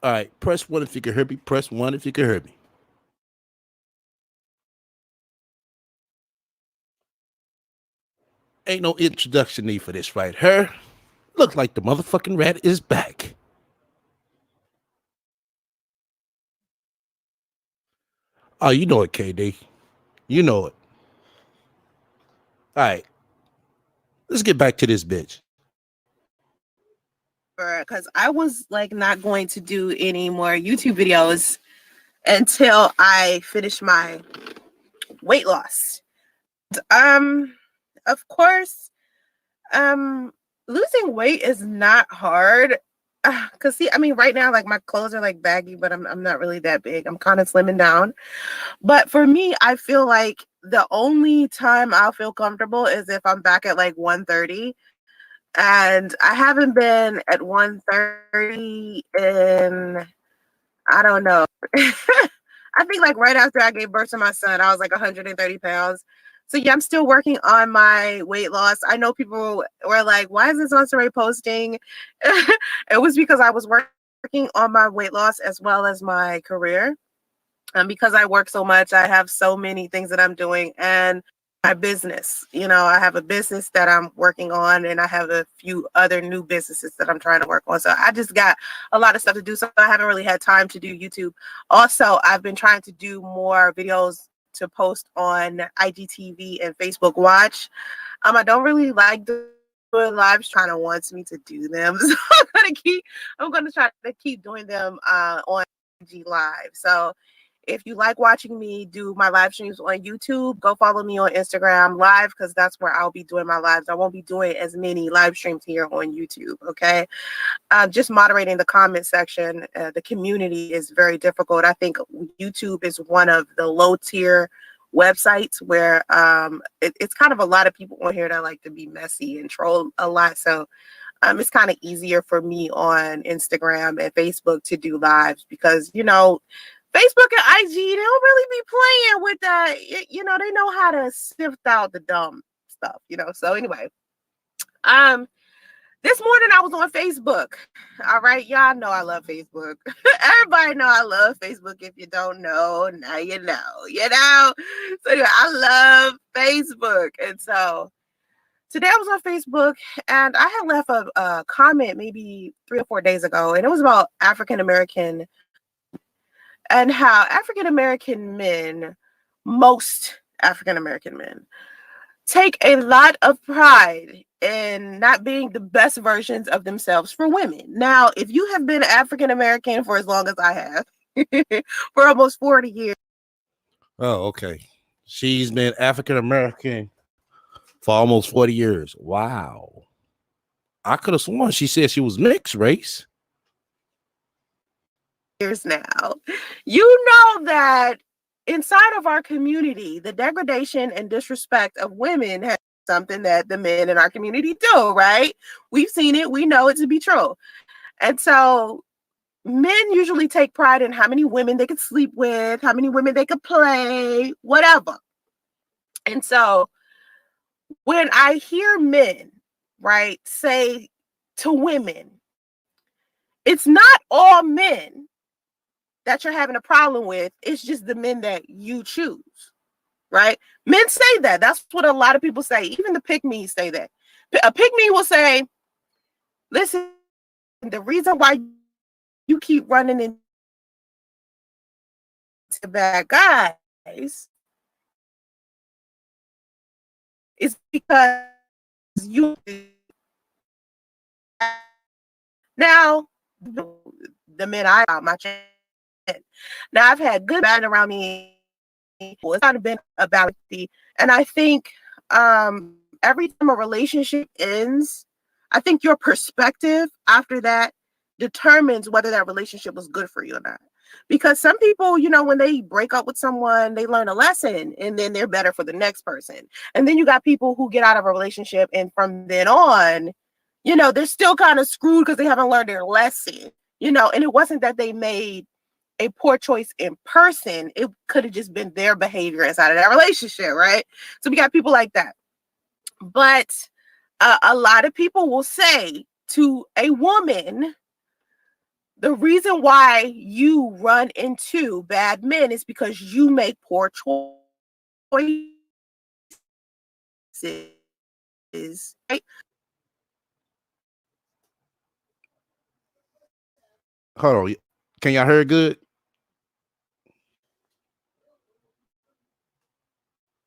All right, press one if you can hear me. Press one if you can hear me. Ain't no introduction need for this right here. Look like the motherfucking rat is back. Oh, you know it, KD. You know it. All right, let's get back to this bitch. Because I was like not going to do any more YouTube videos until I finish my weight loss. Um, of course, um, losing weight is not hard. Cause see, I mean, right now, like my clothes are like baggy, but I'm not really that big. I'm kind of slimming down. But for me, I feel like the only time I'll feel comfortable is if I'm back at like 130. And I haven't been at 130 in, I don't know. I think like right after I gave birth to my son, I was like 130 pounds. So yeah, I'm still working on my weight loss. I know people were like, why is this on Saray posting? It was because I was working on my weight loss as well as my career. Because I work so much, I have so many things that I'm doing. And my business. I have a business that I'm working on, and I have a few other new businesses that I'm trying to work on. So I just got a lot of stuff to do. So I haven't really had time to do YouTube. Also, I've been trying to do more videos to post on IGTV and Facebook Watch. I don't really like doing lives. Trying to wants me to do them, so I'm gonna try to keep doing them on IG Live. So if you like watching me do my live streams on YouTube, go follow me on Instagram Live because that's where I'll be doing my lives. I won't be doing as many live streams here on YouTube, okay? Just moderating the comment section. The community is very difficult. I think YouTube is one of the low tier websites where it's kind of a lot of people on here that like to be messy and troll a lot. So it's kind of easier for me on Instagram and Facebook to do lives because, Facebook and IG, they don't really be playing with that. They know how to sift out the dumb stuff. So anyway, um, this morning I was on Facebook. All right, y'all know I love Facebook. Everybody know I love Facebook. If you don't know, now you know. So anyway, I love Facebook, and so today I was on Facebook, and I had left a comment maybe 3 or 4 days ago, and it was about African American and how African American men, most African American men, take a lot of pride in not being the best versions of themselves for women. Now, if you have been African American for as long as I have, for almost 40 years. Oh, okay. She's been African American for almost 40 years. Wow. I could have sworn she said she was mixed race. Years now, you know that inside of our community, the degradation and disrespect of women has something that the men in our community do, right? We've seen it, we know it to be true. And so men usually take pride in how many women they could sleep with, how many women they could play, whatever. And so when I hear men, right, say to women, it's not all men that you're having a problem with, it's just the men that you choose, right? Men say that. That's what a lot of people say. Even the pick-me's say that. A pick-me will say, listen, the reason why you keep running into bad guys is because you now the men I my chin. Now I've had good men around me. It's not been about the, and I think every time a relationship ends, I think your perspective after that determines whether that relationship was good for you or not. Because some people, when they break up with someone, they learn a lesson and then they're better for the next person. And then you got people who get out of a relationship and from then on, they're still kind of screwed because they haven't learned their lesson, and it wasn't that they made a poor choice in person. It could have just been their behavior inside of that relationship, right? So we got people like that. But a lot of people will say to a woman, The reason why you run into bad men is because you make poor choices. Right? Hold on. Can y'all hear it good?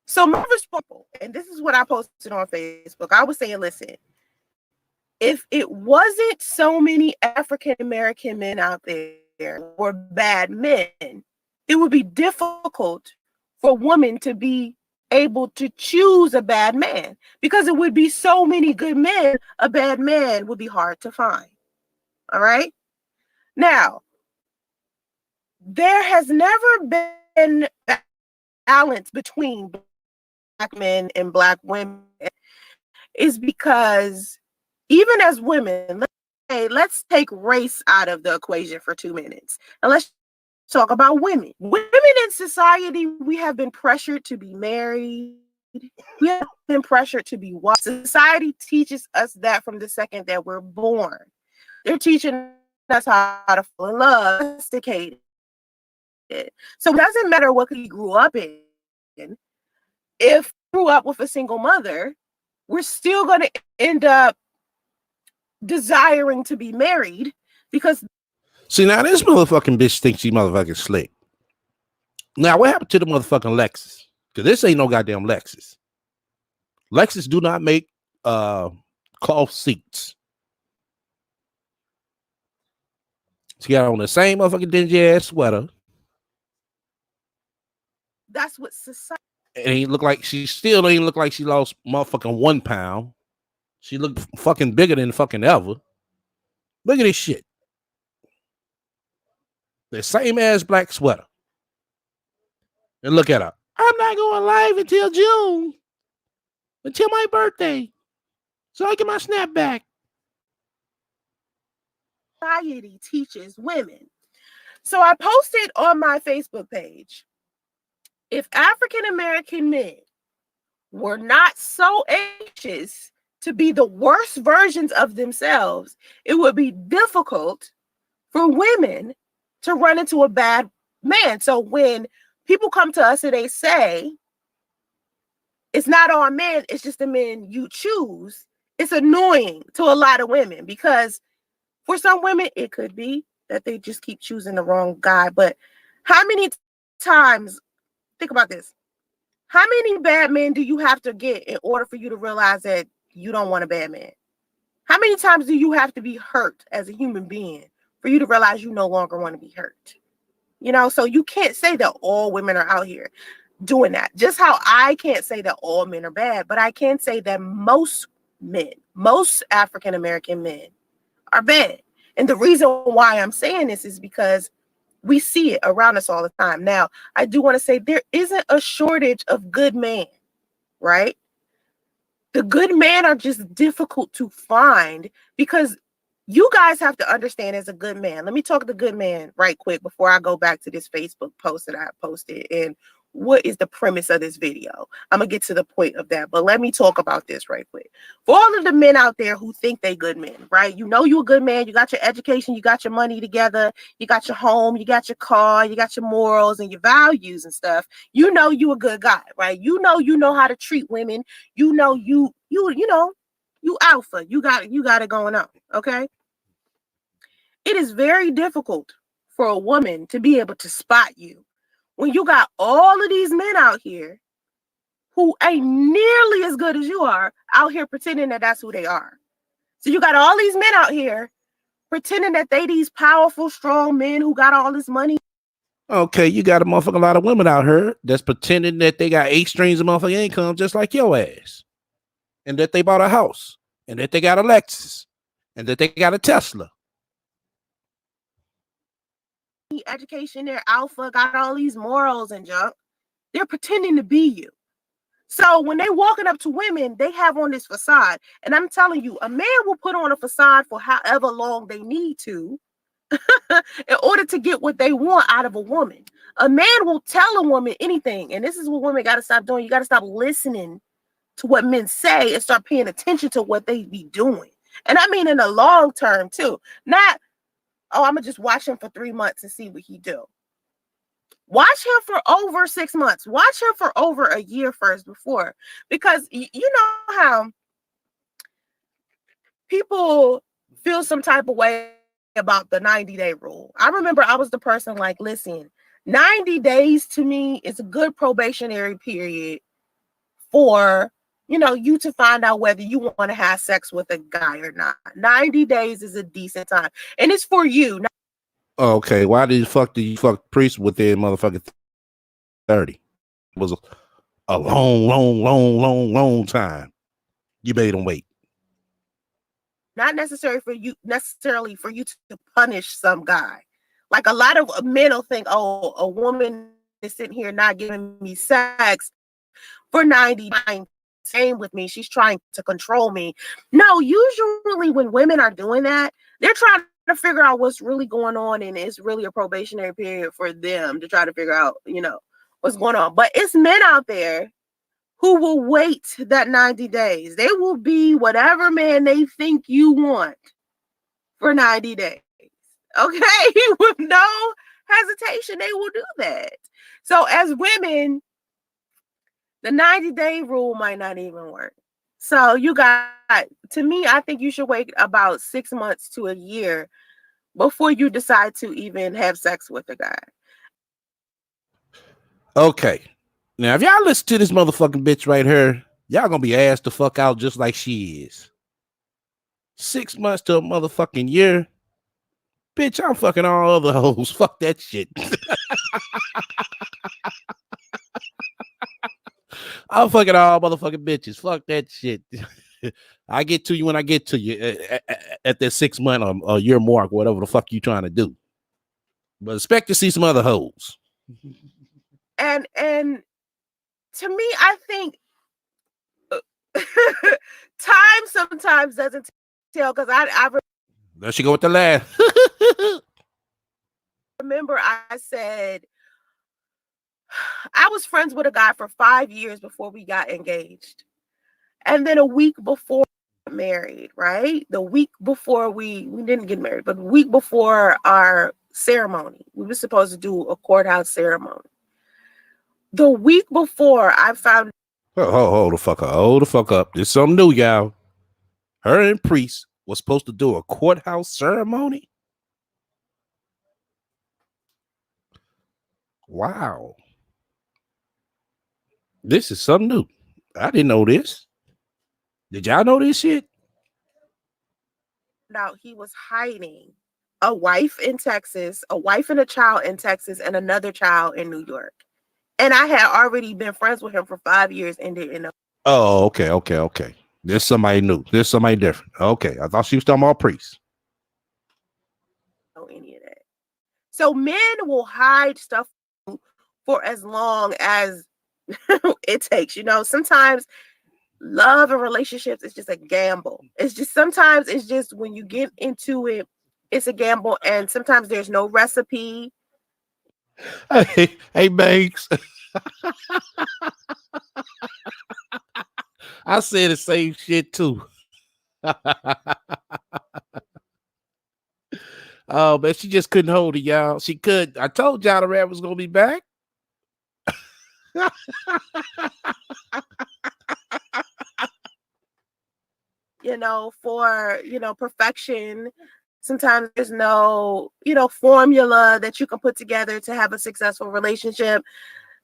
So my response, and this is what I posted on Facebook. I was saying, listen, if it wasn't so many African American men out there or bad men, it would be difficult for women to be able to choose a bad man, because it would be so many good men. A bad man would be hard to find. All right. Now, there has never been balance between black men and black women, is because even as women, let's take race out of the equation for 2 minutes and let's talk about women. Women in society, we have been pressured to be married. We have been pressured to be wives. Society teaches us that from the second that we're born. They're teaching us how to fall in love, domesticated. So it doesn't matter what we grew up in. If we grew up with a single mother, we're still going to end up desiring to be married because. See, now this motherfucking bitch thinks she motherfucking slick. Now, what happened to the motherfucking Lexus? Because this ain't no goddamn Lexus. Lexus do not make cloth seats. She got on the same motherfucking dingy ass sweater. That's what society. It ain't look like she still ain't look like she lost motherfucking 1 pound. She looked fucking bigger than fucking ever. Look at this shit. The same ass black sweater. And look at her. I'm not going live until June. Until my birthday. So I get my snapback. Society teaches women. So I posted on my Facebook page, if African American men were not so anxious to be the worst versions of themselves, it would be difficult for women to run into a bad man. So when people come to us and they say, it's not all men, it's just the men you choose, it's annoying to a lot of women, because for some women, it could be that they just keep choosing the wrong guy. But how many times, think about this, how many bad men do you have to get in order for you to realize that you don't want a bad man? How many times do you have to be hurt as a human being for you to realize you no longer want to be hurt? You know, so you can't say that all women are out here doing that. Just how I can't say that all men are bad, but I can say that most men, most African American men are bad. And the reason why I'm saying this is because we see it around us all the time. Now, I do want to say there isn't a shortage of good men, right? The good men are just difficult to find, because you guys have to understand, as a good man. Let me talk the good man right quick before I go back to this Facebook post that I posted and what is the premise of this video. I'm gonna get to the point of that, but let me talk about this right quick. For all of the men out there who think they good men, right? You know, you a good man, you got your education, you got your money together, you got your home, you got your car, you got your morals and your values and stuff. You know you a good guy, right? You know how to treat women. You know you alpha. You got it going on, okay? It is very difficult for a woman to be able to spot you when you got all of these men out here who ain't nearly as good as you are, out here pretending that that's who they are. So you got all these men out here pretending that they these powerful, strong men who got all this money. Okay, you got a motherfucking lot of women out here that's pretending that they got 8 streams of motherfucking income just like your ass. And that they bought a house. And that they got a Lexus. And that they got a Tesla. Education, their alpha, got all these morals and junk. They're pretending to be you. So when they walking up to women, they have on this facade. And I'm telling you, a man will put on a facade for however long they need to in order to get what they want out of a woman. A man will tell a woman anything. And this is what women got to stop doing. You got to stop listening to what men say and start paying attention to what they be doing. And I mean in the long term too. Not, oh, I'm gonna just watch him for 3 months and see what he do. Watch him for over 6 months. Watch him for over a year first before, because you know how people feel some type of way about the 90-day rule. I remember I was the person like, listen, 90 days to me is a good probationary period for, you know, you to find out whether you want to have sex with a guy or not. 90 days is a decent time. And it's for you. Okay, why did you fuck priest within motherfucking 30? It was a long time. You made him wait. Not necessarily for you to punish some guy. Like a lot of men will think, oh, a woman is sitting here not giving me sex for 99 same with me. She's trying to control me. No, usually when women are doing that, they're trying to figure out what's really going on, and it's really a probationary period for them to try to figure out, you know, what's going on. But it's men out there who will wait that 90 days. They will be whatever man they think you want for 90 days. Okay? With no hesitation, they will do that. So as women, the 90-day rule might not even work. So you got, to me, I think you should wait about 6 months to a year before you decide to even have sex with a guy. Okay. Now, if y'all listen to this motherfucking bitch right here, y'all gonna be asked the fuck out just like she is. 6 months to a motherfucking year. Bitch, I'm fucking all other hoes. Fuck that shit. I'm fucking all motherfucking bitches. Fuck that shit. I get to you when I get to you at that 6 month or year mark, whatever the fuck you trying to do. But expect to see some other hoes. And to me, I think time sometimes doesn't tell, because I There she go with the laugh. remember I said I was friends with a guy for 5 years before we got engaged. And then a week before we got married, right? The week before we didn't get married, but the week before our ceremony, we were supposed to do a courthouse ceremony. The week before, I found Hold the fuck up. Hold the fuck up. There's something new, y'all. Her and Priest was supposed to do a courthouse ceremony. Wow. This is something new. I didn't know this. Did y'all know this shit? out he was hiding a wife in Texas, a wife and a child in Texas, and another child in New York. And I had already been friends with him for 5 years and didn't know. Oh, okay. There's somebody new. There's somebody different. Okay, I thought she was talking about Priest. Any of that. So men will hide stuff for as long as it takes. You know, sometimes love and relationships is just a gamble. It's just, sometimes it's just when you get into it, it's a gamble, and sometimes there's no recipe. Hey, Banks. I said the same shit too. Oh, but she just couldn't hold it, y'all. She could. I told y'all the rap was gonna be back. You know, for, you know, perfection. Sometimes there's no, you know, formula that you can put together to have a successful relationship.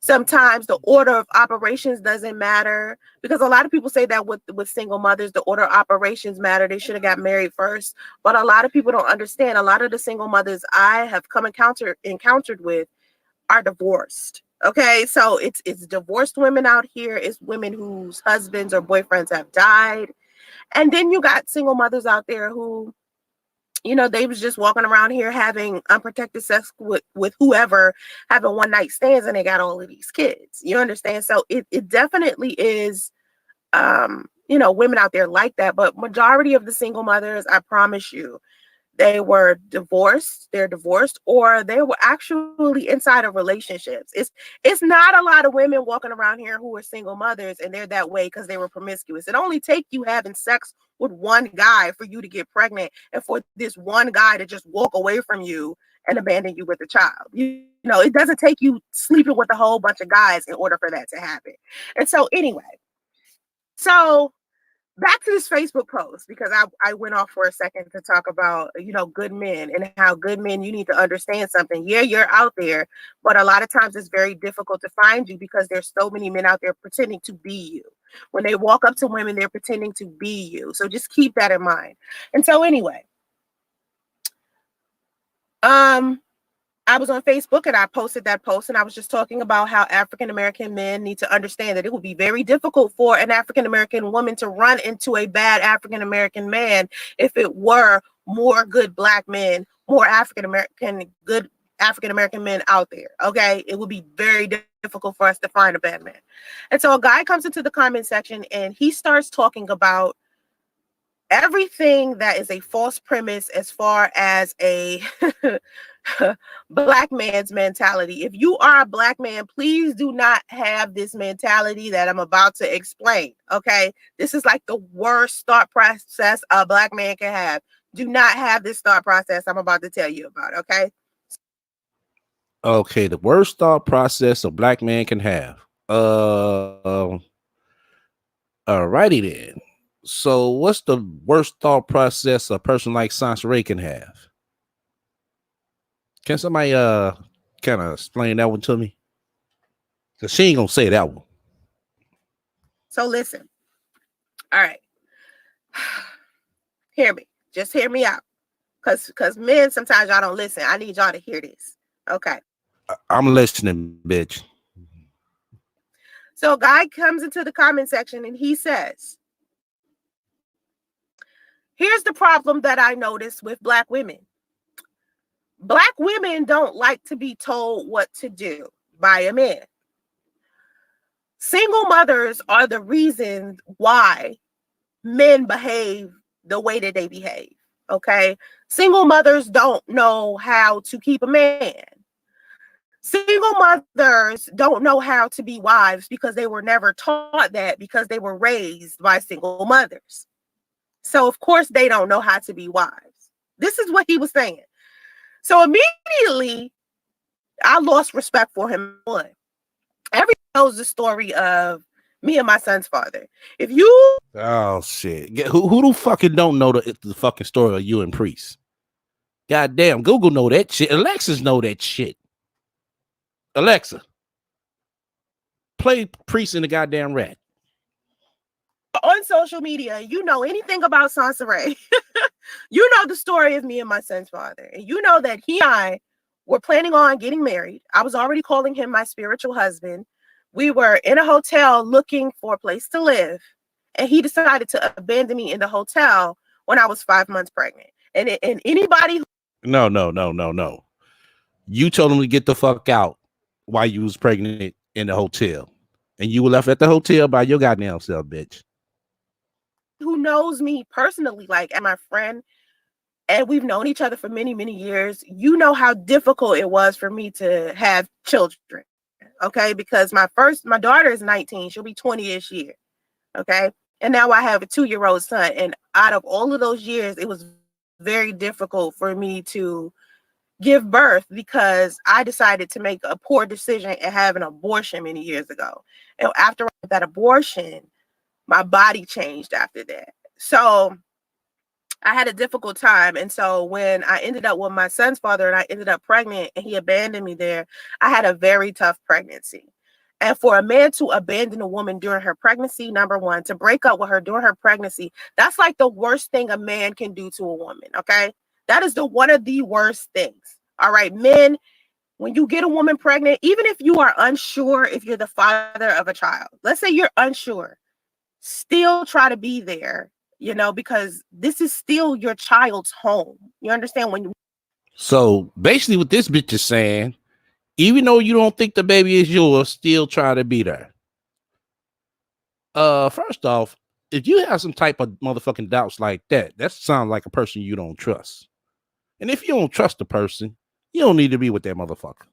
Sometimes the order of operations doesn't matter, because a lot of people say that with single mothers, the order of operations matter. They should have got married first. But a lot of people don't understand. A lot of the single mothers I have encountered with are divorced. Okay, so it's divorced women out here. It's women whose husbands or boyfriends have died. And then you got single mothers out there who, you know, they was just walking around here having unprotected sex with whoever, having one night stands, and they got all of these kids. You understand? So it definitely is, you know, women out there like that. But majority of the single mothers, I promise you, they were divorced, they're divorced, or they were actually inside of relationships. It's not a lot of women walking around here who are single mothers and they're that way because they were promiscuous. It only take you having sex with one guy for you to get pregnant and for this one guy to just walk away from you and abandon you with a child. You know, it doesn't take you sleeping with a whole bunch of guys in order for that to happen. And so anyway, so back to this Facebook post, because I went off for a second to talk about, you know, good men and how good men, you need to understand something. Yeah, you're out there, but a lot of times it's very difficult to find you because there's so many men out there pretending to be you. When they walk up to women, they're pretending to be you. So just keep that in mind. And so anyway, I was on Facebook and I posted that post, and I was just talking about how African American men need to understand that it would be very difficult for an African American woman to run into a bad African American man if it were more good Black men, more good African American men out there. Okay, it would be very difficult for us to find a bad man. And so a guy comes into the comment section and he starts talking about everything that is a false premise as far as a Black man's mentality. If you are a Black man, please do not have this mentality that I'm about to explain. Okay, this is like the worst thought process a Black man can have. Do not have this thought process I'm about to tell you about. Okay, the worst thought process a Black man can have. Alrighty then. So what's the worst thought process a person like Sansa can have? Can somebody kind of explain that one to me? Because she ain't gonna say that one. So listen. All right. Hear me. Just hear me out. Because men, sometimes y'all don't listen. I need y'all to hear this. Okay. I'm listening, bitch. So a guy comes into the comment section and he says, here's the problem that I noticed with Black women. Black women don't like to be told what to do by a man. Single mothers are the reason why men behave the way that they behave. Okay. Single mothers don't know how to keep a man. Single mothers don't know how to be wives because they were never taught that, because they were raised by single mothers. So of course they don't know how to be wives. This is what he was saying. So immediately I lost respect for him. Everyone knows the story of me and my son's father. If you shit, who the fucking don't know the fucking story of you and Priest? Goddamn, Google know that shit. Alexis know that shit. Alexa, play Priest in the goddamn Rat. On social media, you know anything about Sansa, you know the story of me and my son's father. And you know that he and I were planning on getting married. I was already calling him my spiritual husband. We were in a hotel looking for a place to live. And he decided to abandon me in the hotel when I was 5 months pregnant. And anybody... No. You told him to get the fuck out while you was pregnant in the hotel. And you were left at the hotel by your goddamn self, bitch. Who knows me personally, like, and my friend, and we've known each other for many, many years, you know how difficult it was for me to have children. Okay, because my daughter is 19, she'll be 20 this year. Okay, and now I have a 2-year-old son, and out of all of those years, it was very difficult for me to give birth because I decided to make a poor decision and have an abortion many years ago. And after that abortion, my body changed after that. So I had a difficult time. And so when I ended up with my son's father and I ended up pregnant and he abandoned me there, I had a very tough pregnancy. And for a man to abandon a woman during her pregnancy, number one, to break up with her during her pregnancy, that's like the worst thing a man can do to a woman. Okay. That is one of the worst things. All right. Men, when you get a woman pregnant, even if you are unsure if you're the father of a child, let's say you're unsure, still try to be there, because this is still your child's home. You understand? So basically what this bitch is saying, even though you don't think the baby is yours, still try to be there. First off, if you have some type of motherfucking doubts like that, that sounds like a person you don't trust. And if you don't trust the person, you don't need to be with that motherfucker.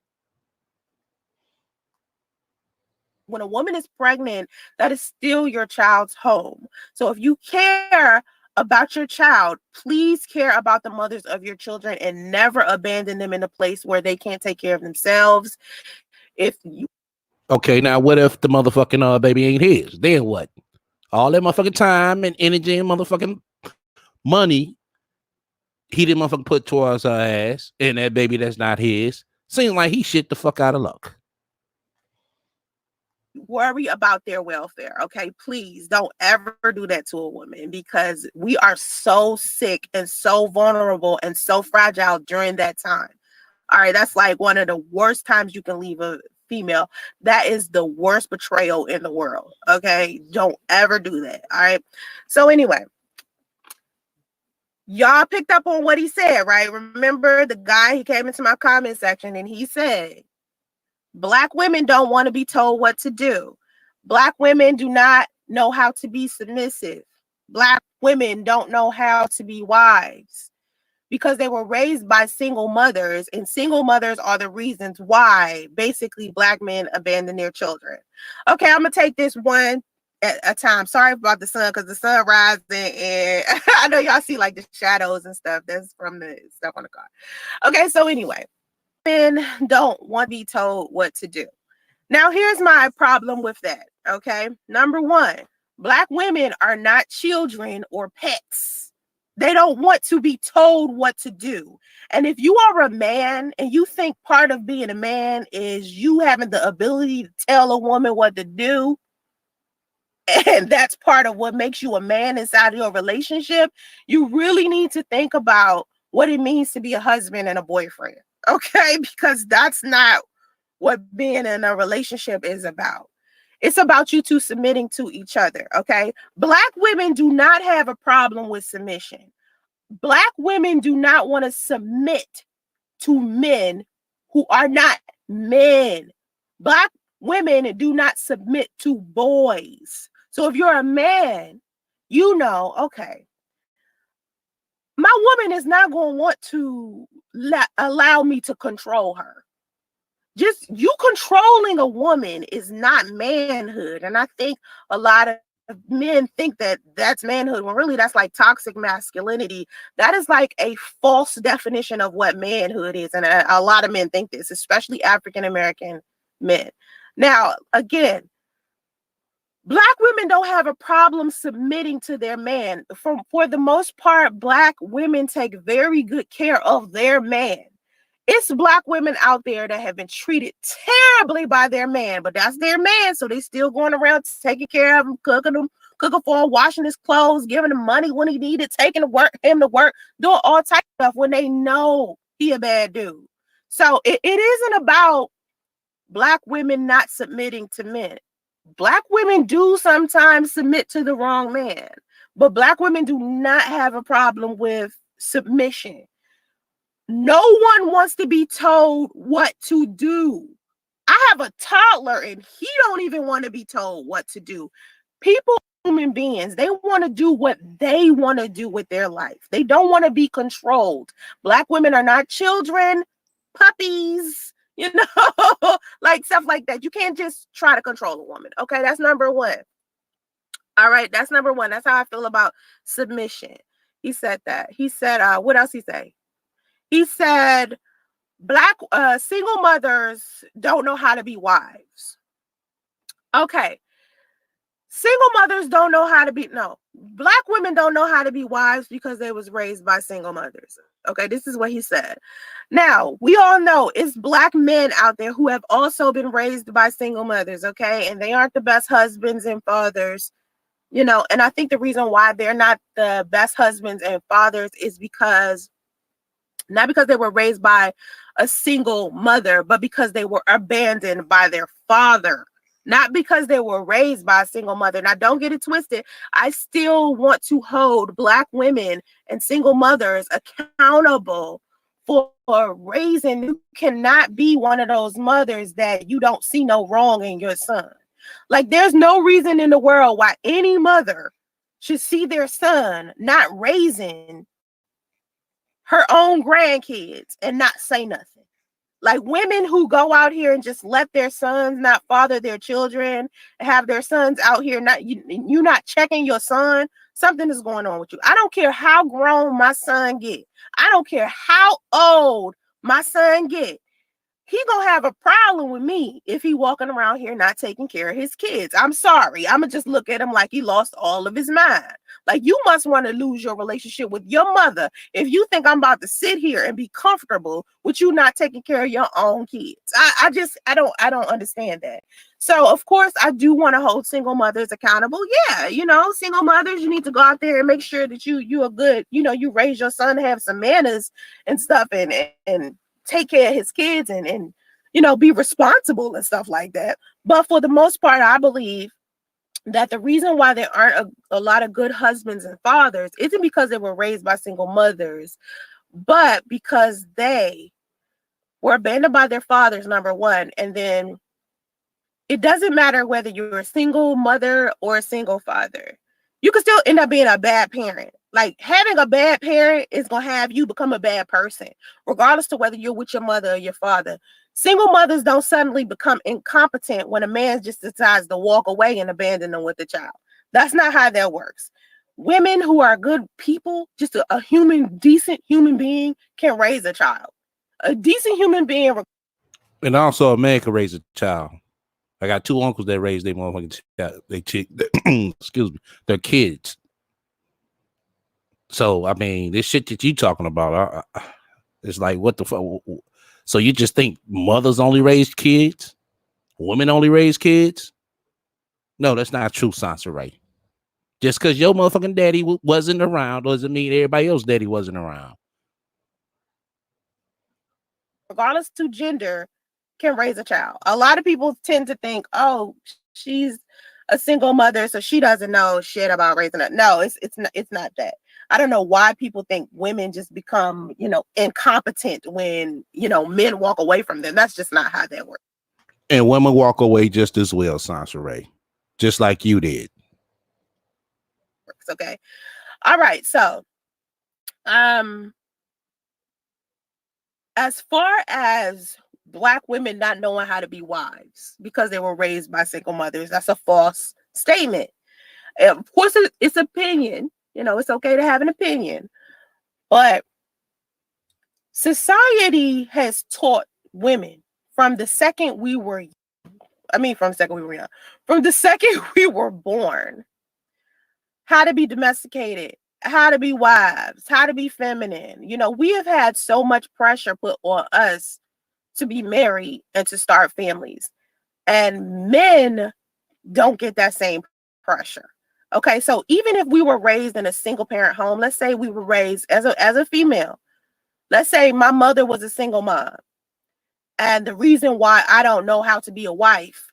When a woman is pregnant, that is still your child's home. So if you care about your child, please care about the mothers of your children and never abandon them in a place where they can't take care of themselves. If you Okay, now what if the motherfucking baby ain't his? Then what? All that motherfucking time and energy and motherfucking money he didn't motherfucking put towards her ass, and that baby that's not his, seems like he shit the fuck out of luck. worry about their welfare, okay? Please don't ever do that to a woman, because we are so sick and so vulnerable and so fragile during that time. All right, that's like one of the worst times you can leave a female. That is the worst betrayal in the world, okay? Don't ever do that, all right? So anyway, y'all picked up on what he said, right? Remember the guy, he came into my comment section and he said, Black women don't want to be told what to do. Black women do not know how to be submissive. Black women don't know how to be wives because they were raised by single mothers, and single mothers are the reasons why basically Black men abandon their children. Okay, I'm going to take this one at a time. Sorry about the sun, because the sun rising and I know y'all see like the shadows and stuff. That's from the stuff on the car. Okay, so anyway, men don't want to be told what to do. Now, here's my problem with that. Okay, number one, Black women are not children or pets. They don't want to be told what to do. And if you are a man and you think part of being a man is you having the ability to tell a woman what to do, and that's part of what makes you a man inside of your relationship, you really need to think about what it means to be a husband and a boyfriend. Okay, because that's not what being in a relationship is about. It's about you two submitting to each other, okay? Black women do not have a problem with submission. Black women do not want to submit to men who are not men. Black women do not submit to boys. So if you're a man, you know, okay, my woman is not going to want to allow me to control her. Just you controlling a woman is not manhood. And I think a lot of men think that that's manhood, when really that's like toxic masculinity. That is like a false definition of what manhood is. And a lot of men think this, especially African American men. Now, again, Black women don't have a problem submitting to their man. For the most part, Black women take very good care of their man. It's Black women out there that have been treated terribly by their man, but that's their man, so they still going around taking care of him, cooking for him, washing his clothes, giving him money when he needed, taking him to work, doing all types of stuff when they know he a bad dude. So it isn't about Black women not submitting to men. Black women do sometimes submit to the wrong man, but Black women do not have a problem with submission. No one wants to be told what to do. I have a toddler and he don't even want to be told what to do. People, human beings, they want to do what they want to do with their life. They don't want to be controlled. Black women are not children, puppies, you know, like stuff like that. You can't just try to control a woman. Okay, that's number one. All right, that's number one. That's how I feel about submission. He said that. He said, what else he say? He said, Black single mothers don't know how to be wives. Okay. Single mothers don't know how to be, no. Black women don't know how to be wives because they was raised by single mothers. Okay, this is what he said. Now, we all know it's Black men out there who have also been raised by single mothers, okay? And they aren't the best husbands and fathers, you know. And I think the reason why they're not the best husbands and fathers is because not because they were raised by a single mother, but because they were abandoned by their father. Not because they were raised by a single mother. Now, don't get it twisted. I still want to hold Black women and single mothers accountable for raising. You cannot be one of those mothers that you don't see no wrong in your son. Like, there's no reason in the world why any mother should see their son not raising her own grandkids and not say nothing. Like women who go out here and just let their sons not father their children, have their sons out here not you not checking your son, something is going on with you. I don't care how grown my son get. I don't care how old my son get. He gonna have a problem with me if he walking around here not taking care of his kids. I'm sorry. I'm gonna just look at him like he lost all of his mind. Like, you must want to lose your relationship with your mother if you think I'm about to sit here and be comfortable with you not taking care of your own kids. I don't understand that. So of course I do want to hold single mothers accountable. Yeah, single mothers, you need to go out there and make sure that you are good, you raise your son to have some manners and stuff, and take care of his kids and be responsible and stuff like that. But for the most part, I believe that the reason why there aren't a lot of good husbands and fathers isn't because they were raised by single mothers, but because they were abandoned by their fathers, number one. And then it doesn't matter whether you're a single mother or a single father. You can still end up being a bad parent. Like, having a bad parent is going to have you become a bad person, regardless to whether you're with your mother or your father. Single mothers don't suddenly become incompetent when a man just decides to walk away and abandon them with the child. That's not how that works. Women who are good people, just a decent human being, can raise a child. A decent human being. And also a man can raise a child. I got two uncles that raised their motherfucking excuse me, their kids. So I mean, this shit that you talking about, it's like, what the fuck? So you just think mothers only raise kids, women only raise kids? No, that's not true, Sansa Ray. Just because your motherfucking daddy wasn't around doesn't mean everybody else's daddy wasn't around. Regardless to gender, can raise a child. A lot of people tend to think, oh, she's a single mother, so she doesn't know shit about raising it. No, it's not that. I don't know why people think women just become, incompetent when, men walk away from them. That's just not how that works. And women walk away just as well, Sansa Ray, just like you did. Okay. All right. So, as far as Black women not knowing how to be wives because they were raised by single mothers, that's a false statement. And of course, it's opinion. It's okay to have an opinion. But society has taught women from the second we were born, how to be domesticated, how to be wives, how to be feminine. We have had so much pressure put on us to be married and to start families. And men don't get that same pressure. Okay, so even if we were raised in a single parent home, let's say we were raised as a female. Let's say my mother was a single mom. And the reason why I don't know how to be a wife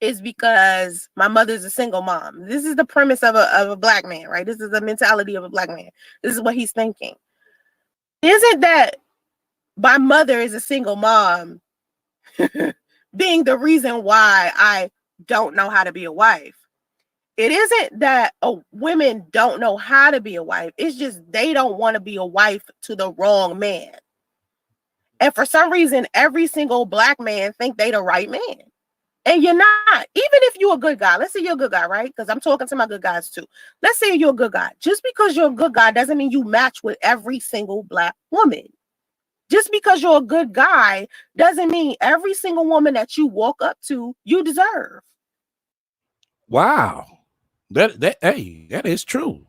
is because my mother's a single mom. This is the premise of a Black man, right? This is the mentality of a Black man. This is what he's thinking. Isn't that my mother is a single mom being the reason why I don't know how to be a wife? It isn't that women don't know how to be a wife. It's just they don't want to be a wife to the wrong man. And for some reason, every single Black man think they the right man. And you're not. Even if you're a good guy. Let's say you're a good guy, right? Because I'm talking to my good guys too. Let's say you're a good guy. Just because you're a good guy doesn't mean you match with every single Black woman. Just because you're a good guy doesn't mean every single woman that you walk up to, you deserve. Wow. That is true.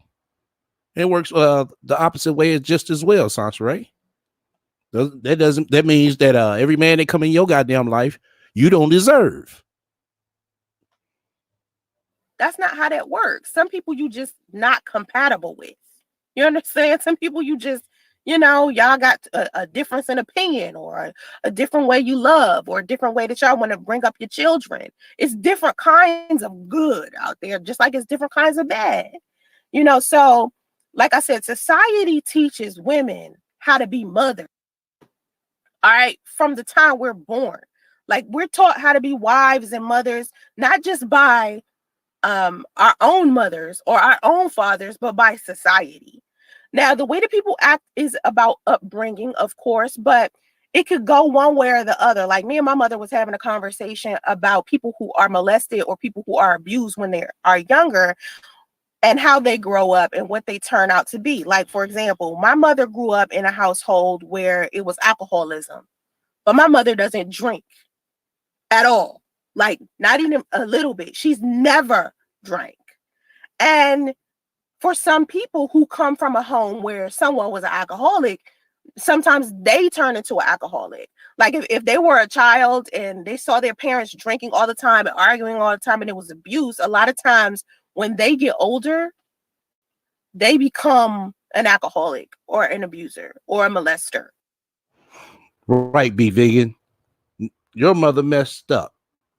It works the opposite way just as well, Sansa Ray. That means that every man that come in your goddamn life, you don't deserve. That's not how that works. Some people you just not compatible with. You understand? Some people you just, y'all got a difference in opinion, or a different way you love, or a different way that y'all want to bring up your children. It's different kinds of good out there, just like it's different kinds of bad. So like I said, society teaches women how to be mothers. All right, from the time we're born. Like, we're taught how to be wives and mothers, not just by our own mothers or our own fathers, but by society. Now, the way that people act is about upbringing, of course, but it could go one way or the other. Like me and my mother was having a conversation about people who are molested or people who are abused when they are younger and how they grow up and what they turn out to be. Like, for example, my mother grew up in a household where it was alcoholism, but my mother doesn't drink at all. Like, not even a little bit. She's never drank. And for some people who come from a home where someone was an alcoholic, sometimes they turn into an alcoholic. Like if they were a child and they saw their parents drinking all the time and arguing all the time and it was abuse, a lot of times when they get older, they become an alcoholic or an abuser or a molester. Right, be vegan. Your mother messed up,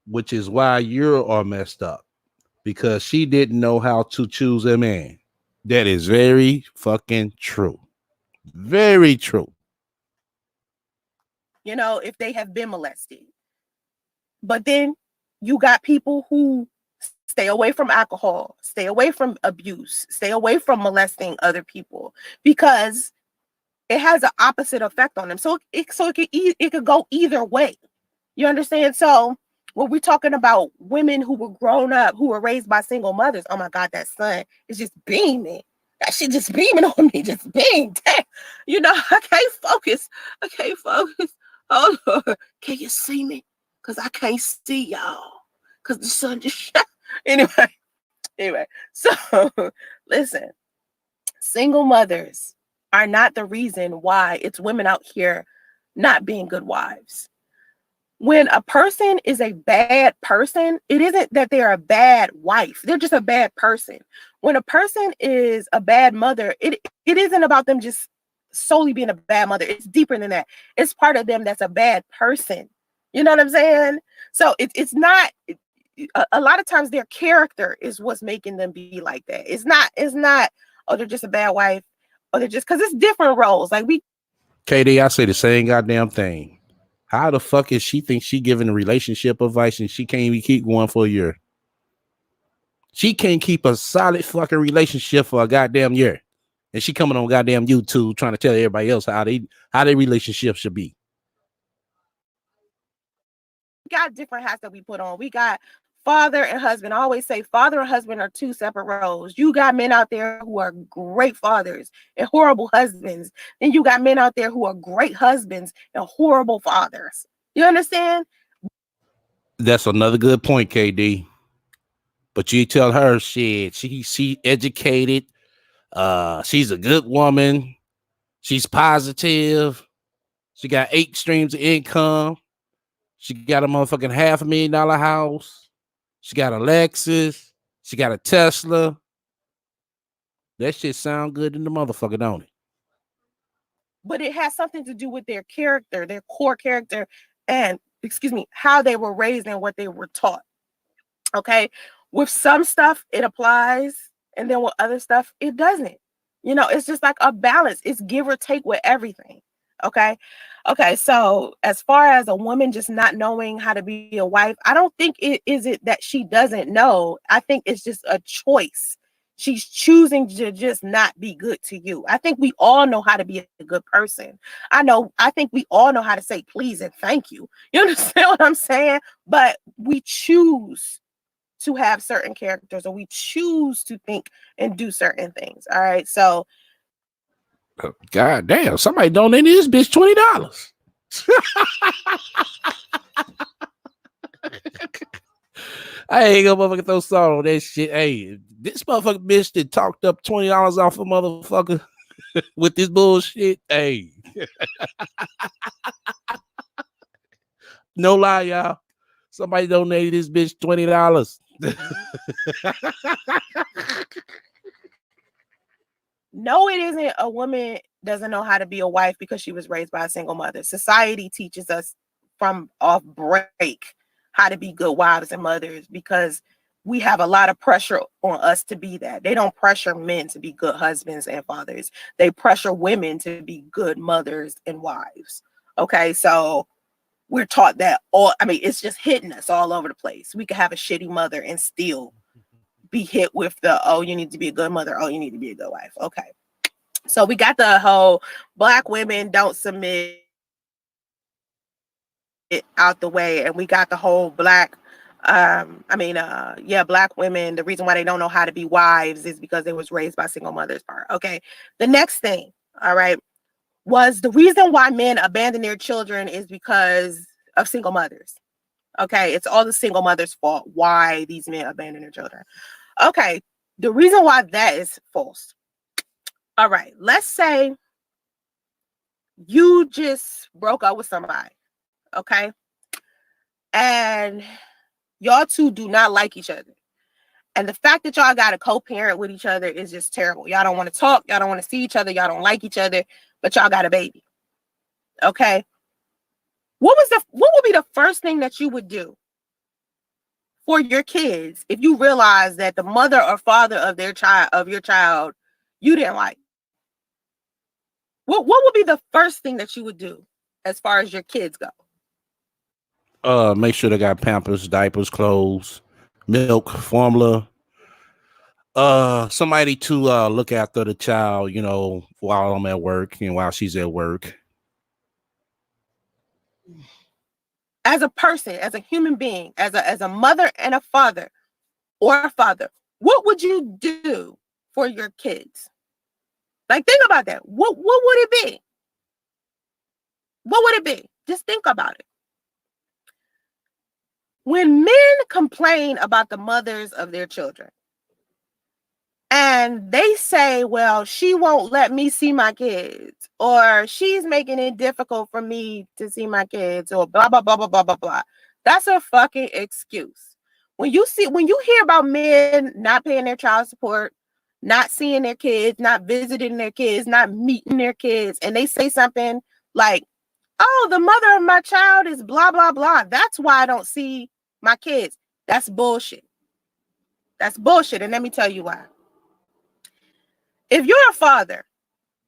which is why you are messed up, because she didn't know how to choose a man. That is very fucking true. Very true. You know, if they have been molested. But then you got people who stay away from alcohol, stay away from abuse, stay away from molesting other people because it has an opposite effect on them. So it could go either way. You understand? So when we're talking about women who were grown up, who were raised by single mothers, oh my God, that sun is just beaming. That shit just beaming on me, just beam. Damn. You know, I can't focus. I can't focus. Hold on. Can you see me? Because I can't see y'all. Because the sun just shot. Anyway. So listen, single mothers are not the reason why it's women out here not being good wives. When a person is a bad person, it isn't that they're a bad wife. They're just a bad person. When a person is a bad mother, it isn't about them just solely being a bad mother. It's deeper than that. It's part of them that's a bad person. You know what I'm saying? So it's not, a lot of times their character is what's making them be like that. It's not, oh, they're just a bad wife, or they're just, because it's different roles. Like KD, I say the same goddamn thing. How the fuck is she think she giving relationship advice and she can't even keep going for a year? She can't keep a solid fucking relationship for a goddamn year. And she coming on goddamn YouTube trying to tell everybody else how their relationship should be. got different hats that we put on. We got father and husband. I always say father and husband are two separate roles. You got men out there who are great fathers and horrible husbands. And you got men out there who are great husbands and horrible fathers. You understand? That's another good point, KD. But you tell her shit, she educated, she's a good woman, she's positive, she got 8 streams of income, she got a motherfucking $500,000 house, she got a Lexus, she got a Tesla. That shit sound good in the motherfucker, don't it? But it has something to do with their character, their core character, and how they were raised and what they were taught. Okay. With some stuff, it applies. And then with other stuff, it doesn't. You know, it's just like a balance. It's give or take with everything. Okay. Okay. So as far as a woman just not knowing how to be a wife, I don't think it is it that she doesn't know. I think it's just a choice. She's choosing to just not be good to you. I think we all know how to be a good person. I think we all know how to say please and thank you. You understand what I'm saying? But we choose to have certain characters, or we choose to think and do certain things. All right. So God damn, somebody donated this bitch $20. I ain't gonna motherfucker throw salt on that shit. Hey, this motherfucker bitch that talked up $20 off a motherfucker with this bullshit. Hey. No lie, y'all. Somebody donated this bitch $20. no, it isn't a woman doesn't know how to be a wife because she was raised by a single mother. Society teaches us from off break how to be good wives and mothers because we have a lot of pressure on us to be that. They don't pressure men to be good husbands and fathers. They pressure women to be good mothers and wives. Okay, so we're taught that it's just hitting us all over the place. We could have a shitty mother and still be hit with the, oh, you need to be a good mother. Oh, you need to be a good wife. Okay. So we got the whole Black women don't submit it out the way, and we got the whole Black Black women, the reason why they don't know how to be wives is because they was raised by single mothers part. Okay. The next thing, all right, was the reason why men abandon their children is because of single mothers. Okay. It's all the single mothers' fault why these men abandon their children. Okay. The reason why that is false. All right. Let's say you just broke up with somebody. Okay. And y'all two do not like each other. And the fact that y'all got to co-parent with each other is just terrible. Y'all don't want to talk. Y'all don't want to see each other. Y'all don't like each other, but y'all got a baby. Okay. What would be the first thing that you would do for your kids if you realize that the mother or father of your child, you didn't like? What would be the first thing that you would do as far as your kids go? Make sure they got Pampers, diapers, clothes, milk, formula. Somebody to look after the child, while I'm at work and while she's at work. As a person, as a human being, as a mother and a father, what would you do for your kids? Like, think about that. What would it be? What would it be? Just think about it. When men complain about the mothers of their children and they say, well, she won't let me see my kids, or she's making it difficult for me to see my kids, or blah, blah, blah, blah, blah, blah, blah. That's a fucking excuse. When you hear about men not paying their child support, not seeing their kids, not visiting their kids, not meeting their kids, and they say something like, oh, the mother of my child is blah, blah, blah, that's why I don't see my kids. That's bullshit. That's bullshit. And let me tell you why. If you're a father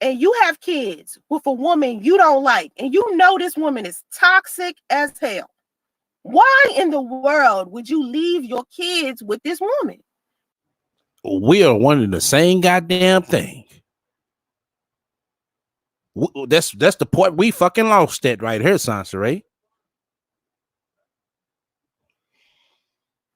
and you have kids with a woman you don't like, and you know this woman is toxic as hell, why in the world would you leave your kids with this woman? We are wanting the same goddamn thing. That's the point we fucking lost at right here, Sansaray.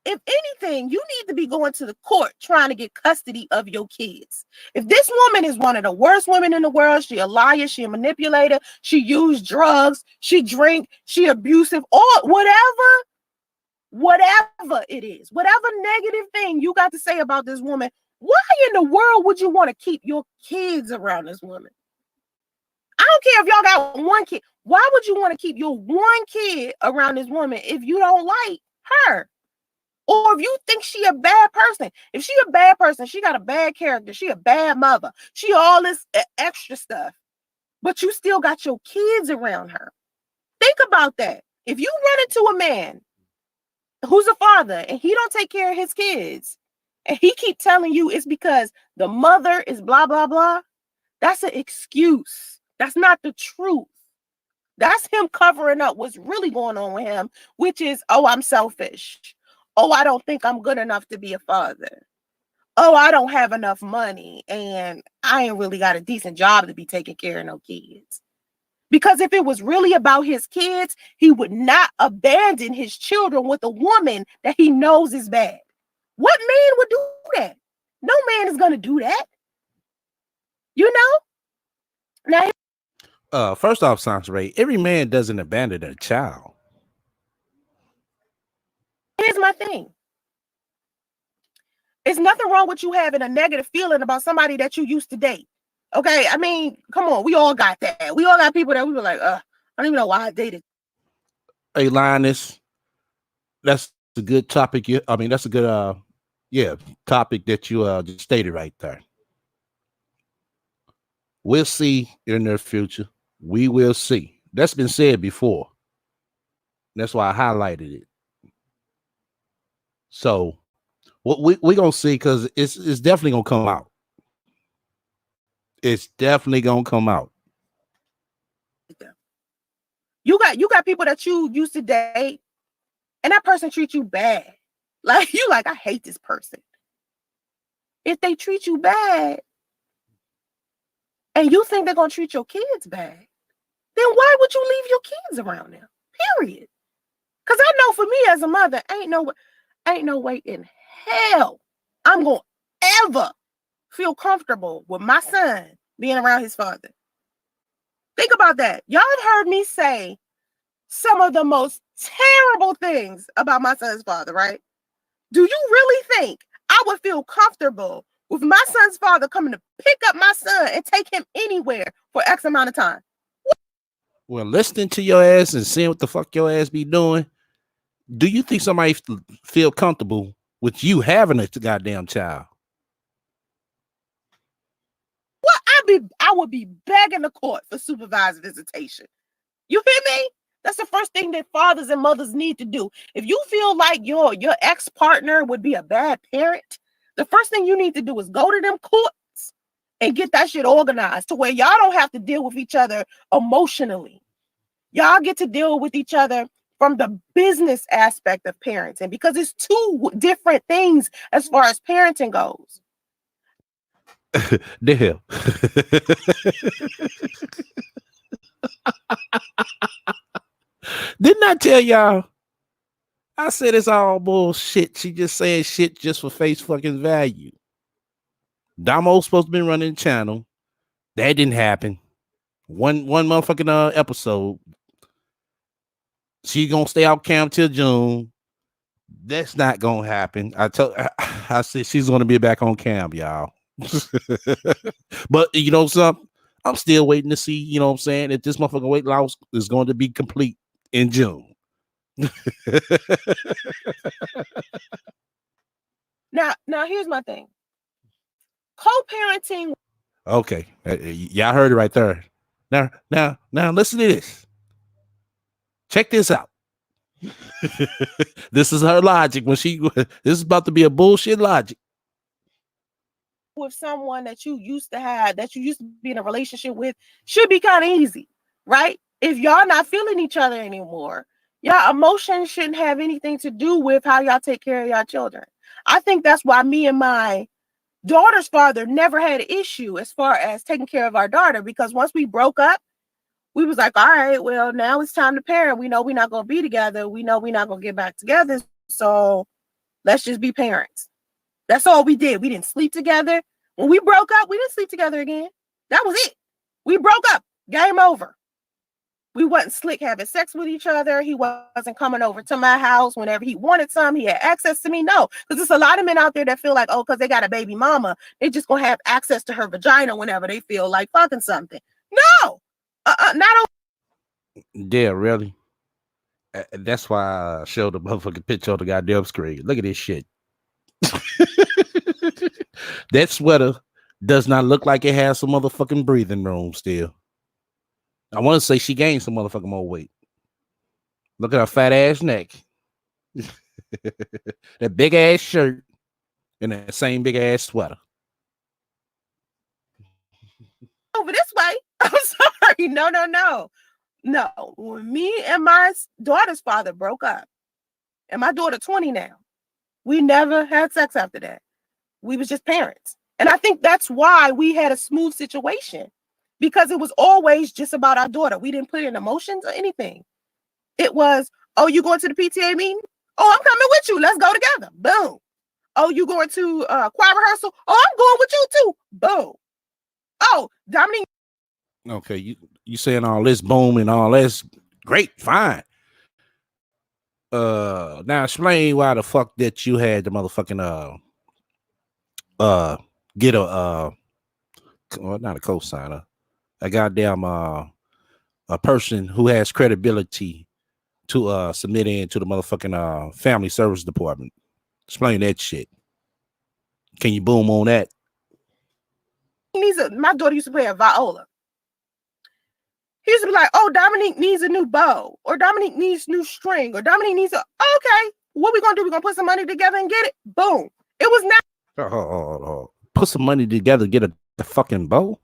If anything, you need to be going to the court trying to get custody of your kids. If this woman is one of the worst women in the world, she a liar, she a manipulator, she used drugs, she drink, she abusive, or whatever it is, whatever negative thing you got to say about this woman, why in the world would you want to keep your kids around this woman? I don't care if y'all got one kid. Why would you want to keep your one kid around this woman if you don't like her? Or if you think she a bad person. If she a bad person, she got a bad character, she a bad mother, she all this extra stuff, but you still got your kids around her. Think about that. If you run into a man who's a father and he don't take care of his kids, and he keep telling you it's because the mother is blah, blah, blah, that's an excuse. That's not the truth. That's him covering up what's really going on with him, which is, oh, I'm selfish. Oh, I don't think I'm good enough to be a father. Oh, I don't have enough money, and I ain't really got a decent job to be taking care of no kids. Because if it was really about his kids, he would not abandon his children with a woman that he knows is bad. What man would do that? No man is going to do that. You know? Now, First off, Sansaray, every man doesn't abandon a child. Here's my thing. It's nothing wrong with you having a negative feeling about somebody that you used to date. Okay, I mean, come on, we all got that. We all got people that we were like, I don't even know why I dated. Hey, Linus, that's a good topic. That's a good topic that you just stated right there. We'll see in the future. We will see. That's been said before. That's why I highlighted it. So what we gonna see, because it's definitely gonna come out. It's definitely gonna come out. You got people that you used to date, and that person treats you bad. Like, you like, I hate this person. If they treat you bad and you think they're gonna treat your kids bad, then why would you leave your kids around them? Period. Because I know for me as a mother, ain't no way in hell I'm gonna ever feel comfortable with my son being around his father. Think about that. Y'all have heard me say some of the most terrible things about my son's father, right? Do you really think I would feel comfortable with my son's father coming to pick up my son and take him anywhere for X amount of time? Well, listening to your ass and seeing what the fuck your ass be doing, do you think somebody feel comfortable with you having a goddamn child? Well, I would be begging the court for supervised visitation. You hear me? That's the first thing that fathers and mothers need to do. If you feel like your ex-partner would be a bad parent, the first thing you need to do is go to them courts and get that shit organized to where y'all don't have to deal with each other emotionally. Y'all get to deal with each other from the business aspect of parenting, because it's two different things as far as parenting goes. The hell. Didn't I tell y'all? I said it's all bullshit. She just saying shit just for face fucking value. Damo's supposed to be running the channel. That didn't happen. One motherfucking episode. She gonna stay out camp till June. That's not gonna happen. I said she's gonna be back on camp, y'all. But you know something? I'm still waiting to see, you know what I'm saying, if this motherfucking weight loss is going to be complete in June. Now here's my thing. Co-parenting. Okay. Y'all heard it right there. Now listen to this. Check this out. This is her logic this is about to be a bullshit logic. With someone that you used to be in a relationship with should be kind of easy, right? If y'all not feeling each other anymore, y'all emotions shouldn't have anything to do with how y'all take care of y'all children. I think that's why me and my daughter's father never had an issue as far as taking care of our daughter, because once we broke up, we was like, all right, well, now it's time to parent. We know we're not going to be together. We know we're not going to get back together. So let's just be parents. That's all we did. We didn't sleep together. When we broke up, we didn't sleep together again. That was it. We broke up. Game over. We wasn't slick having sex with each other. He wasn't coming over to my house whenever he wanted some. He had access to me. No, because there's a lot of men out there that feel like, oh, because they got a baby mama, they just going to have access to her vagina whenever they feel like fucking something. No. Not. Yeah, really. That's why I showed the motherfucking picture on the goddamn screen. Look at this shit. That sweater does not look like it has some motherfucking breathing room still. I want to say she gained some motherfucking more weight. Look at her fat ass neck. That big ass shirt and that same big ass sweater. Over this way. I'm sorry. No. When me and my daughter's father broke up, and my daughter 20 now, we never had sex after that. We was just parents. And I think that's why we had a smooth situation, because it was always just about our daughter. We didn't put in emotions or anything. It was, oh, you going to the PTA meeting? Oh, I'm coming with you. Let's go together. Boom. Oh, you going to choir rehearsal? Oh, I'm going with you too. Boom. Oh, Dominique. Okay, you saying all this boom and all this, great, fine. Now explain why the fuck that you had the motherfucking get a not a cosigner, a goddamn a person who has credibility to submit into the motherfucking family service department. Explain that shit. Can you boom on that? My daughter used to play a viola. He used to be like, oh, Dominique needs a new bow, or Dominique needs new string, or Dominique needs okay, what we gonna do? We gonna put some money together and get it? Boom. It was not put some money together, get a fucking bow.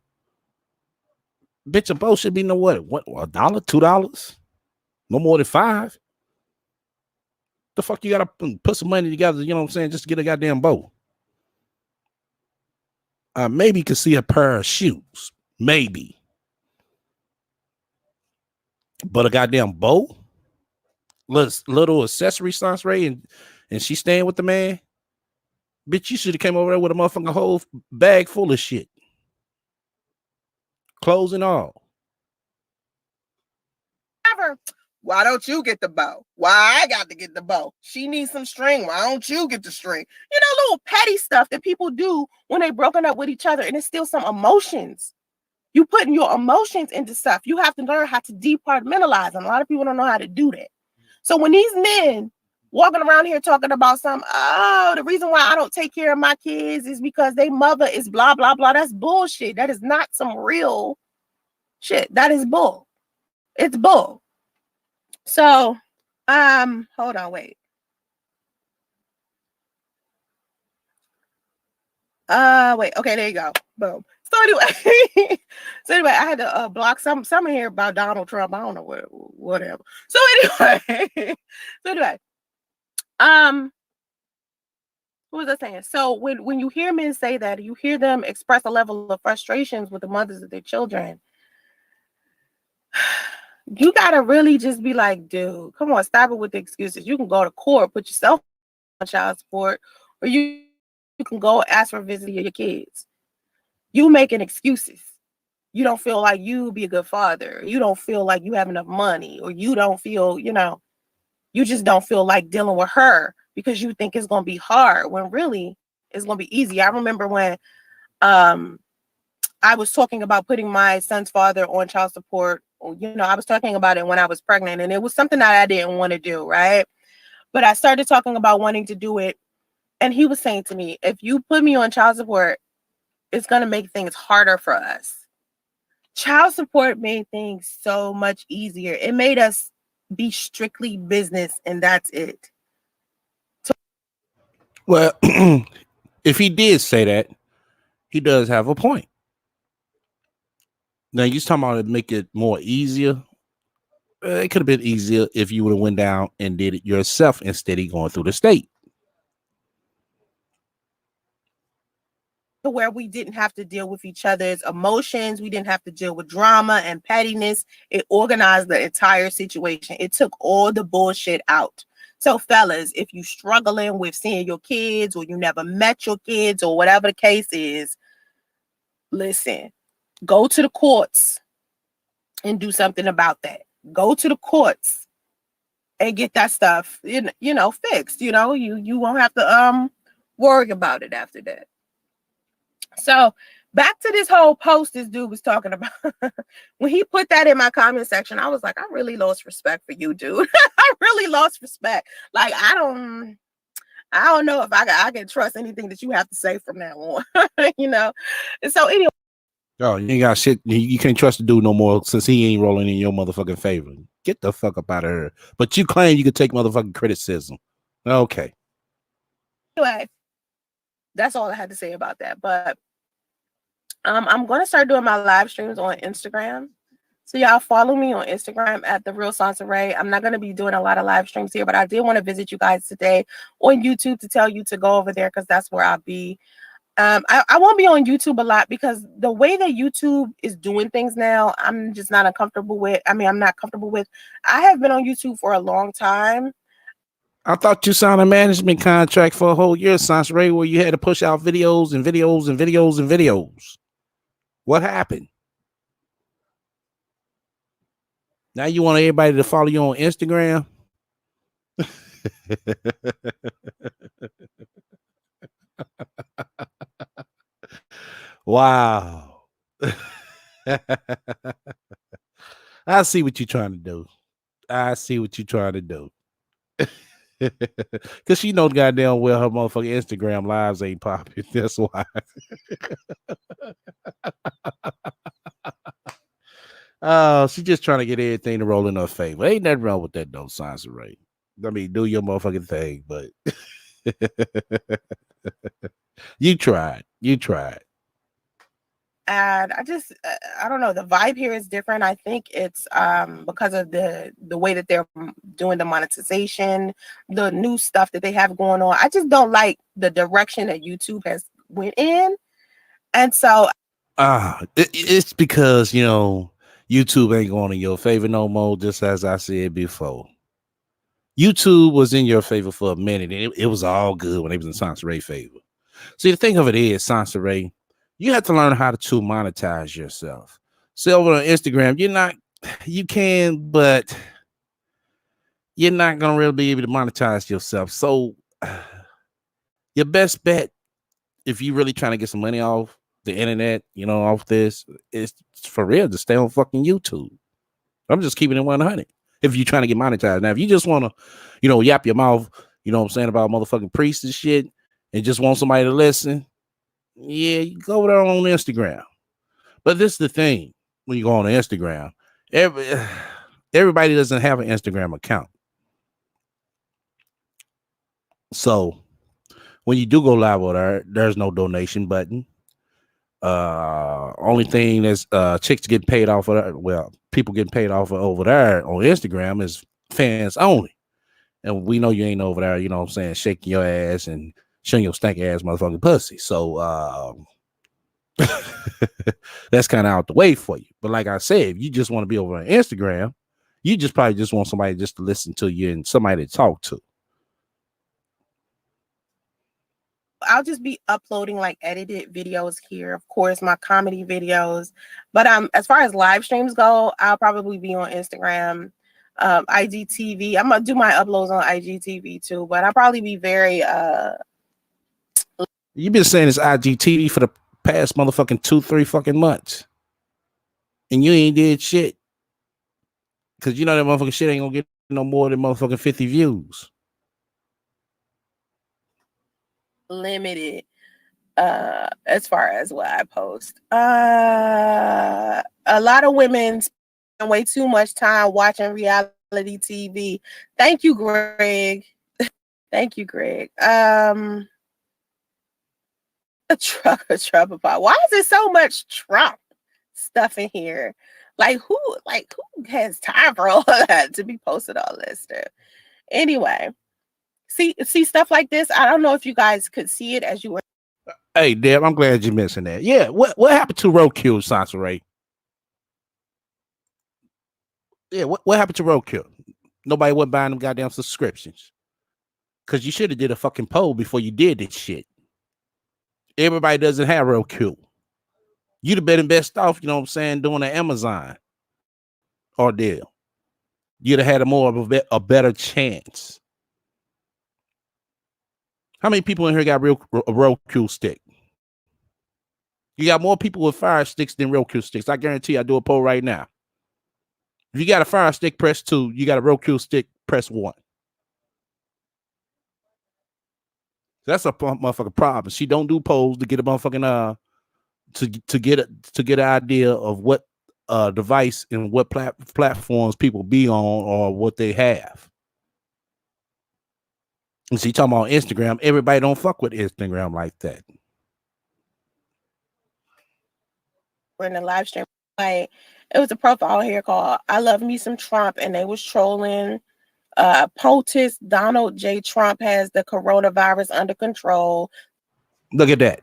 Bitch, a bow should be no what $1, $2, no more than $5. The fuck you gotta put some money together, you know what I'm saying, just to get a goddamn bow. Maybe you could see a pair of shoes. maybe. But a goddamn bow, little accessory sans Ray, and she staying with the man. Bitch, you should have came over there with a motherfucking whole bag full of shit, clothes and all. Why don't you get the bow? Why I got to get the bow? She needs some string. Why don't you get the string? You know, little petty stuff that people do when they broken up with each other, and it's still some emotions. You putting your emotions into stuff. You have to learn how to departmentalize, and a lot of people don't know how to do that. So when these men walking around here talking about the reason why I don't take care of my kids is because their mother is blah, blah, blah. That's bullshit. That is not some real shit. That is bull. It's bull. So, hold on, wait. Wait, okay, there you go. Boom. So anyway, I had to block some in here about Donald Trump. I don't know whatever. So anyway, what was I saying? So when you hear men say that, you hear them express a level of frustrations with the mothers of their children. You gotta really just be like, dude, come on, stop it with the excuses. You can go to court, put yourself on child support, or you can go ask for a visit to your kids. You making excuses. You don't feel like you be a good father. You don't feel like you have enough money, or you don't feel, you just don't feel like dealing with her because you think it's gonna be hard when really it's gonna be easy. I remember when I was talking about putting my son's father on child support. I was talking about it when I was pregnant, and it was something that I didn't want to do, right? But I started talking about wanting to do it, and he was saying to me, if you put me on child support, it's going to make things harder for us. Child support made things so much easier. It made us be strictly business, and that's it. Well, if he did say that, he does have a point. Now, you're talking about it make it more easier. It could have been easier if you would have went down and did it yourself instead of going through the state. Where we didn't have to deal with each other's emotions. We didn't have to deal with drama and pettiness. It organized the entire situation. It took all the bullshit out. So fellas, if you struggling with seeing your kids, or you never met your kids, or whatever the case is, listen, go to the courts and do something about that. Go to the courts and get that stuff, fixed. You won't have to worry about it after that. So back to this whole post this dude was talking about. When he put that in my comment section, I was like, I really lost respect for you, dude. I really lost respect. Like, I don't know if I can trust anything that you have to say from now on. And so anyway. Oh, you ain't got shit. You can't trust the dude no more since he ain't rolling in your motherfucking favor. Get the fuck up out of here. But you claim you could take motherfucking criticism. Okay. Anyway, that's all I had to say about that. But I'm going to start doing my live streams on Instagram. So y'all follow me on Instagram at The Real Sansa Ray. I'm not going to be doing a lot of live streams here, but I did want to visit you guys today on YouTube to tell you to go over there, because that's where I'll be. I won't be on YouTube a lot because the way that YouTube is doing things now, I'm just not uncomfortable with. I'm not comfortable with. I have been on YouTube for a long time. I thought you signed a management contract for a whole year, Sansa Ray, where you had to push out videos and videos and videos and videos. What happened? Now you want everybody to follow you on Instagram? Wow. I see what you're trying to do. Because she knows goddamn well her motherfucking Instagram lives ain't popping. That's why. Oh, she's just trying to get everything to roll in her favor. Ain't nothing wrong with that, though, Sansa Ray. I mean, do your motherfucking thing, but you tried. And I don't know, the vibe here is different. I think it's because of the way that they're doing the monetization, the new stuff that they have going on. I just don't like the direction that YouTube has went in. And so It's because YouTube ain't going in your favor no more. Just as I said before, YouTube was in your favor for a minute, and it was all good when it was in Sansaray favor. See, the thing of it is, Sansaray, you have to learn how to monetize yourself. See, over on Instagram, you can, but you're not gonna really be able to monetize yourself. So, your best bet, if you really trying to get some money off the internet, off this, is for real to stay on fucking YouTube. I'm just keeping it 100. If you're trying to get monetized. Now, if you just want to, yap your mouth, what I'm saying, about motherfucking priests and shit, and just want somebody to listen, yeah, you go over there on Instagram. But this is the thing, when you go on Instagram, everybody doesn't have an Instagram account. So when you do go live over there, there's no donation button. Only thing that's chicks getting paid off of that, well, people getting paid off of over there on Instagram is fans only. And we know you ain't over there, what I'm saying, shaking your ass and showing your stank ass motherfucking pussy. So that's kind of out the way for you. But like I said, if you just want to be over on Instagram, you just probably just want somebody just to listen to you and somebody to talk to. I'll just be uploading like edited videos here, of course, my comedy videos. But as far as live streams go, I'll probably be on Instagram, IGTV. I'm gonna do my uploads on IGTV too, but I'll probably be very You've been saying it's IGTV for the past motherfucking 2-3 fucking months. And you ain't did shit. Cause that motherfucking shit ain't gonna get no more than motherfucking 50 views. limited as far as what I post. A lot of women spend way too much time watching reality TV. Thank you, Greg. Thank you, Greg. A Trump about. Why is there so much Trump stuff in here? Who has time for all that to be posted all this stuff? Anyway, see stuff like this. I don't know if you guys could see it as you were. Hey, Deb, I'm glad you mentioned that. Yeah, what happened to Roku, Sansaray? Yeah, what happened to Roku? Nobody wasn't buying them goddamn subscriptions. Because you should have did a fucking poll before you did this shit. Everybody doesn't have Roku. You'd have been best off, what I'm saying, doing an Amazon ordeal. You'd have had a better chance. How many people in here got a Roku stick? You got more people with Fire Sticks than Roku sticks. I guarantee I do a poll right now. If you got a Fire Stick, press 2. You got a Roku stick, press 1. That's a motherfucking problem. She don't do polls to get a motherfucking to get an idea of what device and what platforms people be on or what they have. And she talking about Instagram. Everybody don't fuck with Instagram like that. We're in a live stream. It was a profile here called "I Love Me Some Trump," and they was trolling. POTUS Donald J. Trump has the coronavirus under control. Look at that.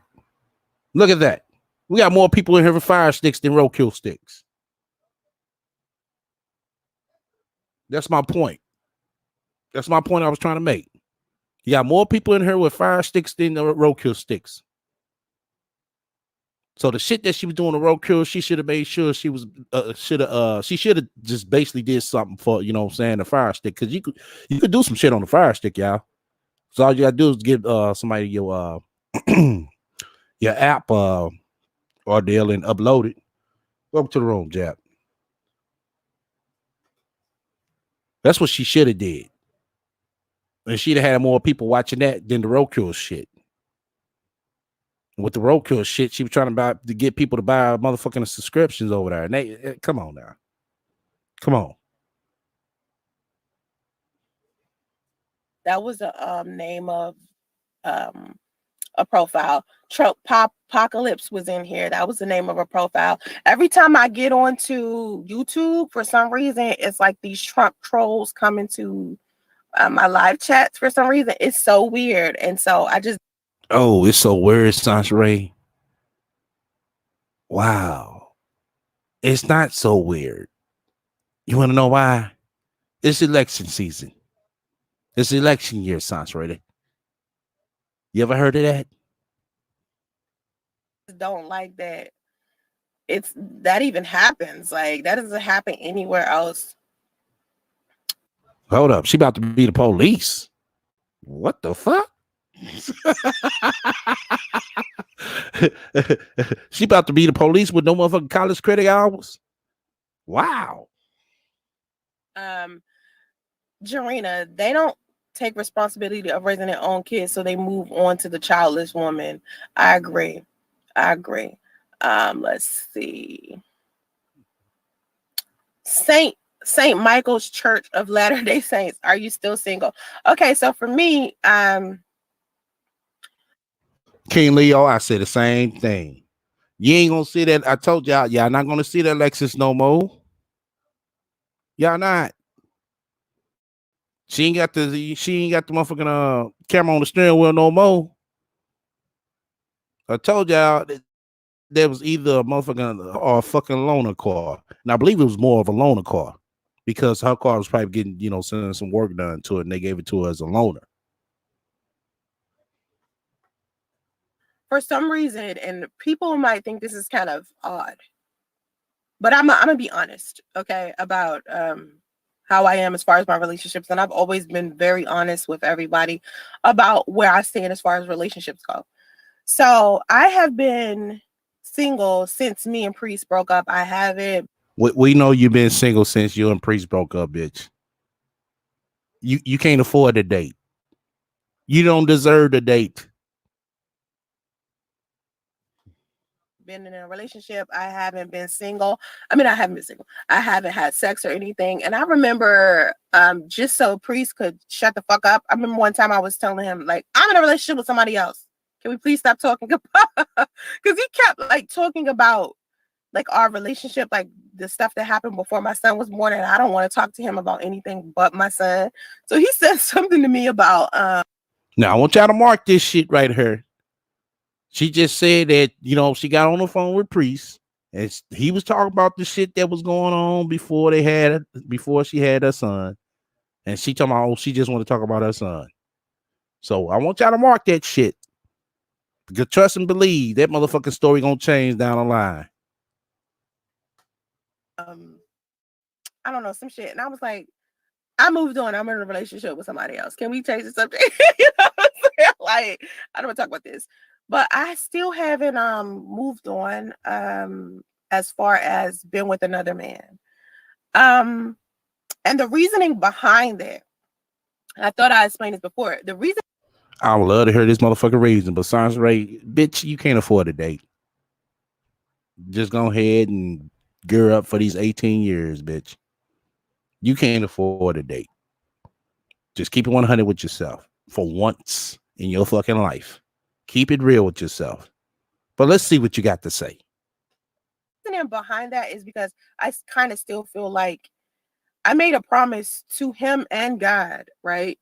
Look at that. We got more people in here with Fire Sticks than Roku sticks. That's my point. That's my point I was trying to make. You got more people in here with Fire Sticks than the Roku sticks. So the shit that she was doing the Roku, she should have made sure she was she should have just basically did something for, what I'm saying, the Fire Stick. Because you could do some shit on the Fire Stick, y'all. So all you gotta do is give somebody your your app ordeal and upload it. Welcome to the room, Jap. That's what she should have did. And she'd have had more people watching that than the Roku shit. With the Roku shit, she was trying to get people to buy motherfucking subscriptions over there. And they come on now. Come on. That was a name of a profile. Trump Apocalypse was in here. That was the name of a profile. Every time I get onto YouTube, for some reason, it's like these Trump trolls come into my live chats for some reason. It's so weird. And so I just... Oh, it's so weird, Sansaray. Wow. It's not so weird. You want to know why? It's election season. It's election year, Sansrita. You ever heard of that? Don't like that it's that even happens. Like that doesn't happen anywhere else. Hold up. She about to be the police. What the fuck? She about to be the police with no motherfucking college credit hours. Wow. Jarena, they don't take responsibility of raising their own kids, so they move on to the childless woman. I agree. Let's see. Saint Michael's Church of Latter-day Saints. Are you still single? Okay, so for me, King Leo, I said the same thing. You ain't gonna see that. I told y'all not gonna see that Lexus no more. Y'all not. She ain't got the motherfucking camera on the steering wheel no more. I told y'all that there was either a motherfucking or a fucking loaner car. And I believe it was more of a loaner car because her car was probably getting, some work done to it, and they gave it to her as a loaner. For some reason, and people might think this is kind of odd, but I'm gonna be honest, okay, about how I am as far as my relationships, and I've always been very honest with everybody about where I stand as far as relationships go. So I have been single since me and Priest broke up. I haven't. We know you've been single since you and Priest broke up, bitch. You can't afford a date. You don't deserve the date. Been in a relationship. I haven't been single. I mean, I haven't been single. I haven't had sex or anything. And I remember, just so Priest could shut the fuck up, I remember one time I was telling him, like, I'm in a relationship with somebody else. Can we please stop talking about? Because he kept like talking about like our relationship, like the stuff that happened before my son was born, and I don't want to talk to him about anything but my son. So he said something to me about now I want y'all to mark this shit right here. She just said that, she got on the phone with Priest, and he was talking about the shit that was going on before she had her son. And she talking about, she just want to talk about her son. So I want y'all to mark that shit. Because trust and believe that motherfucking story gonna change down the line. I don't know, some shit. And I was like, I moved on. I'm in a relationship with somebody else. Can we change the subject? Like, I don't want to talk about this. But I still haven't moved on as far as been with another man. And the reasoning behind that, I thought I explained this before. The reason I would love to hear this motherfucking reason, but Sans Ray, bitch, you can't afford a date. Just go ahead and gear up for these 18 years, bitch. You can't afford a date. Just keep it 100 with yourself for once in your fucking life. Keep it real with yourself. But let's see what you got to say. Behind that is because I kind of still feel like I made a promise to him and God, right?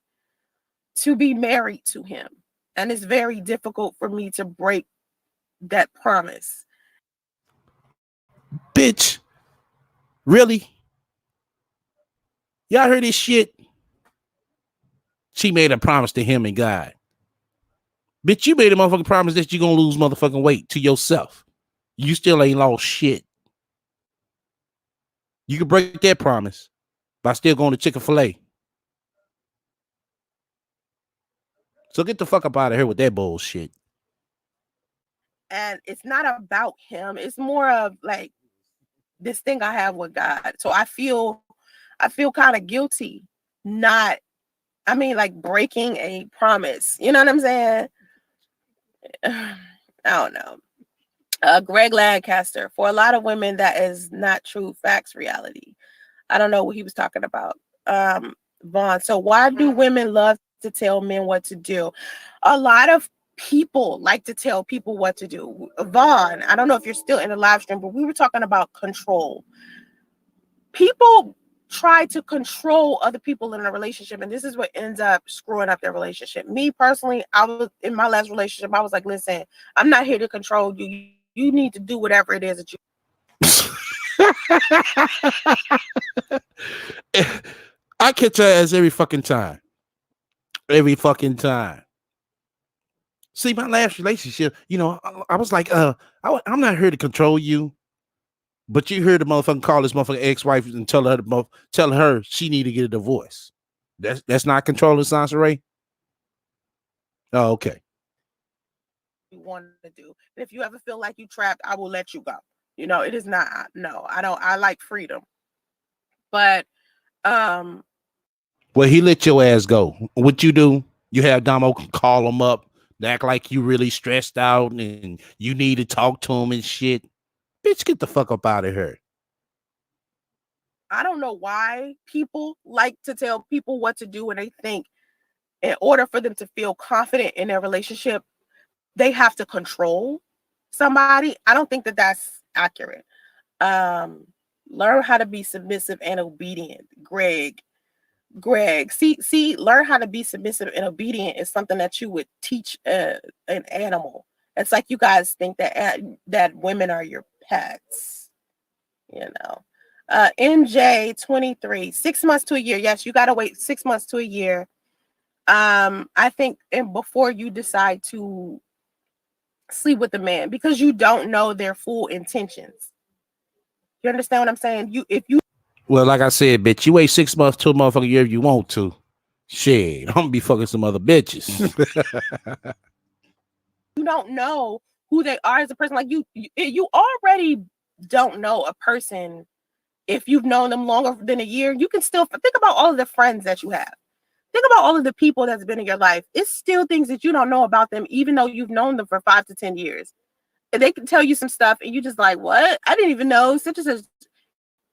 To be married to him. And it's very difficult for me to break that promise. Bitch. Really? Y'all heard this shit? She made a promise to him and God. Bitch, you made a motherfucking promise that you're gonna lose motherfucking weight to yourself. You still ain't lost shit. You can break that promise by still going to Chick-fil-A. So get the fuck up out of here with that bullshit. And it's not about him. It's more of like this thing I have with God. So I feel kind of guilty like breaking a promise. You know what I'm saying? I don't know. Greg Lancaster, for a lot of women, that is not true facts reality. I don't know what he was talking about. Vaughn, so why do women love to tell men what to do? A lot of people like to tell people what to do. Vaughn, I don't know if you're still in the live stream, but we were talking about control. People try to control other people in a relationship, and this is what ends up screwing up their relationship. Me personally, I was in my last relationship, I was like, listen, I'm not here to control you. You need to do whatever it is that you. I catch her ass every fucking time. Every fucking time. See, my last relationship, you know, I was like, I'm not here to control you, but you heard the motherfucker call this motherfucker ex-wife and tell her she need to get a divorce. That's not controlling, Sansa Ray. Oh, okay. You want to do. And if you ever feel like you trapped, I will let you go. You know, it is not. No, I don't. I like freedom, but well, he let your ass go. What you do? You have Damo call him up, act like you really stressed out and you need to talk to him and shit. Bitch, get the fuck up out of here. I don't know why people like to tell people what to do, and they think in order for them to feel confident in their relationship, they have to control somebody. I don't think that that's accurate. Learn how to be submissive and obedient. Greg, see, learn how to be submissive and obedient is something that you would teach an animal. It's like you guys think that women are your pets, you know. NJ 23, 6 months to a year. Yes, you gotta wait 6 months to a year. I think, and before you decide to sleep with a man, because you don't know their full intentions. You understand what I'm saying? Well, like I said, bitch, you wait 6 months to a motherfucking year if you want to. Shit, I'm gonna be fucking some other bitches. You don't know who they are as a person. Like you already don't know a person. If you've known them longer than a year, you can still think about all of the friends that you have. Think about all of the people that's been in your life. It's still things that you don't know about them, even though you've known them for 5 to 10 years. And they can tell you some stuff, and you just like, what? I didn't even know such and such.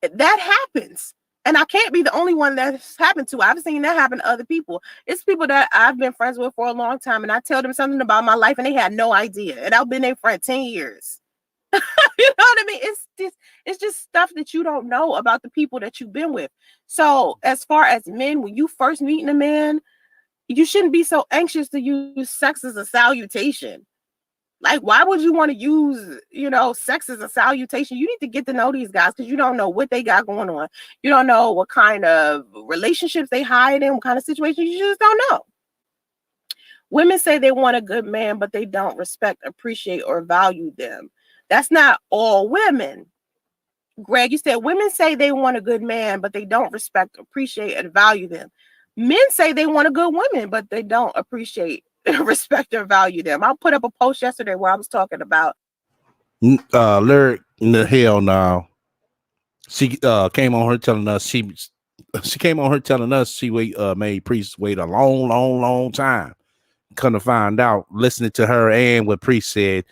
That happens. And I can't be the only one that's happened to. I've seen that happen to other people. It's people that I've been friends with for a long time, and I tell them something about my life, and they had no idea. And I've been their friend 10 years. You know what I mean? It's just stuff that you don't know about the people that you've been with. So as far as men, when you first meeting a man, you shouldn't be so anxious to use sex as a salutation. Like, why would you want to use, sex as a salutation? You need to get to know these guys, because you don't know what they got going on. You don't know what kind of relationships they hide in, what kind of situations. You just don't know. Women say they want a good man, but they don't respect, appreciate, or value them. That's not all women. Greg, you said women say they want a good man, but they don't respect, appreciate, and value them. Men say they want a good woman, but they don't appreciate, respect, or value them. I put up a post yesterday where I was talking about lyric in the hell now. She came on her telling us she made Priest wait a long time. Come to find out, listening to her and what Priest said,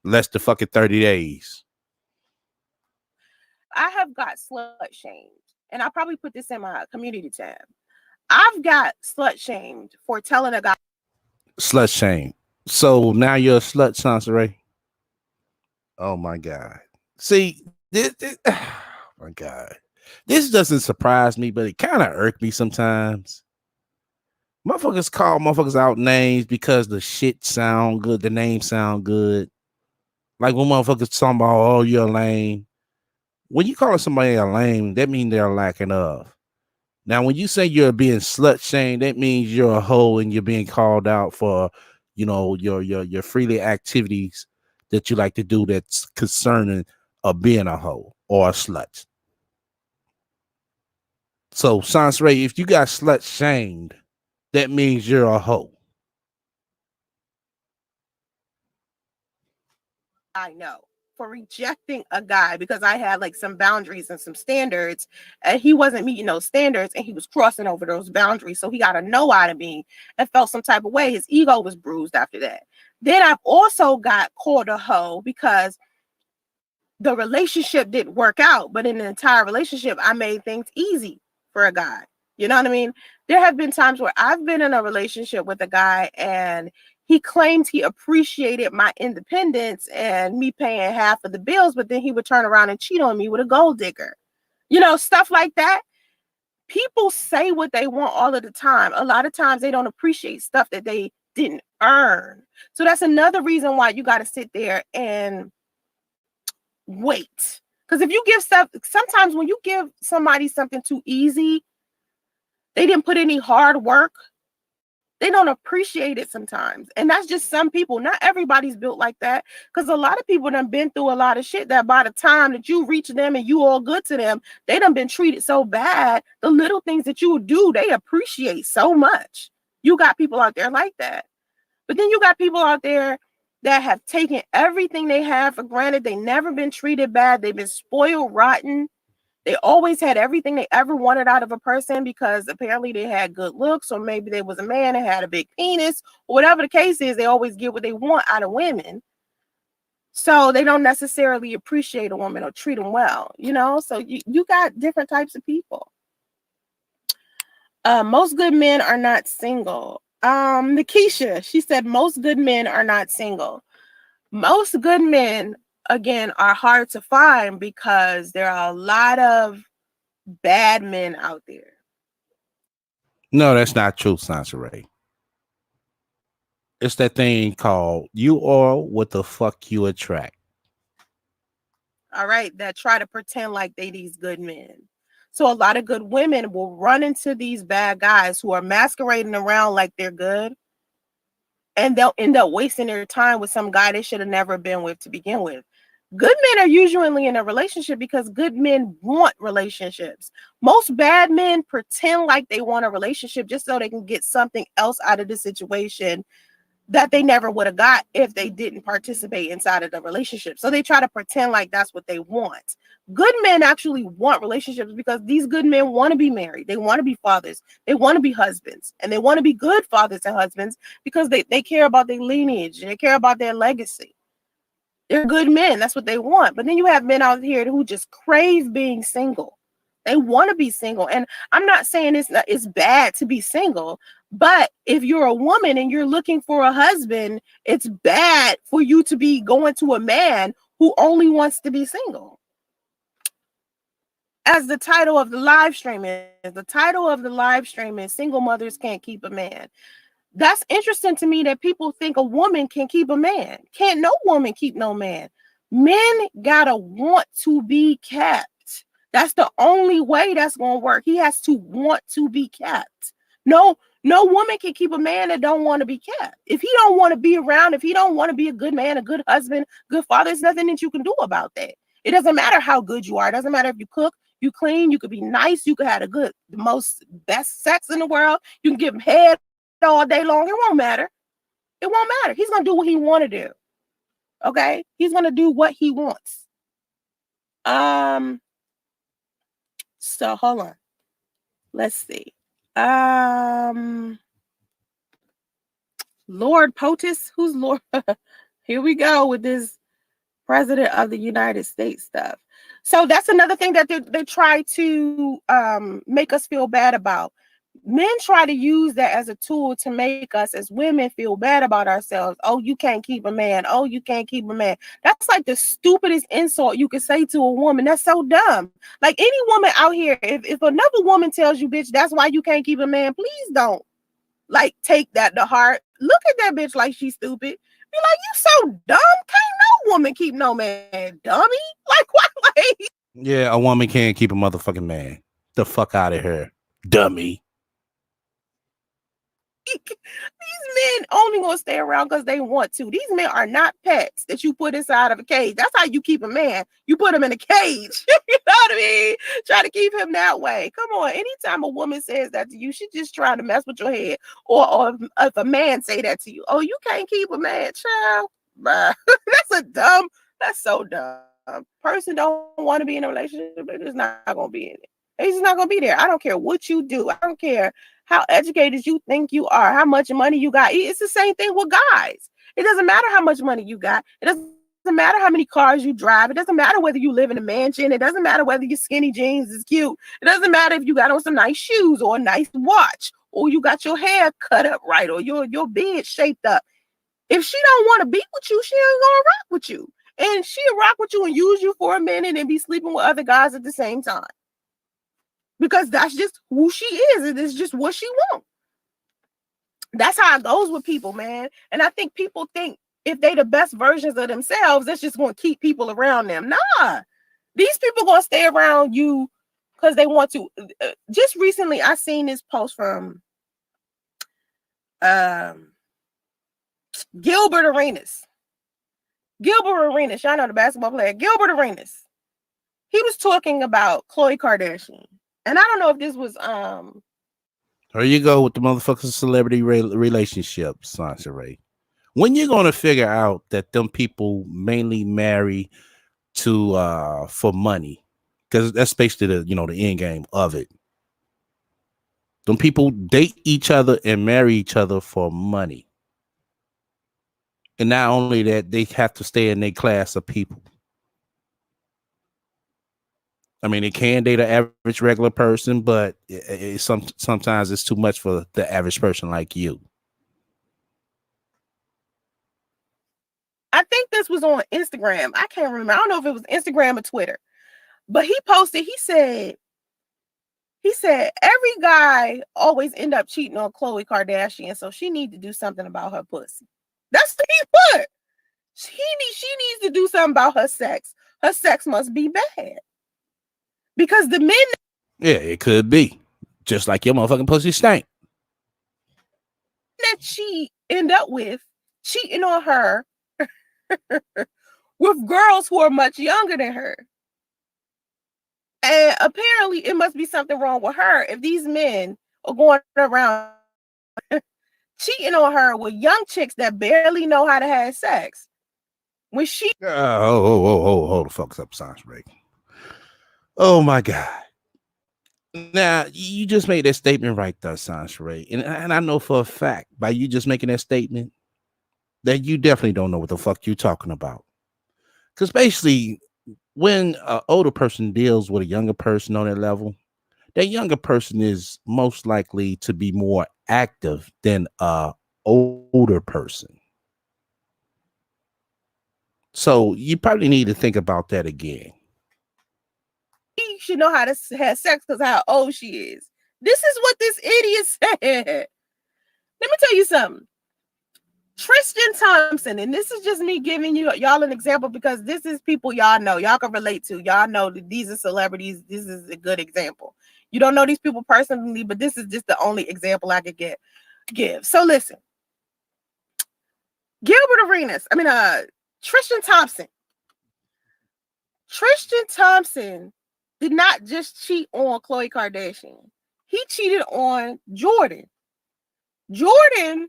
less than fucking 30 days. I have got slut shamed, and I'll probably put this in my community tab. I've got slut shamed for telling a guy. Slut shame. So now you're a slut, Sansa Ray. Oh my God. See, oh my God. This doesn't surprise me, but it kind of irked me sometimes. Motherfuckers call motherfuckers out names because the shit sound good, the name sound good. Like when motherfuckers talking about, oh, you're lame. When you call somebody a lame, that means they're lacking of. Now, when you say you're being slut shamed, that means you're a hoe and you're being called out for, your freely activities that you like to do that's concerning of being a hoe or a slut. So, Sans Ray, if you got slut shamed, that means you're a hoe. I know, for rejecting a guy because I had like some boundaries and some standards, and he wasn't meeting those standards, and he was crossing over those boundaries. So he got a no out of me and felt some type of way. His ego was bruised after that. Then I've also got called a hoe because the relationship didn't work out, but in the entire relationship, I made things easy for a guy. You know what I mean? There have been times where I've been in a relationship with a guy and he claimed he appreciated my independence and me paying half of the bills, but then he would turn around and cheat on me with a gold digger. Stuff like that. People say what they want all of the time. A lot of times they don't appreciate stuff that they didn't earn. So that's another reason why you got to sit there and wait. Because if you give stuff, sometimes when you give somebody something too easy, they didn't put any hard work, they don't appreciate it sometimes. And that's just some people. Not everybody's built like that. Because a lot of people done been through a lot of shit that by the time that you reach them and you all good to them, they done been treated so bad. The little things that you do, they appreciate so much. You got people out there like that. But then you got people out there that have taken everything they have for granted. They never been treated bad. They've been spoiled rotten. They always had everything they ever wanted out of a person because apparently they had good looks, or maybe they was a man that had a big penis, or whatever the case is. They always get what they want out of women. So they don't necessarily appreciate a woman or treat them well, you know? So you got different types of people. Most good men are not single. Nikisha, she said most good men are not single. Most good men, again, are hard to find because there are a lot of bad men out there. No, that's not true, Sansaray. It's that thing called you are what the fuck you attract. All right, that try to pretend like they these good men. So a lot of good women will run into these bad guys who are masquerading around like they're good, and they'll end up wasting their time with some guy they should have never been with to begin with. Good men are usually in a relationship because good men want relationships. Most bad men pretend like they want a relationship just so they can get something else out of the situation that they never would have got if they didn't participate inside of the relationship. So they try to pretend like that's what they want. Good men actually want relationships because these good men want to be married. They want to be fathers. They want to be husbands. And they want to be good fathers and husbands because they care about their lineage. They care about their legacy. They're good men. That's what they want. But then you have men out here who just crave being single. They want to be single. And I'm not saying it's bad to be single, but if you're a woman and you're looking for a husband, it's bad for you to be going to a man who only wants to be single. As the title of the live stream is Single Mothers Can't Keep a Man. That's interesting to me that people think a woman can keep a man. Can't no woman keep no man. Men gotta want to be kept. That's the only way that's gonna work. He has to want to be kept. No woman can keep a man that don't want to be kept. If he don't want to be around, if he don't want to be a good man, a good husband, good father, there's nothing that you can do about that. It doesn't matter how good you are. It doesn't matter if you cook, you clean, you could be nice, you could have the best sex in the world, you can give him head all day long. It won't matter. It won't matter. He's gonna do what he want to do. Okay, he's gonna do what he wants. So hold on. Let's see. Lord POTUS, who's Lord? Here we go with this President of the United States stuff. So that's another thing that they try to make us feel bad about. Men try to use that as a tool to make us as women feel bad about ourselves. Oh, you can't keep a man. Oh, you can't keep a man. That's like the stupidest insult you could say to a woman. That's so dumb. Like any woman out here, if another woman tells you, bitch, that's why you can't keep a man, please don't like take that to heart. Look at that bitch like she's stupid. Be like, you so dumb. Can't no woman keep no man, dummy. Like what? Like, yeah, a woman can't keep a motherfucking man. The fuck out of her, dummy. These men only gonna stay around because they want to. These men are not pets that you put inside of a cage. That's how you keep a man. You put him in a cage. You know what I mean? Try to keep him that way. Come on. Anytime a woman says that to you, she's just trying to mess with your head. Or if a man say that to you, oh, you can't keep a man, child. That's so dumb. Person don't want to be in a relationship, they're just not gonna be in it. They're just not gonna be there. I don't care what you do. I don't care how educated you think you are, how much money you got. It's the same thing with guys. It doesn't matter how much money you got. It doesn't matter how many cars you drive. It doesn't matter whether you live in a mansion. It doesn't matter whether your skinny jeans is cute. It doesn't matter if you got on some nice shoes or a nice watch or you got your hair cut up right or your beard shaped up. If she don't want to be with you, she ain't gonna rock with you. And she'll rock with you and use you for a minute and be sleeping with other guys at the same time. Because that's just who she is. It is just what she wants. That's how it goes with people, man. And I think people think if they the best versions of themselves, that's just going to keep people around them. Nah, these people going to stay around you because they want to. Just recently, I seen this post from Gilbert Arenas. Gilbert Arenas, y'all know the basketball player. Gilbert Arenas. He was talking about Khloe Kardashian. And I don't know if this was There you go with the motherfucking celebrity relationship, Sansa Ray. When you're gonna figure out that them people mainly marry to for money, because that's basically the the end game of it. Them people date each other and marry each other for money. And not only that, they have to stay in their class of people. I mean, they can date an average regular person, but sometimes it's too much for the average person like you. I think this was on Instagram. I can't remember. I don't know if it was Instagram or Twitter. But he posted, he said every guy always end up cheating on Khloe Kardashian, so she needs to do something about her pussy. That's what he put. She needs to do something about her sex. Her sex must be bad. Because the men it could be. Just like your motherfucking pussy stank. That she end up with cheating on her with girls who are much younger than her. And apparently it must be something wrong with her if these men are going around cheating on her with young chicks that barely know how to have sex. When she hold the fuck up, Sans Ray. Oh my God. Now you just made that statement right there, Sans Ray. And I know for a fact by you just making that statement that you definitely don't know what the fuck you're talking about. Because basically, when an older person deals with a younger person on that level, that younger person is most likely to be more active than a older person. So you probably need to think about that again. should know how to have sex because how old she is. This is what this idiot said. Let me tell you something. Tristan Thompson, and this is just me giving y'all an example because this is people y'all know, y'all can relate to. Y'all know that these are celebrities. This is a good example. You don't know these people personally, but this is just the only example I could give. So listen, Gilbert Arenas. Tristan Thompson. Tristan Thompson did not just cheat on Khloe Kardashian. He cheated on Jordan. Jordan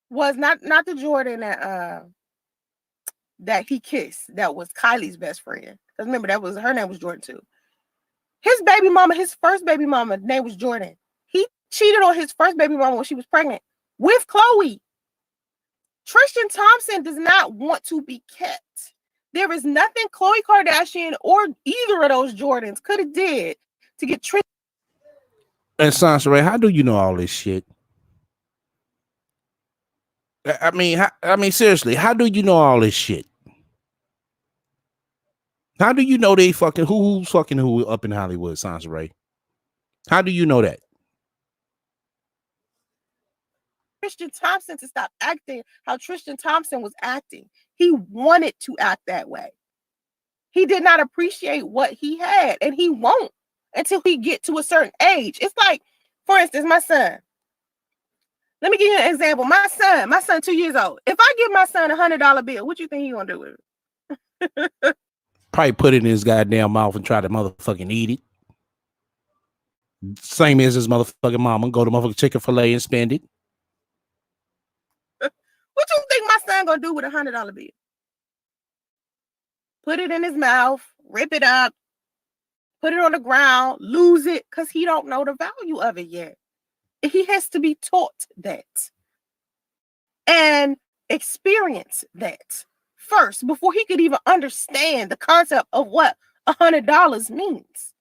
was not the Jordan that he kissed. That was Kylie's best friend. Because remember, her name was Jordan too. His baby mama, his first baby mama, name was Jordan. He cheated on his first baby mama when she was pregnant with Khloe. Tristan Thompson does not want to be kept. There is nothing Khloe Kardashian or either of those Jordans could have did to get Tristan. And Sansa Ray, how do you know all this shit? I mean, seriously, how do you know all this shit? How do you know they fucking who's fucking who up in Hollywood, Sansa Ray? How do you know that? Tristan Thompson to stop acting how Tristan Thompson was acting. He wanted to act that way. He did not appreciate what he had, and he won't until he get to a certain age. It's like, for instance, my son. Let me give you an example. My son, 2 years old. If I give my son $100 bill, what you think he gonna do with it? Probably put it in his goddamn mouth and try to motherfucking eat it. Same as his motherfucking mama. Go to motherfucking Chick-fil-A and spend it. What you think my son gonna do with $100 bill? Put it in his mouth, rip it up, put it on the ground, lose it, because he don't know the value of it yet. He has to be taught that and experience that first before he could even understand the concept of what $100 means.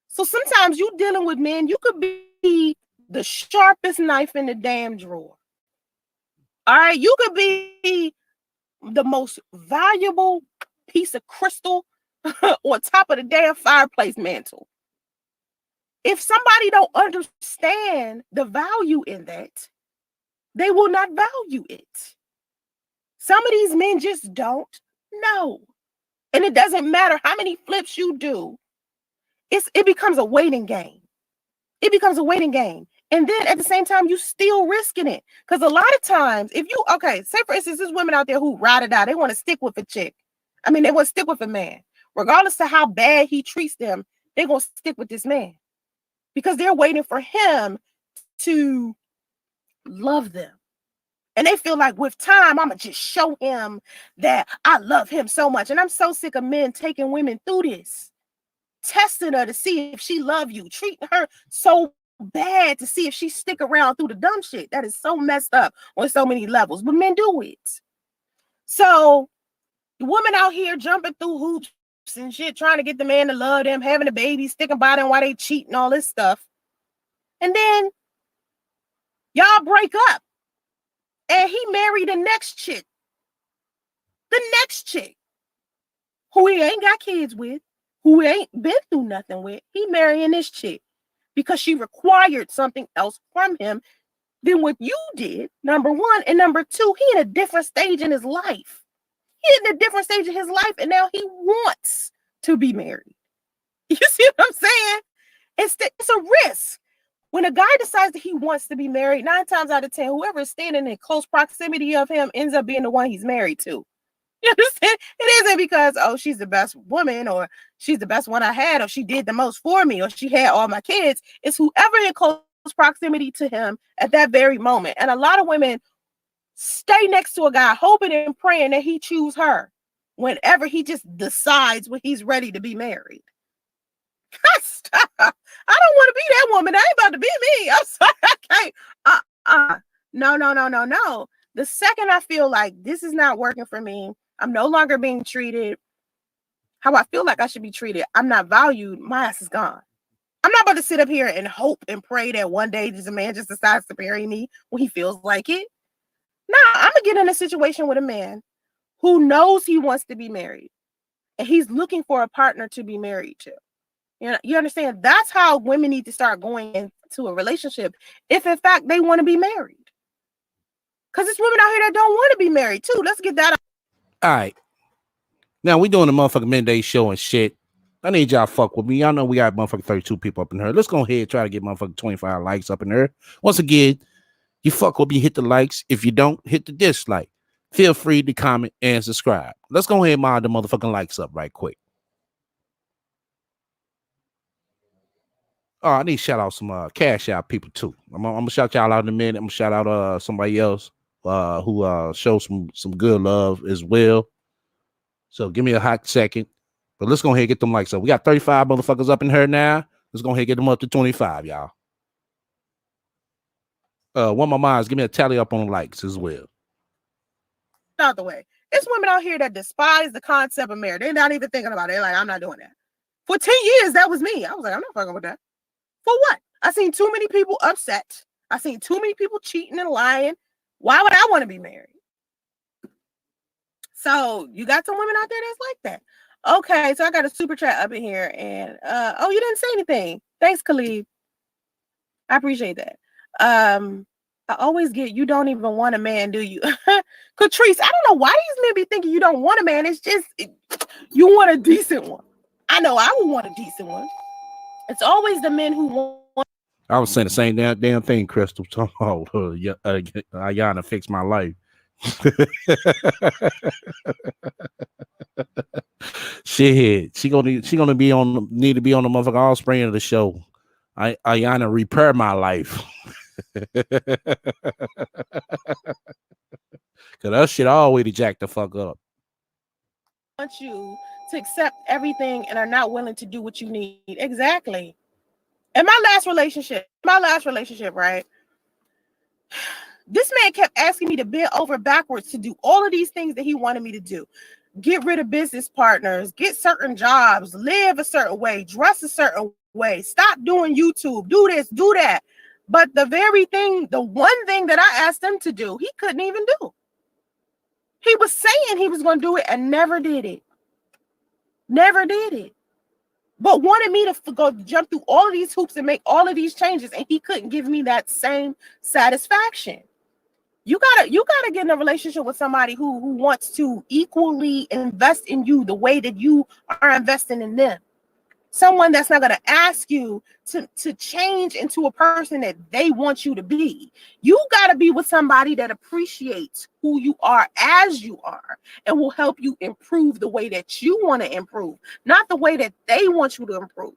So sometimes you dealing with men, you could be the sharpest knife in the damn drawer. All right, you could be the most valuable piece of crystal on top of the damn fireplace mantle. If somebody don't understand the value in that, they will not value it. Some of these men just don't know. And it doesn't matter how many flips you do. It becomes a waiting game. It becomes a waiting game. And then at the same time, you still risking it. Because a lot of times, if you, okay, say for instance, there's women out there who ride it out. They want to stick with a chick. I mean, they want to stick with a man. Regardless of how bad he treats them, they're going to stick with this man. Because they're waiting for him to love them. And they feel like with time, I'm going to just show him that I love him so much. And I'm so sick of men taking women through this. Testing her to see if she love you. Treating her so bad to see if she stick around through the dumb shit. That is so messed up on so many levels. But men do it. So the women out here jumping through hoops and shit, trying to get the man to love them, having a baby, sticking by them while they cheat and all this stuff. And then y'all break up. And he married the next chick. The next chick. Who he ain't got kids with. Who he ain't been through nothing with. He marrying this chick. Because she required something else from him than what you did, number one. And number two, he in a different stage in his life. He in a different stage of his life. And now he wants to be married. You see what I'm saying? It's a risk. When a guy decides that he wants to be married, 9 times out of 10, whoever is standing in close proximity of him ends up being the one he's married to. You understand? It isn't because, oh, she's the best woman, or she's the best one I had, or she did the most for me, or she had all my kids. It's whoever in close proximity to him at that very moment. And a lot of women stay next to a guy hoping and praying that he choose her whenever he just decides when he's ready to be married. Stop. I don't want to be that woman. I ain't about to be me. I'm sorry. I can't. No. The second I feel like this is not working for me, I'm no longer being treated how I feel like I should be treated. I'm not valued. My ass is gone. I'm not about to sit up here and hope and pray that one day this man just decides to marry me when he feels like it. Nah, I'm going to get in a situation with a man who knows he wants to be married and he's looking for a partner to be married to. You understand? That's how women need to start going into a relationship if, in fact, they want to be married. Because there's women out here that don't want to be married, too. Let's get that out. All right. Now, we doing the motherfucking midday show and shit. I need y'all fuck with me. Y'all know we got motherfucking 32 people up in here. Let's go ahead and try to get motherfucking 25 likes up in here. Once again, you fuck with me, hit the likes. If you don't, hit the dislike. Feel free to comment and subscribe. Let's go ahead and mod the motherfucking likes up right quick. Oh, I need to shout out some cash out people too. I'm gonna shout y'all out in a minute. I'm gonna shout out somebody else who showed some good love as well. So give me a hot second. But let's go ahead and get them likes up. We got 35 motherfuckers up in here now. Let's go ahead and get them up to 25, y'all. One of my minds, give me a tally up on likes as well. Out the way. There's women out here that despise the concept of marriage. They're not even thinking about it. They're like, I'm not doing that. For 10 years, that was me. I was like, I'm not fucking with that. For what? I seen too many people upset. I seen too many people cheating and lying. Why would I want to be married? So you got some women out there that's like that. Okay, so I got a super chat up in here, and oh, you didn't say anything. Thanks, Khalid. I appreciate that. I always get you don't even want a man, do you? Catrice, I don't know why these men be thinking you don't want a man. It's just you want a decent one. I know I would want a decent one. It's always the men who want. I was saying the same damn thing, Crystal. Oh, Ayana fixed my life. Shit, she gonna need to be on the motherfucking offspring of the show. Ayana repair my life. Cause that shit always jack the fuck up. Want you to accept everything and are not willing to do what you need. Exactly. In my last relationship, right? This man kept asking me to bend over backwards to do all of these things that he wanted me to do. Get rid of business partners, get certain jobs, live a certain way, dress a certain way, stop doing YouTube, do this, do that. But the one thing that I asked him to do, he couldn't even do. He was saying he was going to do it and never did it. Never did it. But wanted me to go jump through all of these hoops and make all of these changes, and he couldn't give me that same satisfaction. You gotta get in a relationship with somebody who wants to equally invest in you the way that you are investing in them. Someone that's not going to ask you to change into a person that they want you to be. You got to be with somebody that appreciates who you are as you are and will help you improve the way that you want to improve, not the way that they want you to improve.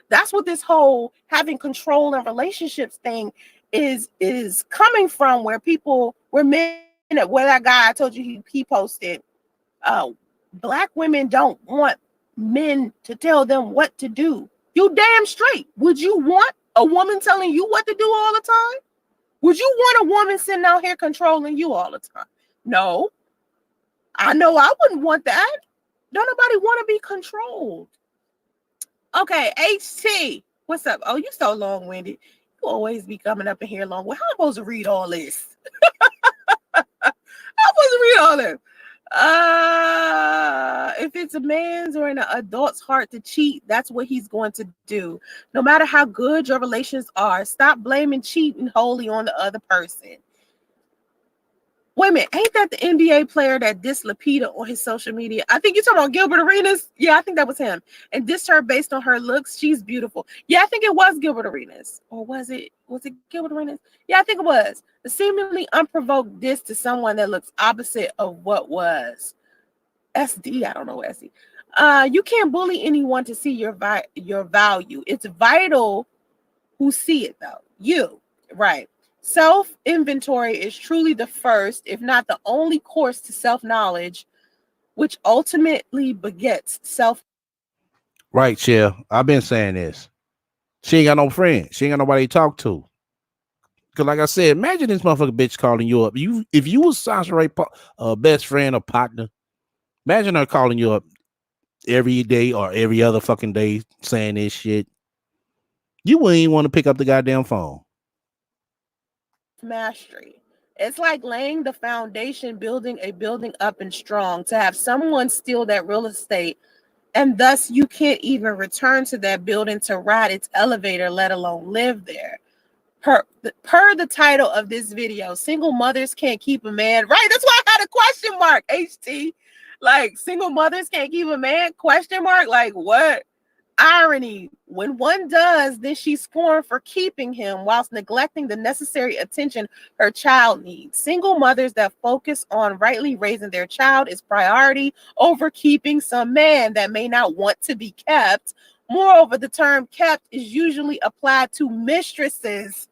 That's what this whole having control in relationships thing is coming from, where men, where that guy I told you he posted, uh, black women don't want men to tell them what to do. You damn straight. Would you want a woman telling you what to do all the time? Would you want a woman sitting out here controlling you all the time? No. I know I wouldn't want that. Don't nobody want to be controlled. Okay, HT. What's up? Oh, you so long-winded. You always be coming up in here long. Well, how am I supposed to read all this? How am I supposed to read all this? If it's a man's or an adult's heart to cheat, that's what he's going to do. No matter how good your relations are, stop blaming cheating wholly on the other person. Wait a minute, ain't that the NBA player that dissed Lupita on his social media? I think you're talking about Gilbert Arenas. Yeah, I think that was him. And dissed her based on her looks. She's beautiful. Yeah, I think it was Gilbert Arenas. Or was it Gilbert Arenas? Yeah, I think it was. The seemingly unprovoked diss to someone that looks opposite of what was. SD, I don't know SD. You can't bully anyone to see your value. It's vital who see it though. You, right. Self-inventory is truly the first, if not the only course to self-knowledge, which ultimately begets self. Right, Shell. I've been saying this. She ain't got no friends. She ain't got nobody to talk to. Cause like I said, imagine this motherfucking bitch calling you up. If you was Sasha Ray best friend or partner, imagine her calling you up every day or every other fucking day saying this shit. You wouldn't even want to pick up the goddamn phone. Mastery. It's like laying the foundation, building a building up and strong. To have someone steal that real estate, and thus you can't even return to that building to ride its elevator, let alone live there. Per the title of this video, single mothers can't keep a man. Right, that's why I had a question mark, HT. Like, single mothers can't keep a man, question mark? Like, what? Irony. When one does, then she's scorned for keeping him whilst neglecting the necessary attention her child needs. Single mothers that focus on rightly raising their child is priority over keeping some man that may not want to be kept. Moreover, the term kept is usually applied to mistresses.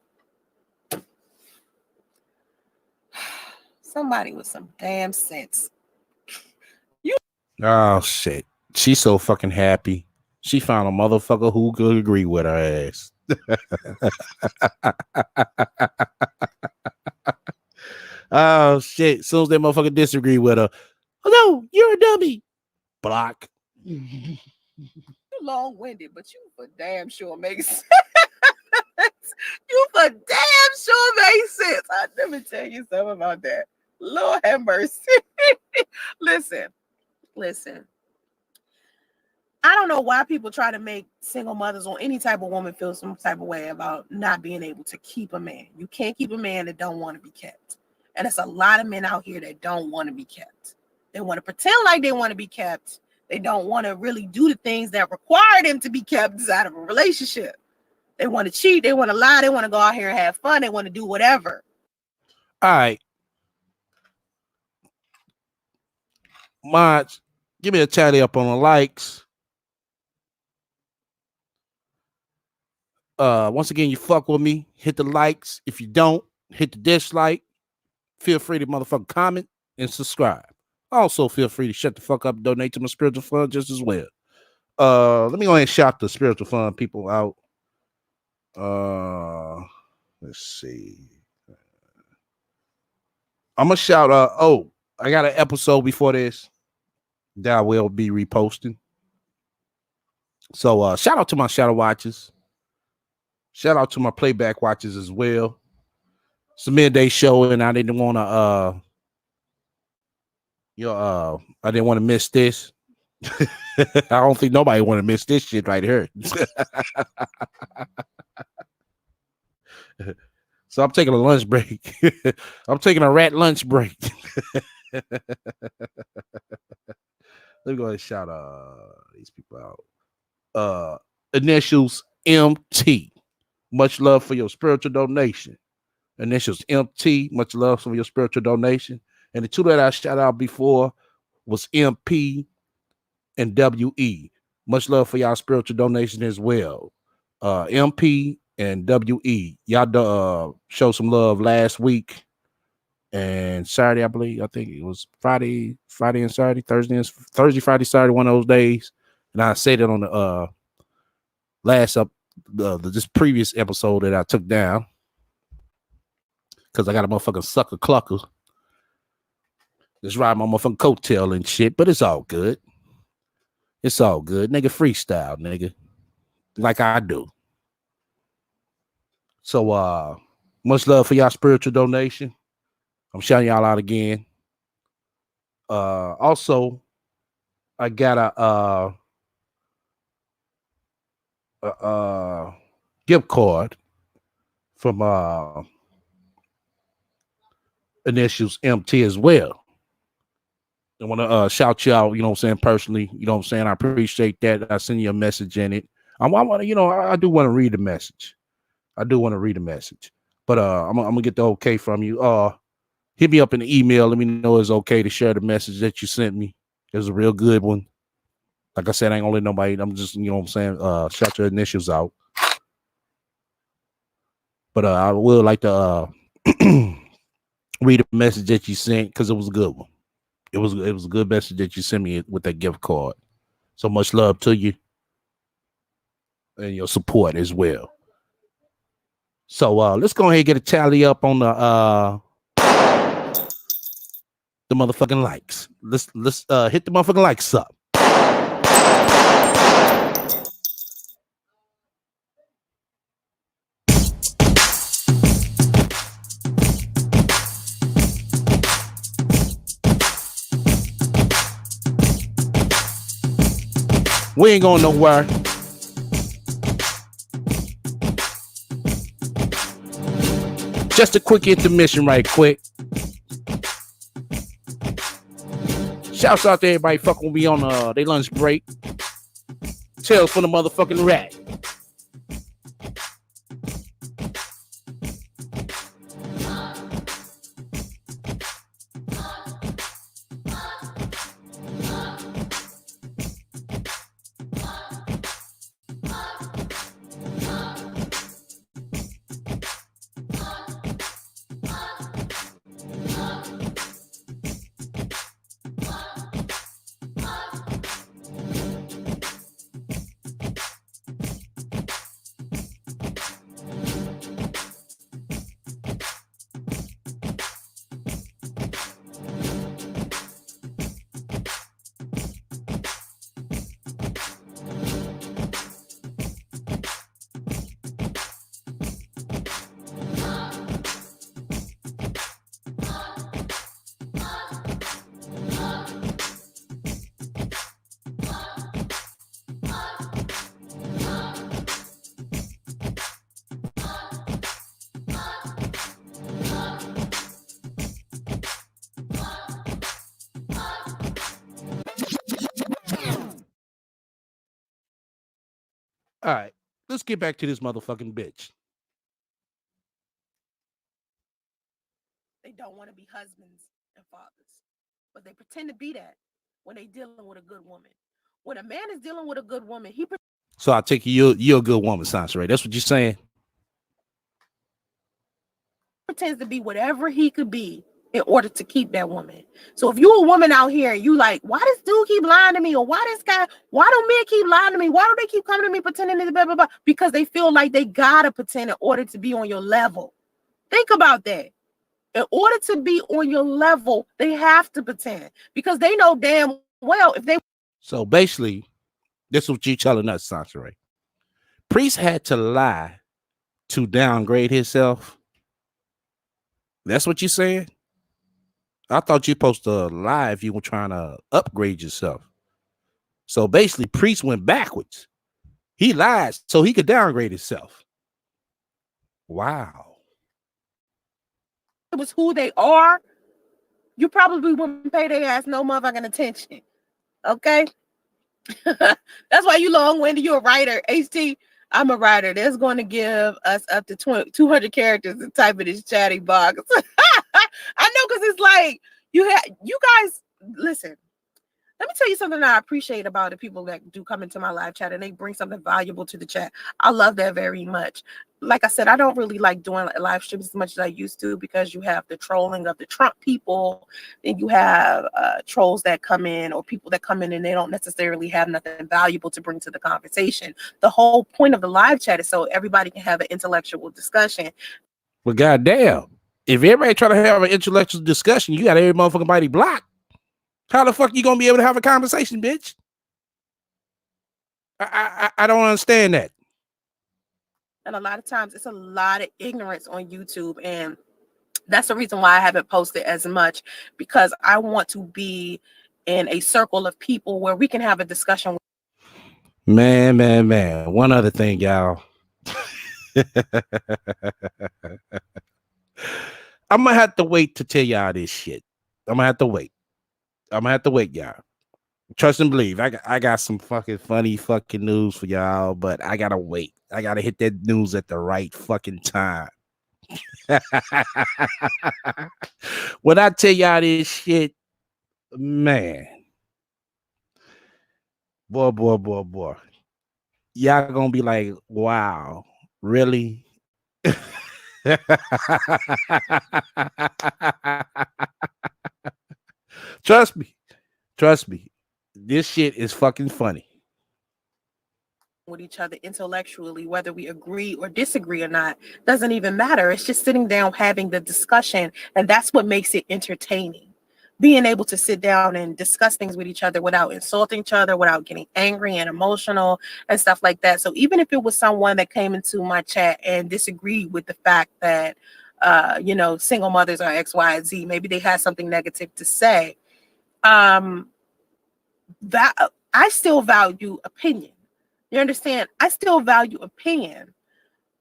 Somebody with some damn sense. Oh shit. She's so fucking happy. She found a motherfucker who could agree with her ass. Oh shit. As soon as that motherfucker disagree with her, oh no, you're a dummy. Block. You're long-winded, but you for damn sure makes sense. You for damn sure makes sense. Let me tell you something about that. Lord have mercy. Listen. I don't know why people try to make single mothers or any type of woman feel some type of way about not being able to keep a man. You can't keep a man that don't want to be kept. And there's a lot of men out here that don't want to be kept. They want to pretend like they want to be kept. They don't want to really do the things that require them to be kept inside of a relationship. They want to cheat. They want to lie. They want to go out here and have fun. They want to do whatever. All right. Mods, give me a tally up on the likes. Once again, you fuck with me, hit the likes. If you don't, hit the dislike. Feel free to motherfucking comment and subscribe. Also, feel free to shut the fuck up and donate to my spiritual fund just as well. Let me go ahead and shout the spiritual fund people out. Let's see. I'm gonna shout I got an episode before this that I will be reposting. So shout out to my shadow watchers. Shout out to my playback watchers as well. It's a midday show, and I didn't want to I didn't want to miss this. I don't think nobody want to miss this shit right here. So I'm taking a lunch break. I'm taking a rat lunch break. Let me go ahead and shout these people out. Initials MT. Much love for your spiritual donation. Initials MT. Much love for your spiritual donation. And the two that I shout out before was MP and WE. Much love for y'all spiritual donation as well. MP and WE. Y'all showed some love last week and Saturday, I believe. I think it was Friday and Saturday, Thursday, Friday, Saturday, one of those days. And I said it on the this previous episode that I took down because I got a motherfucking sucker clucker. Just ride my motherfucking coattail and shit, but it's all good. It's all good. Nigga, freestyle, nigga. Like I do. So much love for y'all spiritual donation. I'm shouting y'all out again. Also, I got a gift card from Initials MT as well. I want to shout you out, you know what I'm saying, personally. You know what I'm saying? I appreciate that. I send you a message in it. I want to, I do want to read the message. But I'm gonna get the okay from you. Hit me up in the email. Let me know it's okay to share the message that you sent me. It was a real good one. Like I said, I ain't gonna let nobody. I'm just, you know what I'm saying, shout your initials out. But I would like to read the message that you sent because it was a good one. It was a good message that you sent me with that gift card. So much love to you and your support as well. So let's go ahead and get a tally up on the motherfucking likes. Let's hit the motherfucking likes up. We ain't going nowhere. Just a quick intermission right quick. Shouts out to everybody fucking with me on their lunch break. Tales from the motherfucking rat. All right, let's get back to this motherfucking bitch. They don't want to be husbands and fathers, but they pretend to be that when they dealing with a good woman. When a man is dealing with a good woman, So I take you're a good woman, Sansa. That's what you're saying. pretends to be whatever he could be in order to keep that woman. So if you're a woman out here and you like, why does dude keep lying to me? Or why don't men keep lying to me? Why do they keep coming to me pretending to blah, blah, blah? Because they feel like they gotta pretend in order to be on your level. Think about that. In order to be on your level, they have to pretend because they know damn well if they. So basically, this is what you telling us, Sansa. Priest had to lie to downgrade himself. That's what you're saying? I thought you're supposed to lie if you were trying to upgrade yourself. So basically, Priest went backwards. He lied so he could downgrade himself. Wow. it was who they are, you probably wouldn't pay their ass no motherfucking attention. Okay? That's why you long-winded. You're a writer. HT, I'm a writer. That's going to give us up to 200 characters to type in this chatting box. I know, because it's like, you guys, listen. Let me tell you something that I appreciate about the people that do come into my live chat and they bring something valuable to the chat. I love that very much. Like I said, I don't really like doing live streams as much as I used to, because you have the trolling of the Trump people, and you have trolls that come in, or people that come in and they don't necessarily have nothing valuable to bring to the conversation. The whole point of the live chat is so everybody can have an intellectual discussion. Well, goddamn, if everybody try to have an intellectual discussion, you got every motherfucking body blocked. How the fuck you gonna be able to have a conversation, bitch? I don't understand that. And a lot of times it's a lot of ignorance on YouTube, and that's the reason why I haven't posted as much, because I want to be in a circle of people where we can have a discussion. Man. One other thing, y'all. I'm gonna have to wait to tell y'all this shit. I'm gonna have to wait, y'all. Trust and believe. I got some fucking funny fucking news for y'all, but I gotta wait. I gotta hit that news at the right fucking time. When I tell y'all this shit, man, boy, y'all gonna be like, wow, really? Trust me. This shit is fucking funny. With each other intellectually, whether we agree or disagree or not, doesn't even matter. It's just sitting down having the discussion, and that's what makes it entertaining. Being able to sit down and discuss things with each other without insulting each other, without getting angry and emotional and stuff like that. So even if it was someone that came into my chat and disagreed with the fact that single mothers are X, Y, and Z, maybe they had something negative to say, that I still value opinion. You understand? I still value opinion,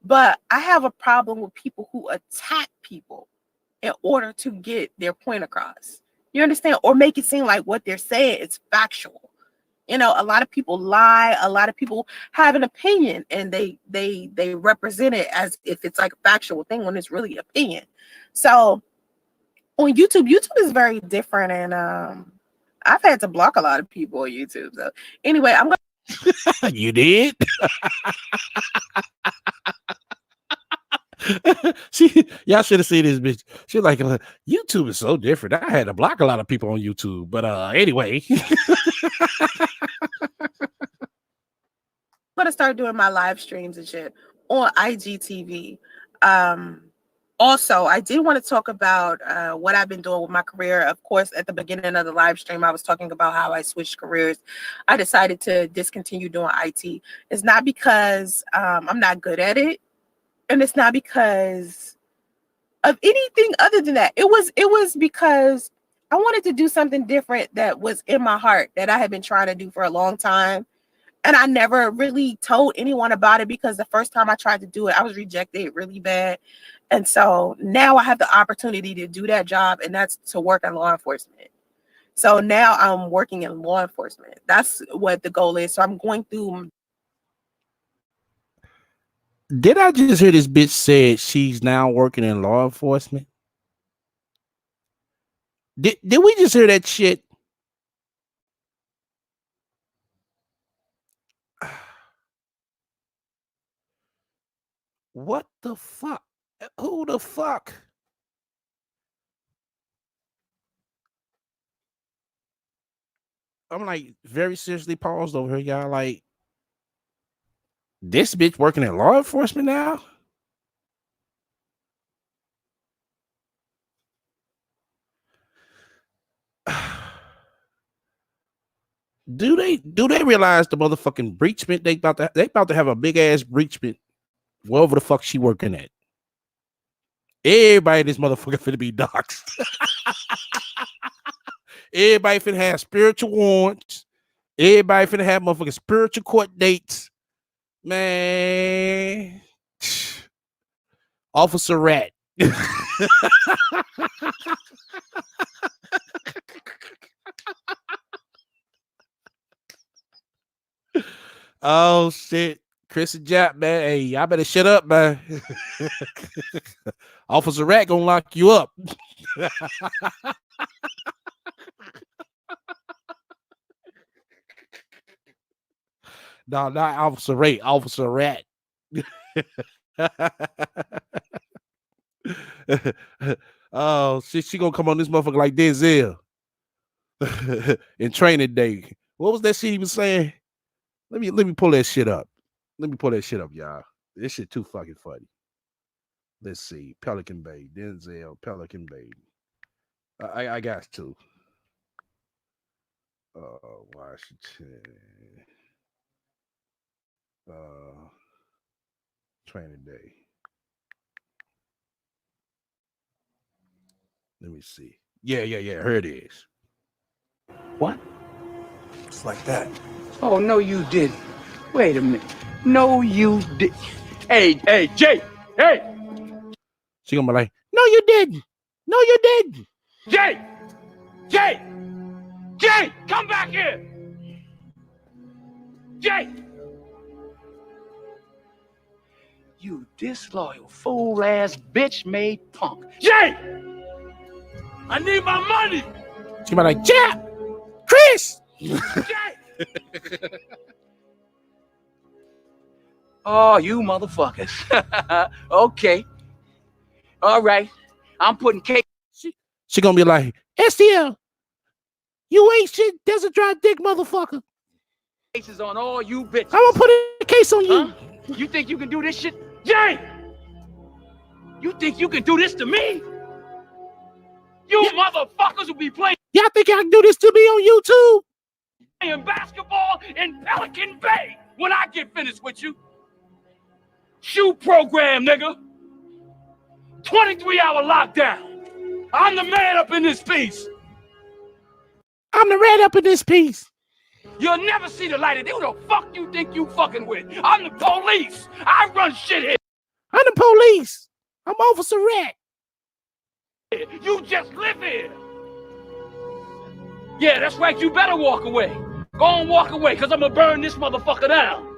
but I have a problem with people who attack people in order to get their point across. You understand? Or make it seem like what they're saying is factual. A lot of people lie. A lot of people have an opinion, and they represent it as if it's like a factual thing when it's really opinion. So on YouTube is very different, and I've had to block a lot of people on YouTube. So anyway, I'm gonna. You did? Y'all should have seen this bitch. She's like, YouTube is so different. I had to block a lot of people on YouTube. But anyway. I'm gonna start doing my live streams and shit on IGTV. Also, I did want to talk about what I've been doing with my career. Of course, at the beginning of the live stream, I was talking about how I switched careers. I decided to discontinue doing IT. It's not because I'm not good at it, and it's not because of anything other than that. It was because I wanted to do something different that was in my heart that I had been trying to do for a long time. And I never really told anyone about it, because the first time I tried to do it, I was rejected really bad. And so now I have the opportunity to do that job, and that's to work in law enforcement. So now I'm working in law enforcement. That's what the goal is. So I'm going through. Did I just hear this bitch said she's now working in law enforcement? Did we just hear that shit? What the fuck? Who the fuck? I'm like very seriously paused over here, y'all. Like, this bitch working in law enforcement now? Do they realize the motherfucking breachment they about to have a big ass breachment wherever the fuck she working at? Everybody in this motherfucker finna be doxxed. Everybody finna have spiritual warrants. Everybody finna have motherfucking spiritual court dates. Man. Officer Rat, Oh shit. Chris and Jap, man. Hey, y'all better shut up, man. Officer Rat gonna lock you up. No, not Officer Ray, Officer Rat. Oh shit, she gonna come on this motherfucker like Denzel in Training Day. What was that shit he was saying? Let me pull that shit up. Let me pull that shit up, y'all. This shit too fucking funny. Let's see. Pelican Bay, Denzel, Pelican Bay. I got to. Washington. Training Day. Let me see. Yeah. Here it is. What? It's like that. Oh, no, you didn't. Wait a minute. No, you did. Hey, Jay. Hey, She gonna be like, no, you didn't. No, you didn't. Jay, come back here. Jay. You disloyal, fool-ass, bitch-made punk. Jay! I need my money! She be like, Jap! Chris! Jay! Oh, you motherfuckers. Okay. All right. I'm putting cake. She gonna be like, STL, you ain't shit, desert dry dick motherfucker. Cases on all you bitches. I'm gonna put a case on you. Huh? You think you can do this shit? Jay! You think you can do this to me? You motherfuckers will be playing Y'all think y'all can do this to me on YouTube? basketball in Pelican Bay when I get finished with you. Shoe program, nigga. 23-hour lockdown. I'm the man up in this piece. I'm the red up in this piece. You'll never see the light of day. Who the fuck you think you fucking with? I'm the police. I run shit here. I'm the police. I'm Officer Rat. You just live here. Yeah, that's right. You better walk away. Go on, walk away, because I'm going to burn this motherfucker down.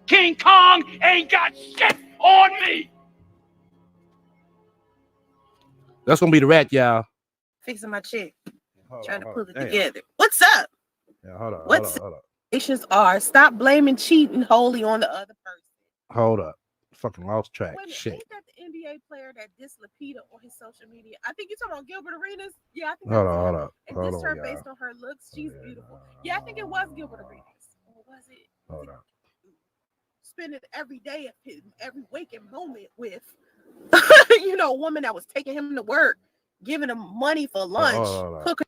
King Kong ain't got shit on me. That's going to be the rat, y'all. Fixing my chick. Trying to pull it Damn. together. What's up? Yeah, hold on. What's situations are stop blaming cheating wholly on the other person. Hold up. Fucking lost track. Wait a minute, Shit. ain't that the NBA player that dissed Lapita on his social media? I think you're talking about Gilbert Arenas. Yeah, I think Hold that's on, her. hold up. And Hold dissed on, her y'all. based on her looks. She's beautiful. Yeah, I think it was Gilbert Arenas. Or was it? Hold up. Spending every day of his, every waking moment with, a woman that was taking him to work, giving him money for lunch, cooking.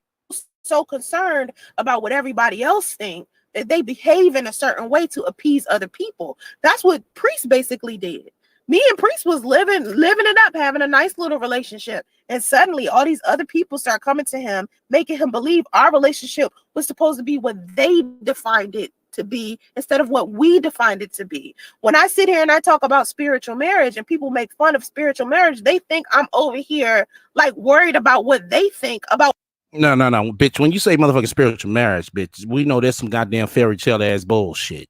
So concerned about what everybody else think that they behave in a certain way to appease other people. That's what Priest basically did. Me and Priest was living it up, having a nice little relationship. And suddenly all these other people start coming to him, making him believe our relationship was supposed to be what they defined it to be instead of what we defined it to be. When I sit here and I talk about spiritual marriage and people make fun of spiritual marriage, they think I'm over here like worried about what they think about. No, bitch. When you say motherfucking spiritual marriage, bitch, we know there's some goddamn fairy tale ass bullshit.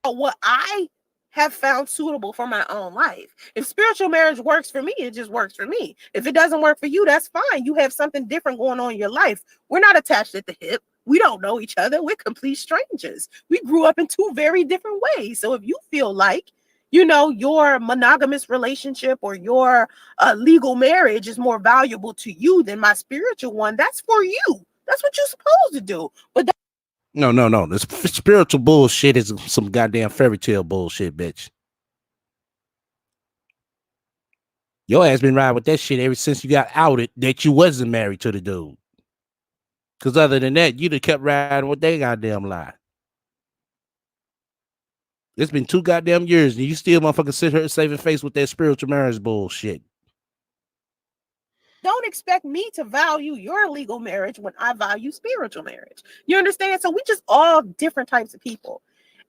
What I have found suitable for my own life. If spiritual marriage works for me, it just works for me. If it doesn't work for you, that's fine. You have something different going on in your life. We're not attached at the hip. We don't know each other. We're complete strangers. We grew up in two very different ways. So if you feel like your monogamous relationship or your legal marriage is more valuable to you than my spiritual one, that's for you. That's what you're supposed to do. But no. This spiritual bullshit is some goddamn fairy tale bullshit, bitch. Your ass been riding with that shit ever since you got outed that you wasn't married to the dude. Because other than that, you'd have kept riding with that goddamn lie. It's been 2 goddamn years and you still motherfucking sit here saving face with that spiritual marriage bullshit. don't expect me to value your legal marriage when I value spiritual marriage. You understand? So we just all different types of people.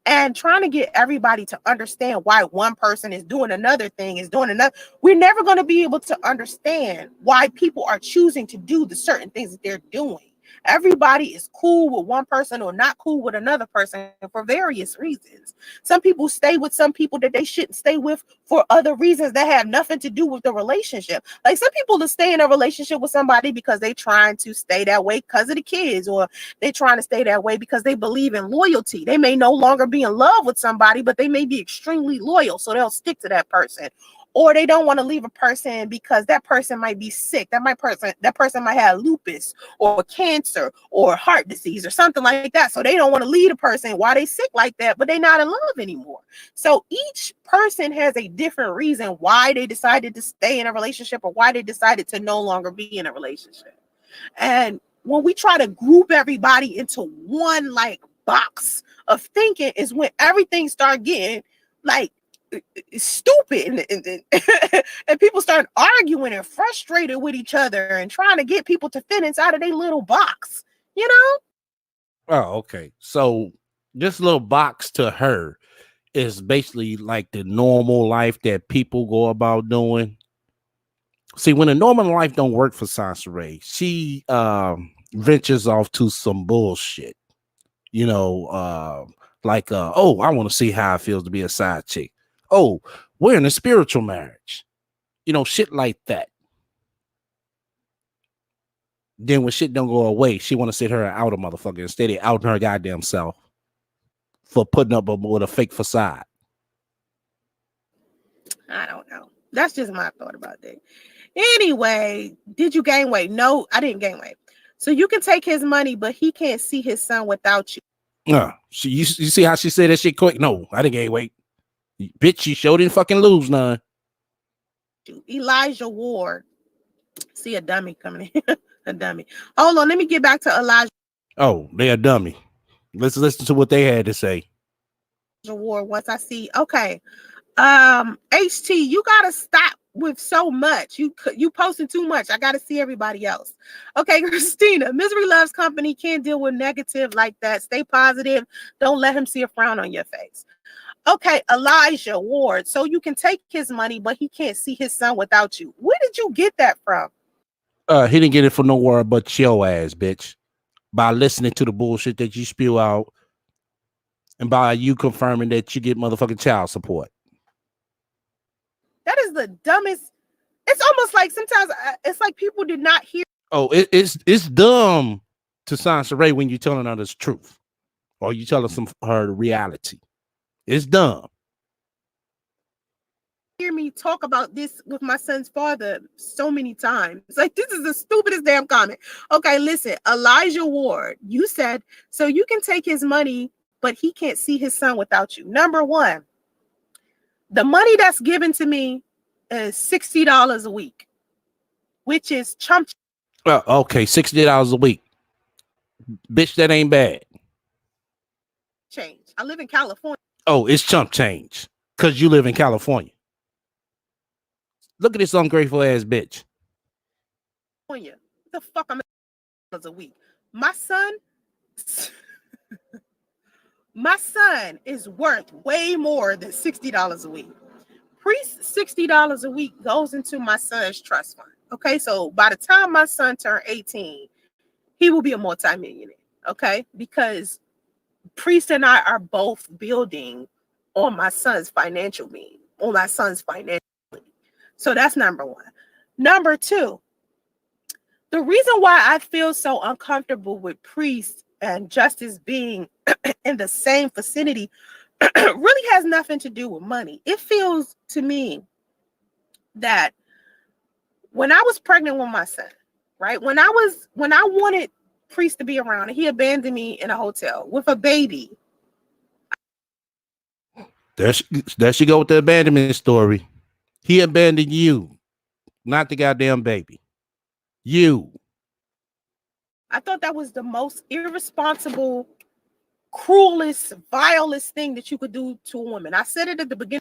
and trying to get everybody to understand why one person is doing another thing is doing another. We're never going to be able to understand why people are choosing to do the certain things that they're doing. Everybody is cool with one person or not cool with another person for various reasons. Some people stay with some people that they shouldn't stay with for other reasons that have nothing to do with the relationship. Like some people to stay in a relationship with somebody because they trying to stay that way because of the kids, or they trying to stay that way because they believe in loyalty. They may no longer be in love with somebody, but they may be extremely loyal, so they'll stick to that person. Or they don't want to leave a person because that person might be sick. That person might have lupus or cancer or heart disease or something like that. So they don't want to leave a person while they sick like that, but they're not in love anymore. So each person has a different reason why they decided to stay in a relationship or why they decided to no longer be in a relationship. And when we try to group everybody into one like box of thinking is when everything start getting like stupid and people start arguing and frustrated with each other and trying to get people to fit inside of their little box, you know? Oh, okay. So this little box to her is basically like the normal life that people go about doing. See, when a normal life don't work for Sansaray, she ventures off to some bullshit. You know, oh, I want to see how it feels to be a side chick. Oh, we're in a spiritual marriage. You know, shit like that. Then when shit don't go away, she want to sit her out a motherfucker instead of outing her goddamn self for putting up with a fake facade. I don't know. That's just my thought about that. Anyway, did you gain weight? No, I didn't gain weight. So you can take his money, but he can't see his son without you. You see how she said that shit quick? No, I didn't gain weight. Bitch, you sure didn't fucking lose none. Elijah Ward. See a dummy coming in. A dummy. Hold on, let me get back to Elijah. Oh, they're a dummy. Let's listen to what they had to say. Ward, once I see, okay. HT, you gotta stop with so much. You posting too much. I gotta see everybody else. Okay, Christina, misery loves company. Can't deal with negative like that. Stay positive. Don't let him see a frown on your face. Okay, Elijah Ward. So you can take his money, but he can't see his son without you. Where did you get that from? He didn't get it from nowhere but your ass, bitch. By listening to the bullshit that you spew out, and by you confirming that you get motherfucking child support. That is the dumbest. It's almost like sometimes it's like people did not hear. Oh, it's dumb to Sansaray when you're telling her the truth, or you telling her reality. It's dumb. Hear me talk about this with my son's father so many times. Like, this is the stupidest damn comment. Okay, listen, Elijah Ward, you said, so you can take his money, but he can't see his son without you. Number one, the money that's given to me is $60 a week, which is chump. Okay, $60 a week. Bitch, that ain't bad. Change. I live in California. Oh, it's chump change because you live in California. Look at this ungrateful ass bitch. What the fuck am I a week? My son is worth way more than $60 a week. Priest $60 a week goes into my son's trust fund. Okay, so by the time my son turned 18, he will be a multimillionaire. Okay, because Priest and I are both building on my son's financial means, on my son's financial. So that's number one. Number two, the reason why I feel so uncomfortable with Priest and Justice being in the same vicinity really has nothing to do with money. It feels to me that when I was pregnant with my son, right? When I wanted Priest to be around, and he abandoned me in a hotel with a baby. There she go with the abandonment story. He abandoned you, not the goddamn baby. You. I thought that was the most irresponsible, cruelest, vilest thing that you could do to a woman. I said it at the beginning.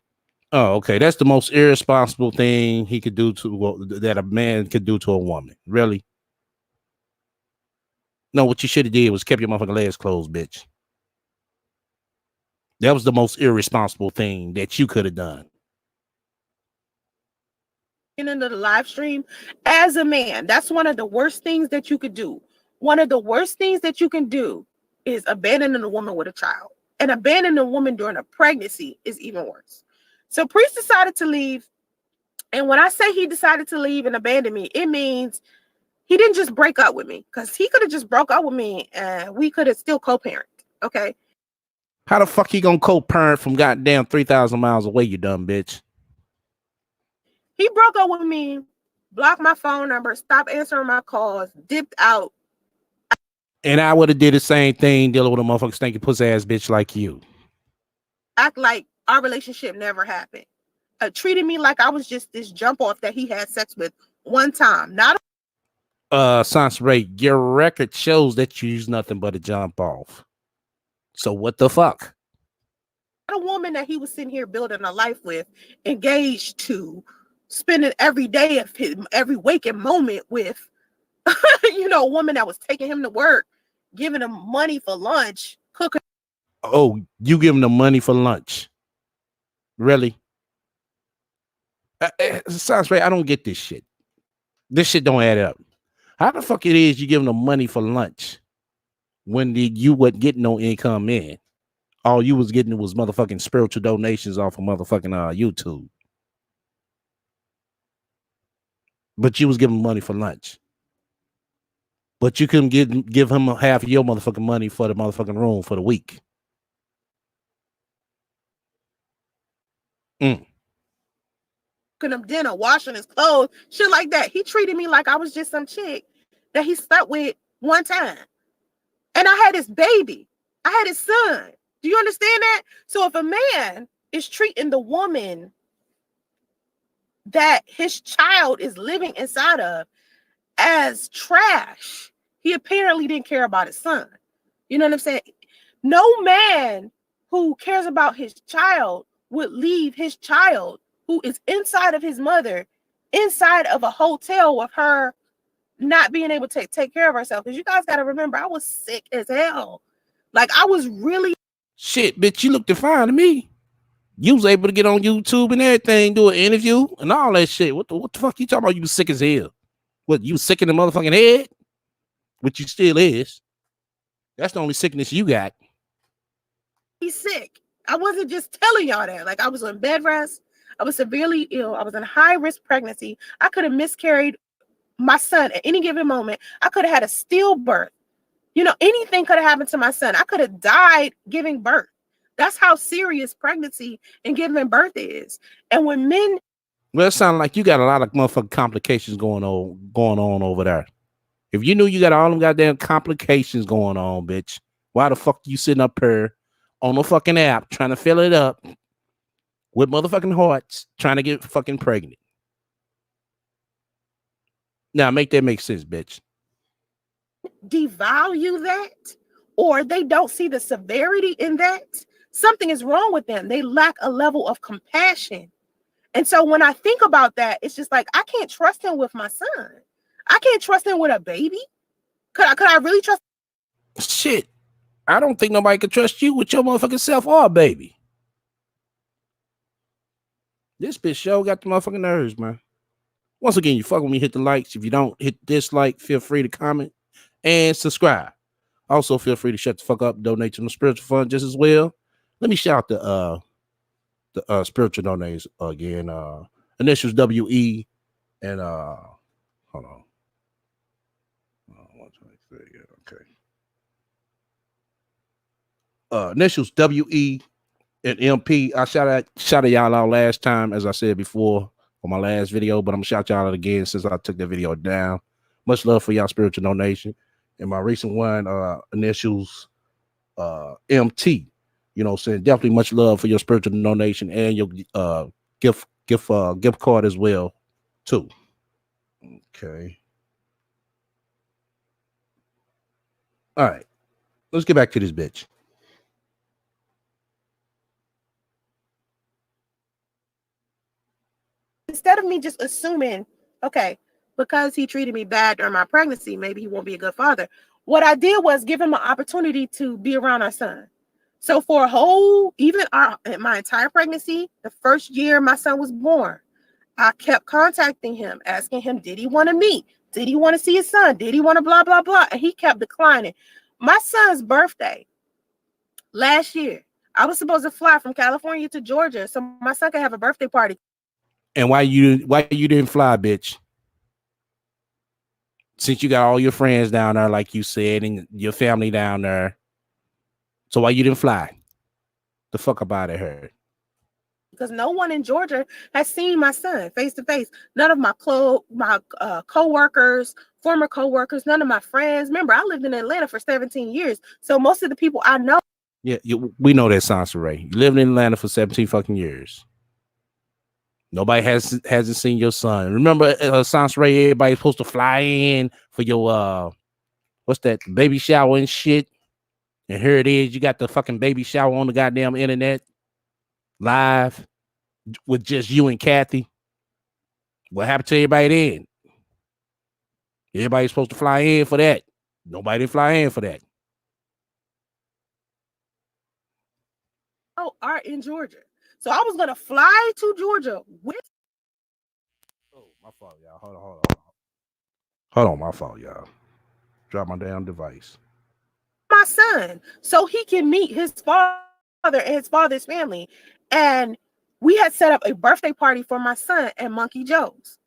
Oh, okay. That's the most irresponsible thing he could do that a man could do to a woman. Really? No, what you should have did was kept your motherfucking legs closed, bitch. That was the most irresponsible thing that you could have done. Into the live stream as a man, that's one of the worst things that you could do. One of the worst things that you can do is abandoning a woman with a child, and abandoning a woman during a pregnancy is even worse. So Priest decided to leave, and when I say he decided to leave and abandon me, it means he didn't just break up with me, because he could have just broke up with me and we could have still co-parent. Okay, how the fuck he gonna co-parent from goddamn 3,000 miles away, you dumb bitch? He broke up with me, blocked my phone number, stopped answering my calls, dipped out. And I would have did the same thing dealing with a motherfucking stinky pussy ass bitch like you. Act like our relationship never happened. Treated me like I was just this jump off that he had sex with one time. Not Sans Ray, your record shows that you use nothing but a jump off. So what the fuck? a woman that he was sitting here building a life with, engaged to, spending every day of his every waking moment with, a woman that was taking him to work, giving him money for lunch, cooking. Oh, you give him the money for lunch? Really? Sounds right. I don't get this shit. This shit don't add up. How the fuck it is you give him the money for lunch when you wasn't getting no income in? All you was getting was motherfucking spiritual donations off of motherfucking YouTube. But you was giving money for lunch. But you couldn't give him half of your motherfucking money for the motherfucking room for the week. Cooking him dinner, washing his clothes, shit like that. He treated me like I was just some chick that he slept with one time. And I had his baby. I had his son. Do you understand that? So if a man is treating the woman that his child is living inside of as trash, he apparently didn't care about his son. You know what I'm saying? No man who cares about his child would leave his child, who is inside of his mother, inside of a hotel with her not being able to take care of herself. Because you guys got to remember, I was sick as hell. Like, I was really... Shit, bitch, you looked fine to me. You was able to get on YouTube and everything, do an interview and all that shit. What the fuck you talking about? You was sick as hell. What, you was sick in the motherfucking head? Which you still is. That's the only sickness you got. He's sick. I wasn't just telling y'all that. Like, I was on bed rest. I was severely ill. I was in high-risk pregnancy. I could have miscarried my son at any given moment. I could have had a stillbirth. Anything could have happened to my son. I could have died giving birth. That's how serious pregnancy and giving birth is. And when men... Well, it sounds like you got a lot of motherfucking complications going on over there. If you knew you got all them goddamn complications going on, bitch, why the fuck you sitting up here on the fucking app trying to fill it up with motherfucking hearts trying to get fucking pregnant? Now, make that make sense, bitch. Devalue that, or they don't see the severity in that. Something is wrong with them. They lack a level of compassion. And so when I think about that, it's just like, I can't trust him with my son. I can't trust him with a baby. Could I really trust? Shit. I don't think nobody can trust you with your motherfucking self or a baby. This bitch show got the motherfucking nerves, man. Once again, you fuck with me, hit the likes. If you don't hit dislike, feel free to comment and subscribe. Also, feel free to shut the fuck up, donate to the spiritual fund just as well. Let me shout the spiritual donors again. Initials WE and hold on. 123, okay. Initials WE and MP. I shouted y'all out last time, as I said before on my last video, but I'm gonna shout y'all out again since I took the video down. Much love for y'all spiritual donation. And my recent one, initials MT. You know what I'm saying? Definitely much love for your spiritual donation and your gift card as well, too. Okay. All right. Let's get back to this bitch. Instead of me just assuming, okay, because he treated me bad during my pregnancy, maybe he won't be a good father. What I did was give him an opportunity to be around our son. So for my entire pregnancy, the first year my son was born, I kept contacting him, asking him, did he want to meet? Did he want to see his son? Did he want to blah, blah, blah? And he kept declining. My son's birthday last year, I was supposed to fly from California to Georgia so my son could have a birthday party. And why you didn't fly, bitch? Since you got all your friends down there, like you said, and your family down there. So why you didn't fly? The fuck about it, her. Because no one in Georgia has seen my son face to face. None of my co-workers, former co-workers, none of my friends. Remember, I lived in Atlanta for 17 years. So most of the people I know. Yeah, we know that, Sansa Ray. You lived in Atlanta for 17 fucking years. Nobody hasn't seen your son. Remember, Sansa Ray, everybody's supposed to fly in for your what's that, baby shower and shit. And here it is. You got the fucking baby shower on the goddamn internet, live with just you and Kathy. What happened to everybody then? Everybody's supposed to fly in for that. Nobody didn't fly in for that. Oh, are in Georgia. So I was gonna fly to Georgia with. Oh, my fault, y'all. Hold on, my fault, y'all. Drop my damn device. My son, so he can meet his father and his father's family. And we had set up a birthday party for my son at Monkey Joe's.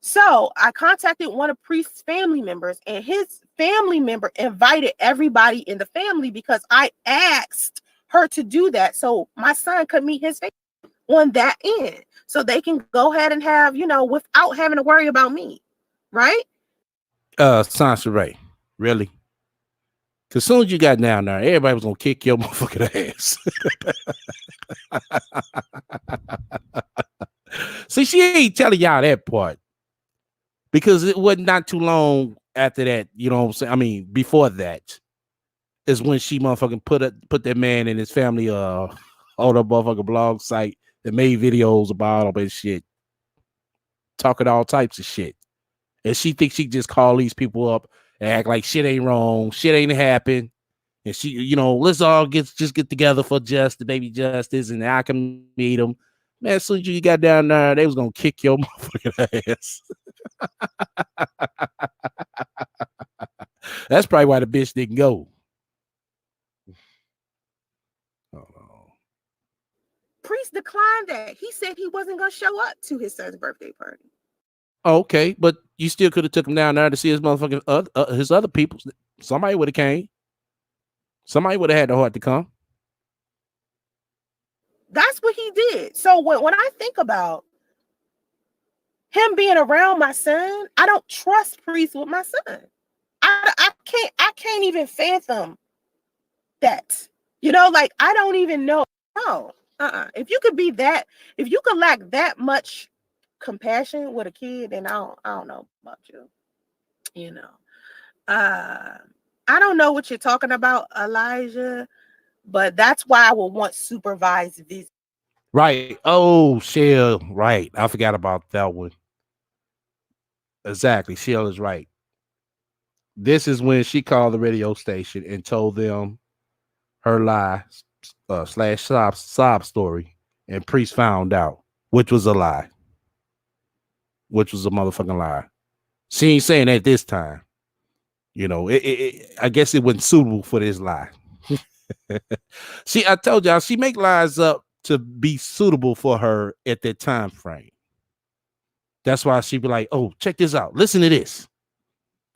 So I contacted one of Priest's family members, and his family member invited everybody in the family because I asked her to do that. So my son could meet his family on that end. So they can go ahead and have, without having to worry about me. Right? Sansa Ray, really? Because as soon as you got down there, everybody was going to kick your motherfucking ass. See, she ain't telling y'all that part. Because it wasn't not too long after that, you know what I'm saying? I mean, before that is when she motherfucking put that man and his family on the motherfucking blog site that made videos about all that shit. Talking all types of shit. And she thinks she just call these people up and act like shit ain't wrong, shit ain't happened. And she, let's all just get together for the baby justice, and I can meet him. Man, as soon as you got down there, they was gonna kick your motherfucking ass. That's probably why the bitch didn't go. Oh. Priest declined that. He said he wasn't gonna show up to his son's birthday party. Okay, but you still could have took him down there to see his motherfucking his other people. Somebody would have came. Somebody would have had the heart to come. That's what he did. So when I think about him being around my son, I don't trust Priest with my son. I can't even fathom that. I don't even know. No, If you could lack that much compassion with a kid, then I don't know about you. I don't know what you're talking about, Elijah, but that's why I will want supervised visits. Right. Oh, Shell. Right. I forgot about that one. Exactly. Shell is right. This is when she called the radio station and told them her lie / sob story, and Priest found out, which was a lie. Which was a motherfucking lie. She ain't saying that this time. I guess it wasn't suitable for this lie. I told y'all, she make lies up to be suitable for her at that time frame. That's why she be like, oh, check this out. Listen to this.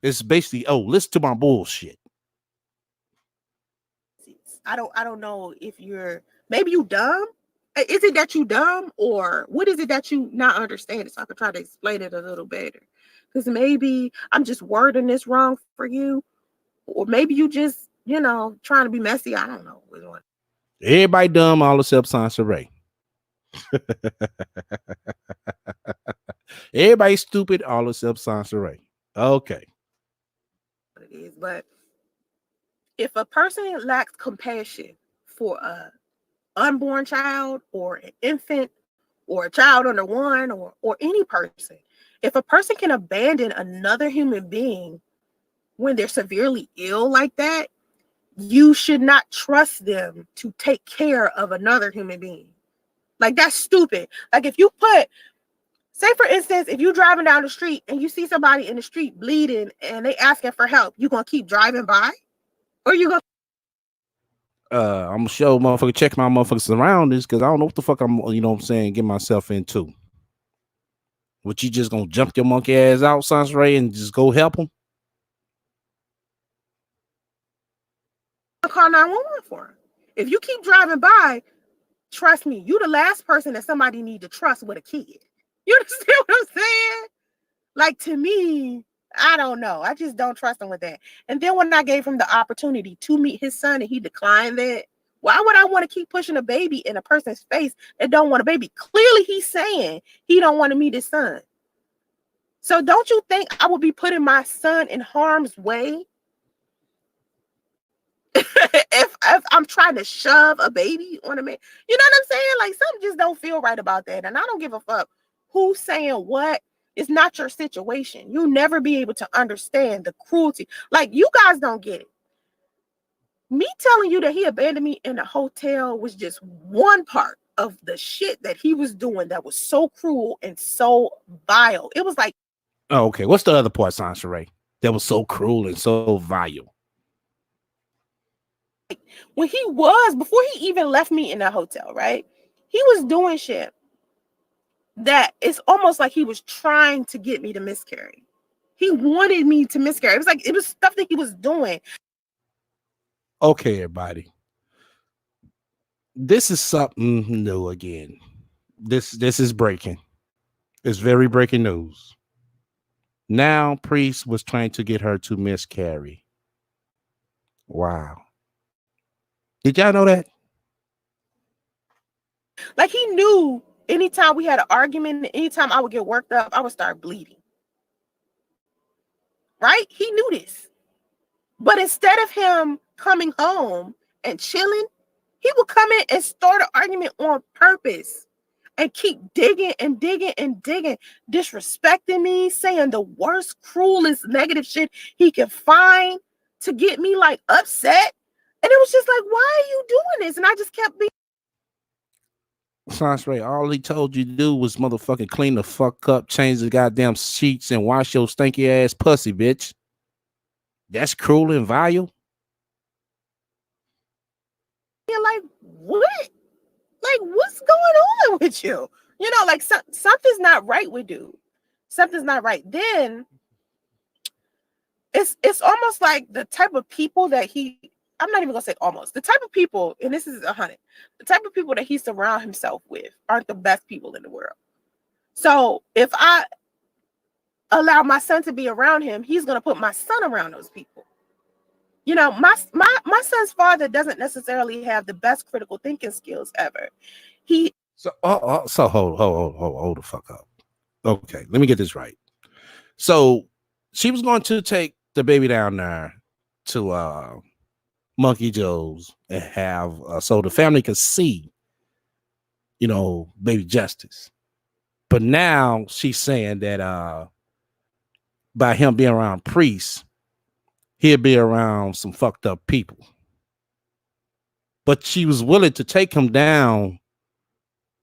It's basically, oh, listen to my bullshit. I don't know if maybe you dumb. Is it that you dumb, or what is it that you not understand? So I could try to explain it a little better. Because maybe I'm just wording this wrong for you, or maybe you just, trying to be messy. I don't know. Everybody dumb, all except Sansa Ray. Everybody stupid, all except Sansa Ray. Okay. It is, but if a person lacks compassion for a unborn child or an infant or a child under one or any person, if a person can abandon another human being when they're severely ill like that, you should not trust them to take care of another human being. Like, that's stupid. Like, if you put, say for instance, if you're driving down the street and you see somebody in the street bleeding and they asking for help, you gonna keep driving by? Or you gonna I'm gonna show motherfucker, check my motherfucking surroundings, because I don't know what the fuck I'm, you know what I'm saying, get myself into. What, you just gonna jump your monkey ass out, Sans Ray, and just go help him? call 911 for him? If you keep driving by, trust me, you the last person that somebody need to trust with a kid. You understand what I'm saying? Like, to me, I don't know. I just don't trust him with that. And then when I gave him the opportunity to meet his son and he declined that, why would I want to keep pushing a baby in a person's face that don't want a baby? Clearly, he's saying he don't want to meet his son. So don't you think I would be putting my son in harm's way if I'm trying to shove a baby on a man? You know what I'm saying? Like, something just don't feel right about that. And I don't give a fuck who's saying what. It's not your situation. You'll never be able to understand the cruelty. Like, you guys don't get it. Me telling you that he abandoned me in a hotel was just one part of the shit that he was doing that was so cruel and so vile. It was like, oh, okay. What's the other part, Sans Ray, that was so cruel and so vile? when he was, before he even left me in that hotel, right? He was doing shit that it's almost like he was trying to get me to miscarry. He wanted me to miscarry. It was like, it was stuff that he was doing. Okay, everybody. This is something new again. This is breaking. It's very breaking news. Now, Priest was trying to get her to miscarry. Wow. Did y'all know that? Like, he knew anytime we had an argument, anytime I would get worked up, I would start bleeding. Right? He knew this. But instead of him coming home and chilling, he would come in and start an argument on purpose and keep digging and digging and digging, disrespecting me, saying the worst, cruelest, negative shit he could find to get me, like, upset. And it was just like, why are you doing this? And I just kept being. Sans Ray, all he told you to do was motherfucking clean the fuck up, change the goddamn sheets, and wash your stinky ass pussy, bitch. That's cruel and vile. You're like, what? Like, what's going on with you? You know, like, something's not right with dude. Something's not right. Then it's almost like the type of people that I'm not even gonna say almost, the type of people, and this is 100, the type of people that he surrounds himself with aren't the best people in the world. So if I allow my son to be around him, he's gonna put my son around those people. You know, my son's father doesn't necessarily have the best critical thinking skills ever. So hold the fuck up. Okay, let me get this right. So she was going to take the baby down there to Monkey Joe's and have so the family could see, you know, baby Justice. But now she's saying that by him being around priests, he'll be around some fucked up people. But she was willing to take him down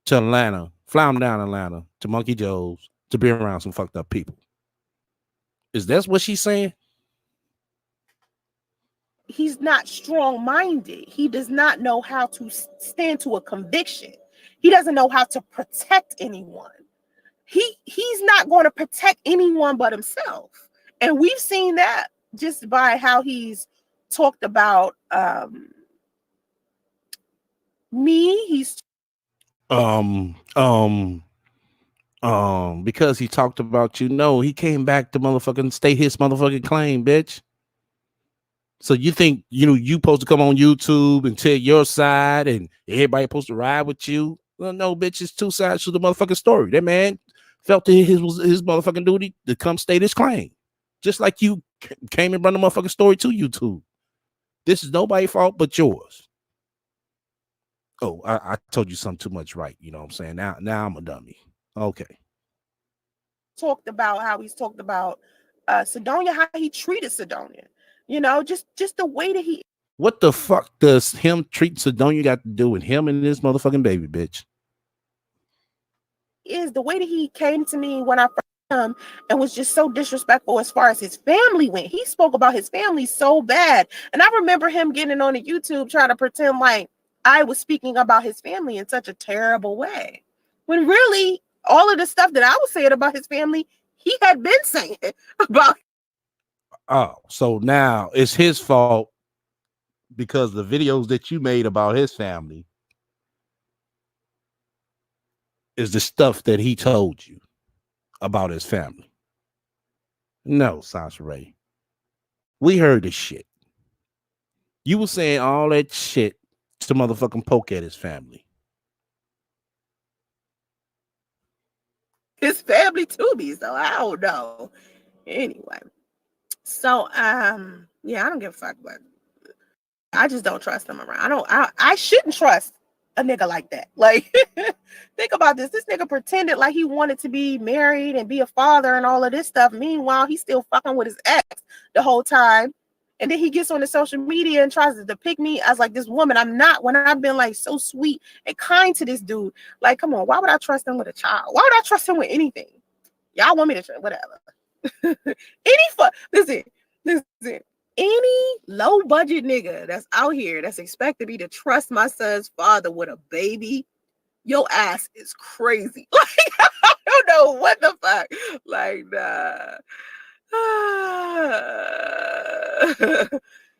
to Atlanta, fly him down to Atlanta to Monkey Joe's to be around some fucked up people. Is that what she's saying? He's not strong-minded. He does not know how to stand to a conviction. He doesn't know how to protect anyone. He's not going to protect anyone but himself. And we've seen that just by how he's talked about me. He's because he talked about you. No, he came back to motherfucking state his motherfucking claim, bitch. So you think, you know, you supposed to come on YouTube and tell your side and everybody supposed to ride with you? Well, no, bitch, it's two sides to the motherfucking story. That man felt that his motherfucking duty to come state his claim. Just like you came and brought the motherfucking story to YouTube. This is nobody's fault but yours. Oh, I told you something too much right. You know what I'm saying? Now I'm a dummy. Okay. Talked about how he's talked about Sidonia, how he treated Sidonia. You know, just the way that he What the fuck does him treating Sidonia got to do with him and this motherfucking baby, bitch? Is the way that he came to me when I first met him and was just so disrespectful as far as his family went. He spoke about his family so bad. And I remember him getting on the YouTube trying to pretend like I was speaking about his family in such a terrible way. When really, all of the stuff that I was saying about his family, he had been saying about. Oh, so now it's his fault because the videos that you made about his family is the stuff that he told you about his family. No, Sasha Ray. We heard this shit. You were saying all that shit to motherfucking poke at his family. His family to me, so I don't know. Anyway, so yeah, I don't give a fuck, but I just don't trust him around. I shouldn't trust a nigga like that. Like, think about this. This nigga pretended like he wanted to be married and be a father and all of this stuff. Meanwhile, he's still fucking with his ex the whole time. And then he gets on the social media and tries to depict me as like this woman. I'm not, when I've been like so sweet and kind to this dude. Like, come on, why would I trust him with a child? Why would I trust him with anything? Y'all want me to trust whatever. Listen, any low budget nigga that's out here that's expecting me to trust my son's father with a baby, your ass is crazy. Like, I don't know what the fuck. Like, nah.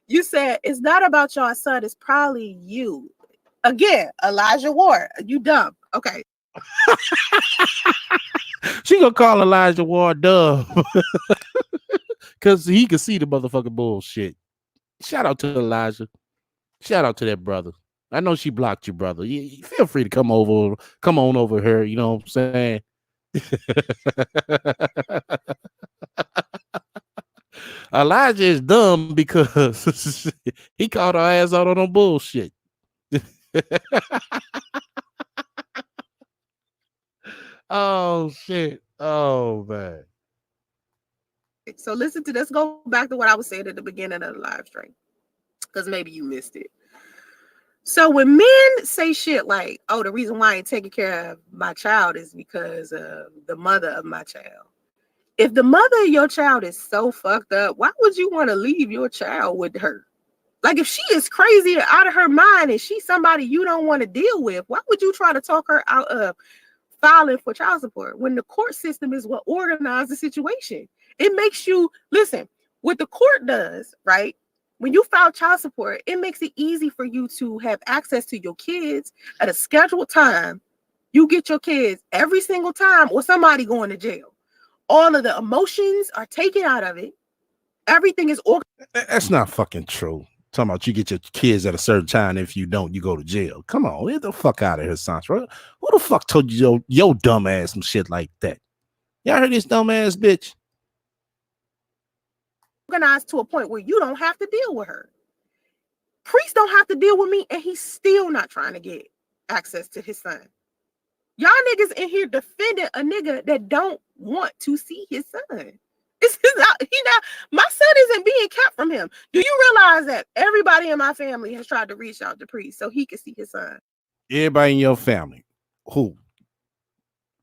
You said it's not about your son, it's probably you. Again, Elijah Ward, you dumb. Okay. She gonna call Elijah Ward dumb because he can see the motherfucking bullshit. Shout out to Elijah. Shout out to that brother. I know she blocked you, brother. You feel free to come on over here. You know what I'm saying? Elijah is dumb because he called her ass out on bullshit. Oh shit. Oh man. So listen to this. Go back to what I was saying at the beginning of the live stream, because maybe you missed it. So when men say shit like, oh, the reason why I ain't taking care of my child is because of the mother of my child. If the mother of your child is so fucked up, why would you want to leave your child with her? Like, if she is crazy or out of her mind and she's somebody you don't want to deal with, why would you try to talk her out of filing for child support when the court system is what organizes the situation? It makes you, listen, what the court does, right? When you file child support, it makes it easy for you to have access to your kids at a scheduled time. You get your kids every single time or somebody going to jail. All of the emotions are taken out of it. Everything is organized. That's not fucking true. Talking about you get your kids at a certain time. If you don't, you go to jail. Come on, get the fuck out of here, Sandra. Who the fuck told you your dumb ass some shit like that? Y'all heard this dumb ass bitch? Organized to a point where you don't have to deal with her. Priest don't have to deal with me, and he's still not trying to get access to his son. Y'all niggas in here defending a nigga that don't want to see his son. My son isn't being kept from him. Do you realize that everybody in my family has tried to reach out to Priest so he could see his son? Everybody in your family. Who?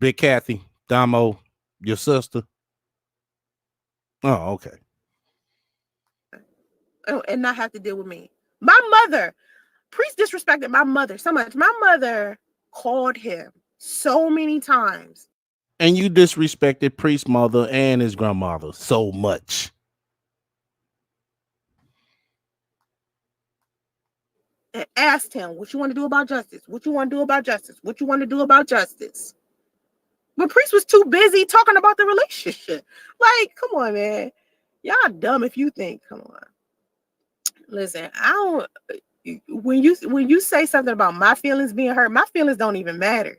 Big Kathy, Damo, your sister. Oh, okay. And not have to deal with me. My mother, Priest disrespected my mother so much. My mother called him so many times. And you disrespected Priest's mother and his grandmother so much. And asked him, what you want to do about justice? What you want to do about justice? What you want to do about justice? But Priest was too busy talking about the relationship. Like, come on, man. Y'all dumb if you think, come on. Listen, when you say something about my feelings being hurt, my feelings don't even matter.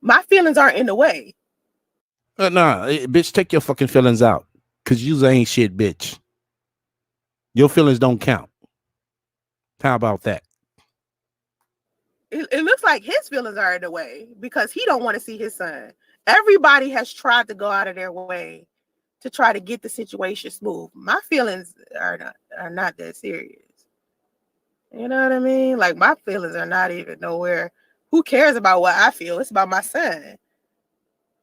My feelings aren't in the way. Nah, bitch, take your fucking feelings out. Cause you ain't shit, bitch. Your feelings don't count. How about that? It looks like his feelings are in the way because he don't want to see his son. Everybody has tried to go out of their way to try to get the situation smooth. My feelings are not that serious. You know what I mean? Like, my feelings are not even nowhere. Who cares about what I feel? It's about my son.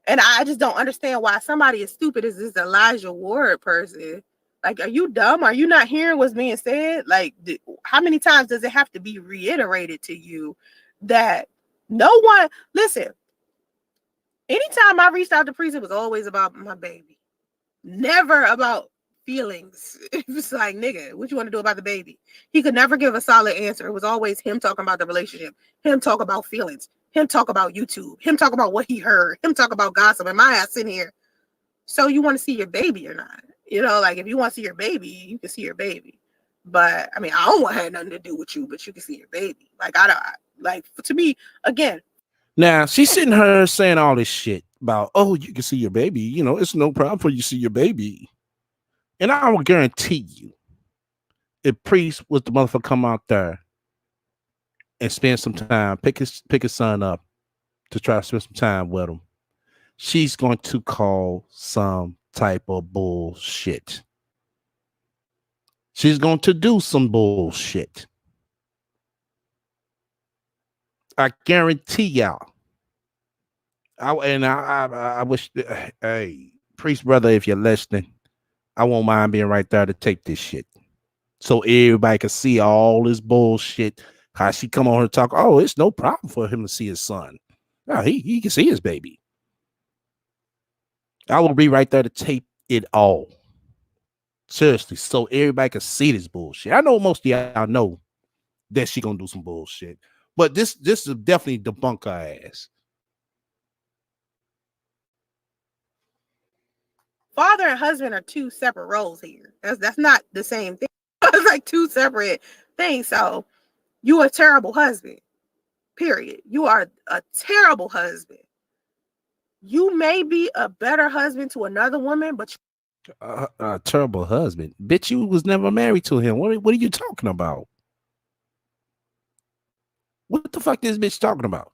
And I just don't understand why somebody as stupid as this Elijah Ward person. Like, are you dumb? Are you not hearing what's being said? Like, how many times does it have to be reiterated to you that no one, listen, anytime I reached out to Priest, it was always about my baby. Never about feelings. It was like, nigga, what you want to do about the baby? He could never give a solid answer. It was always him talking about the relationship, him talk about feelings, him talk about YouTube, him talk about what he heard, him talk about gossip, and my ass sitting here. So you want to see your baby or not? You know, like, if you want to see your baby, you can see your baby. But I mean, I don't want to have nothing to do with you, but you can see your baby. Like, I don't, like, to me, again. Now she's sitting her saying all this shit about, oh, you can see your baby. You know, it's no problem for you to see your baby. And I will guarantee you, if Priest was the motherfucker come out there and spend some time, pick his son up to try to spend some time with him, she's going to call some type of bullshit. She's going to do some bullshit. I guarantee y'all. I wish, hey, Priest brother, if you're listening, I won't mind being right there to take this shit, so everybody can see all this bullshit. How she come on her talk? Oh, it's no problem for him to see his son. No, he can see his baby. I will be right there to tape it all. Seriously, so everybody can see this bullshit. I know most of y'all know that she gonna do some bullshit, but this is definitely debunk her ass. Father and husband are two separate roles here. That's not the same thing. It's like two separate things. So you a terrible husband. Period. You are a terrible husband. You may be a better husband to another woman, but A terrible husband, bitch. You was never married to him. What are you talking about? What the fuck this bitch talking about?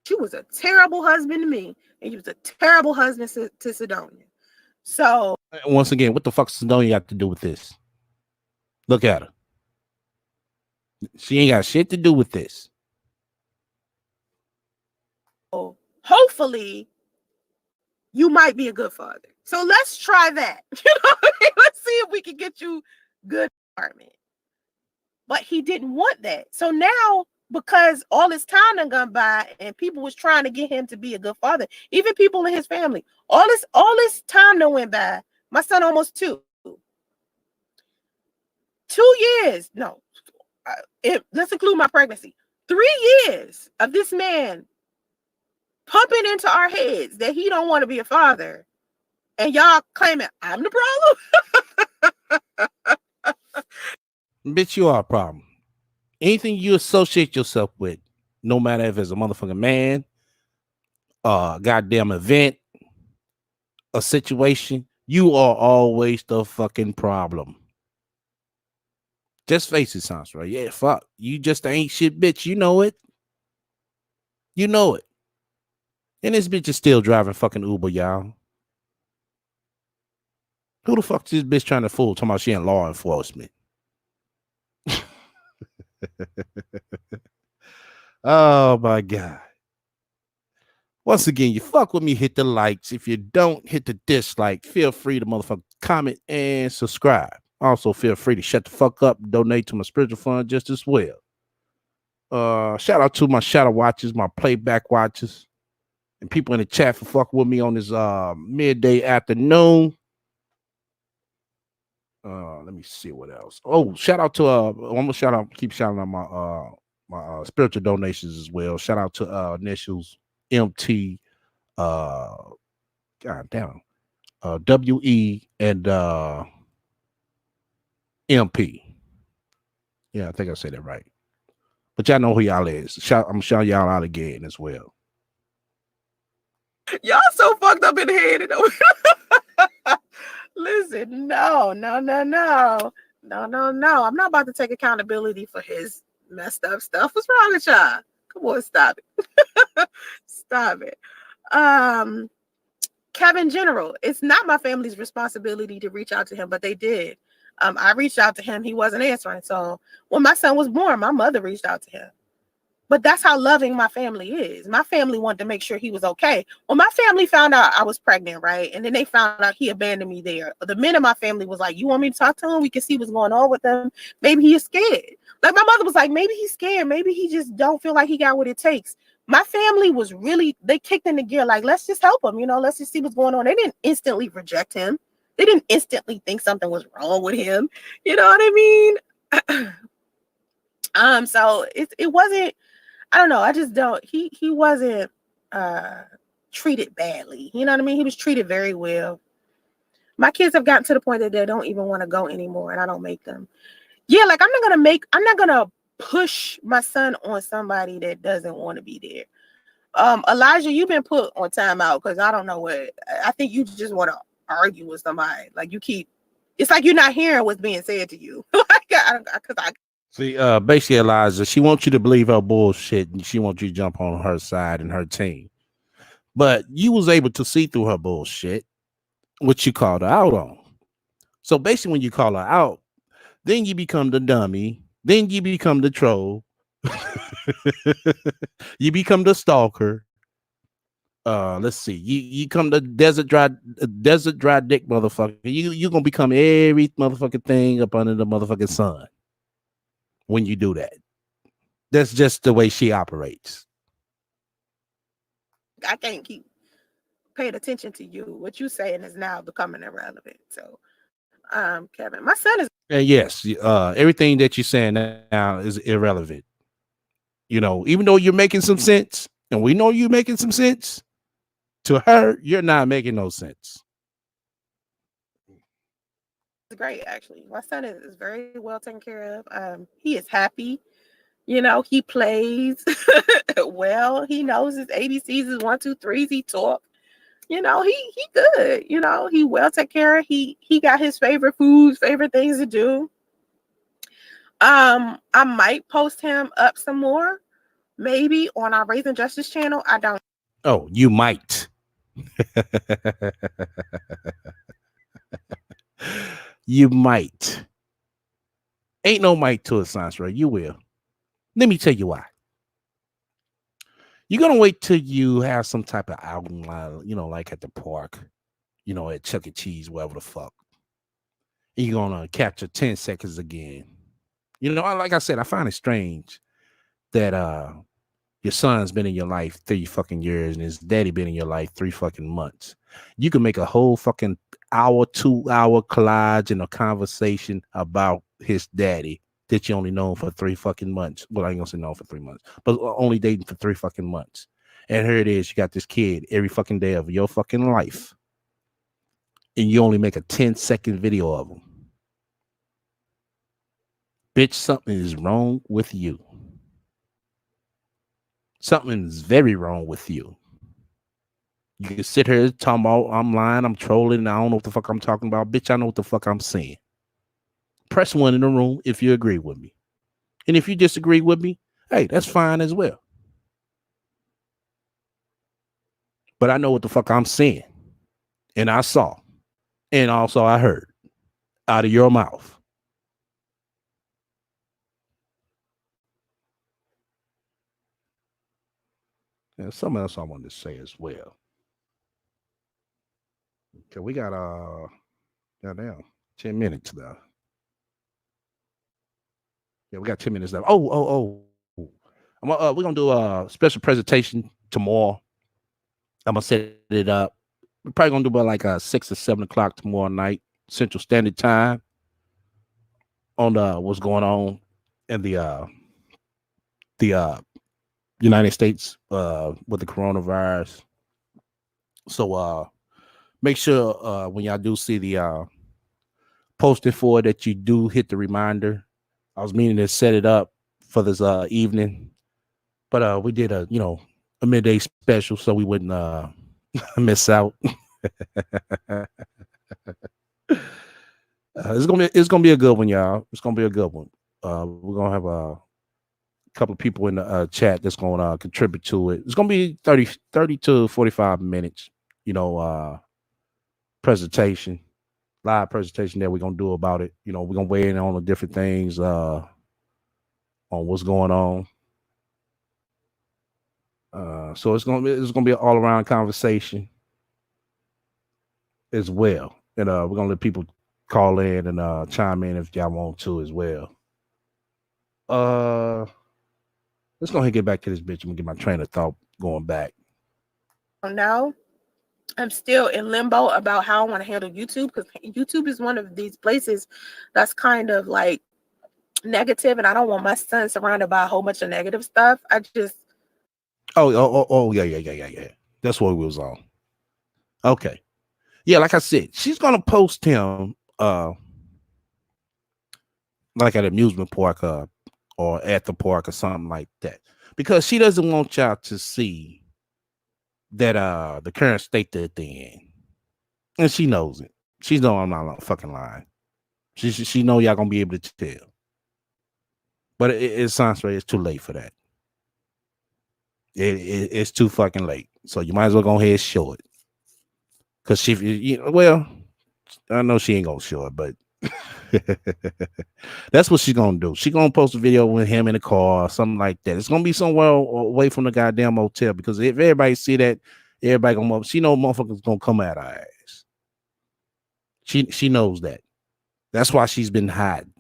you was a terrible husband to me, and you was a terrible husband to Sidonia. So Once again, what the fuck does Sidonia got to do with this? Look at her. She ain't got shit to do with this. hopefully you might be a good father. So let's try that. You know what I mean? Let's see if we can get you good apartment. But he didn't want that. So now, because all this time done gone by and people was trying to get him to be a good father, even people in his family, all this time done went by. My son almost 2 years. No, let's include my pregnancy. 3 years of this man pumping into our heads that he don't want to be a father, and y'all claiming I'm the problem. Bitch, you are a problem. Anything you associate yourself with, no matter if it's a motherfucking man, goddamn event, a situation, you are always the fucking problem. Just face it, sounds right. Yeah, fuck. You just ain't shit, bitch. You know it. You know it. And this bitch is still driving fucking Uber, y'all. Who the fuck is this bitch trying to fool? Talking about she in law enforcement. Oh my God. Once again, you fuck with me, hit the likes. If you don't, hit the dislike. Feel free to motherfucker comment and subscribe. Also, feel free to shut the fuck up and donate to my spiritual fund just as well. Shout out to my shadow watchers, my playback watchers, and people in the chat for fucking with me on this midday afternoon. Let me see what else. Oh, shout out to I'm gonna shout out, keep shouting out my spiritual donations as well. Shout out to initials MT, god damn, WE and MP. Yeah, I think I said that right. But y'all know who y'all is. I'm shouting y'all out again as well. Y'all so fucked up in the head. Listen, no. I'm not about to take accountability for his messed up stuff. What's wrong with y'all? Come on, stop it. Stop it. Kevin General, it's not my family's responsibility to reach out to him, but they did. I reached out to him. He wasn't answering. So when my son was born, my mother reached out to him. But that's how loving my family is. My family wanted to make sure he was okay. When my family found out I was pregnant, right? And then they found out he abandoned me there. The men in my family was like, you want me to talk to him? We can see what's going on with him. Maybe he is scared. Like my mother was like, maybe he's scared. Maybe he just don't feel like he got what it takes. My family was really, they kicked into gear. Like, let's just help him. Let's just see what's going on. They didn't instantly reject him. They didn't instantly think something was wrong with him. You know what I mean? So it wasn't, I don't know. I just don't. He wasn't treated badly. You know what I mean? He was treated very well. My kids have gotten to the point that they don't even want to go anymore, and I don't make them. Yeah, like I'm not gonna push my son on somebody that doesn't want to be there. Elijah, you've been put on timeout because I don't know what. I think you just want to argue with somebody. Like it's like you're not hearing what's being said to you. See, basically, Eliza, she wants you to believe her bullshit, and she wants you to jump on her side and her team. But you was able to see through her bullshit, which you called her out on. So basically, when you call her out, then you become the dummy, then you become the troll, you become the stalker. Let's see, you come the desert dry dick motherfucker. You gonna become every motherfucking thing up under the motherfucking sun. When you do that, that's just the way she operates. I can't keep paying attention to you. What you saying is now becoming irrelevant. So, Kevin, my son is. Yes, everything that you're saying now is irrelevant. Even though you're making some sense, and we know you're making some sense, to her, you're not making no sense. Great, actually. My son is very well taken care of. He is happy. He plays well. He knows his ABCs, his 1, 2, 3s. He talk. He good. He well taken care of. He got his favorite foods, favorite things to do. I might post him up some more, maybe on our Raising Justice channel. I don't. Oh, you might. You might. Ain't no might to a science, right? You will. Let me tell you why. You're gonna wait till you have some type of outing, like at the park, at Chuck E. Cheese, wherever the fuck. And you're gonna capture 10 seconds again. Like I said, I find it strange that your son's been in your life 3 fucking years and his daddy been in your life 3 fucking months. You can make a whole fucking hour, 2-hour collage in a conversation about his daddy that you only known for 3 fucking months. Well, I ain't gonna say known for 3 months, but only dating for 3 fucking months. And here it is, you got this kid every fucking day of your fucking life, and you only make a 10-second video of him. Bitch, something is wrong with you. Something is very wrong with you. You can sit here talking about I'm lying, I'm trolling, and I don't know what the fuck I'm talking about. Bitch, I know what the fuck I'm saying. Press 1 in the room if you agree with me. And if you disagree with me, hey, that's fine as well. But I know what the fuck I'm saying. And I saw. And also I heard out of your mouth. And something else I wanted to say as well. Okay, we got goddamn 10 minutes left. Yeah, we got 10 minutes left. Oh. We're gonna do a special presentation tomorrow. I'm gonna set it up. We're probably gonna do about like 6 or 7 o'clock tomorrow night, Central Standard Time, on what's going on in the United States with the coronavirus. So make sure when y'all do see the posting for it that you do hit the reminder. I was meaning to set it up for this evening, but we did a midday special so we wouldn't miss out. It's gonna be a good one, y'all. It's gonna be a good one. We're gonna have a couple of people in the chat that's gonna contribute to it. It's gonna be 30 to 45 minutes, presentation. live presentation that we're gonna do about it. You know, we're gonna weigh in on the different things on what's going on. So it's gonna be an all around conversation as well. And we're gonna let people call in and chime in if y'all want to as well. Let's go ahead and get back to this bitch. I'm gonna get my train of thought going back. Now I'm still in limbo about how I want to handle YouTube, because YouTube is one of these places that's kind of like negative, and I don't want my son surrounded by a whole bunch of negative stuff. I just Yeah. That's what we was on. Okay. Yeah, like I said, she's gonna post him like at an amusement park or at the park or something like that. Because she doesn't want y'all to see that the current state that they're in. And she knows it. She know I'm not fucking lying. She know y'all gonna be able to tell. But it sounds like it's too late for that. It's too fucking late. So you might as well go ahead and show it. Cause well, I know she ain't gonna show it, but that's what she's gonna do. She's gonna post a video with him in the car or something like that. It's gonna be somewhere away from the goddamn hotel, because if everybody see that, everybody gonna, she know motherfuckers gonna come at her ass. She knows that. That's why she's been hiding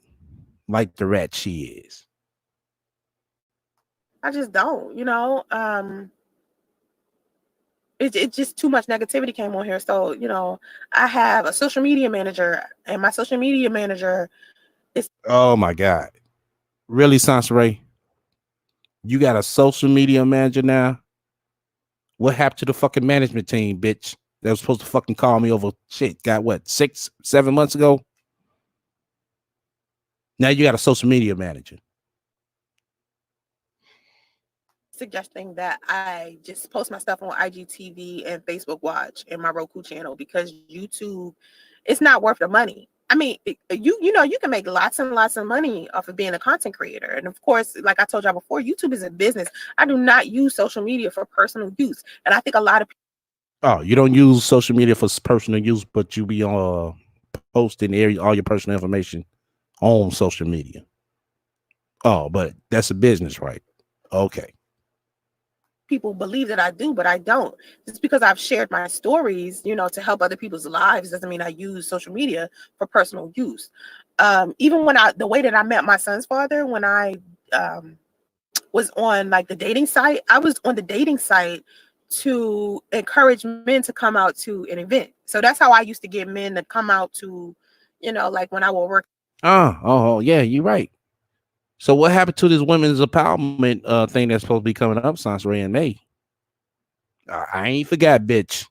like the rat she is. I just don't, it's just too much negativity came on here. So, I have a social media manager, and my social media manager is. Oh my God. Really, Sansaray? You got a social media manager now? What happened to the fucking management team, bitch? They was supposed to fucking call me over shit. Got what, 6-7 months ago? Now you got a social media manager. Suggesting that I just post my stuff on IGTV and Facebook Watch and my Roku channel, because YouTube, it's not worth the money. I mean, you can make lots and lots of money off of being a content creator. And of course, like I told y'all before, YouTube is a business. I do not use social media for personal use. And I think a lot of people. Oh, you don't use social media for personal use, but you be posting all your personal information on social media. Oh, but that's a business, right? Okay. People believe that I do, but I don't. Just because I've shared my stories, to help other people's lives, doesn't mean I use social media for personal use. Even the way that I met my son's father, when I was on like the dating site, I was on the dating site to encourage men to come out to an event. So that's how I used to get men to come out to, like when I would work. Oh, yeah, you're right. So what happened to this women's empowerment thing that's supposed to be coming up, Sansaray, in May? I ain't forgot, bitch.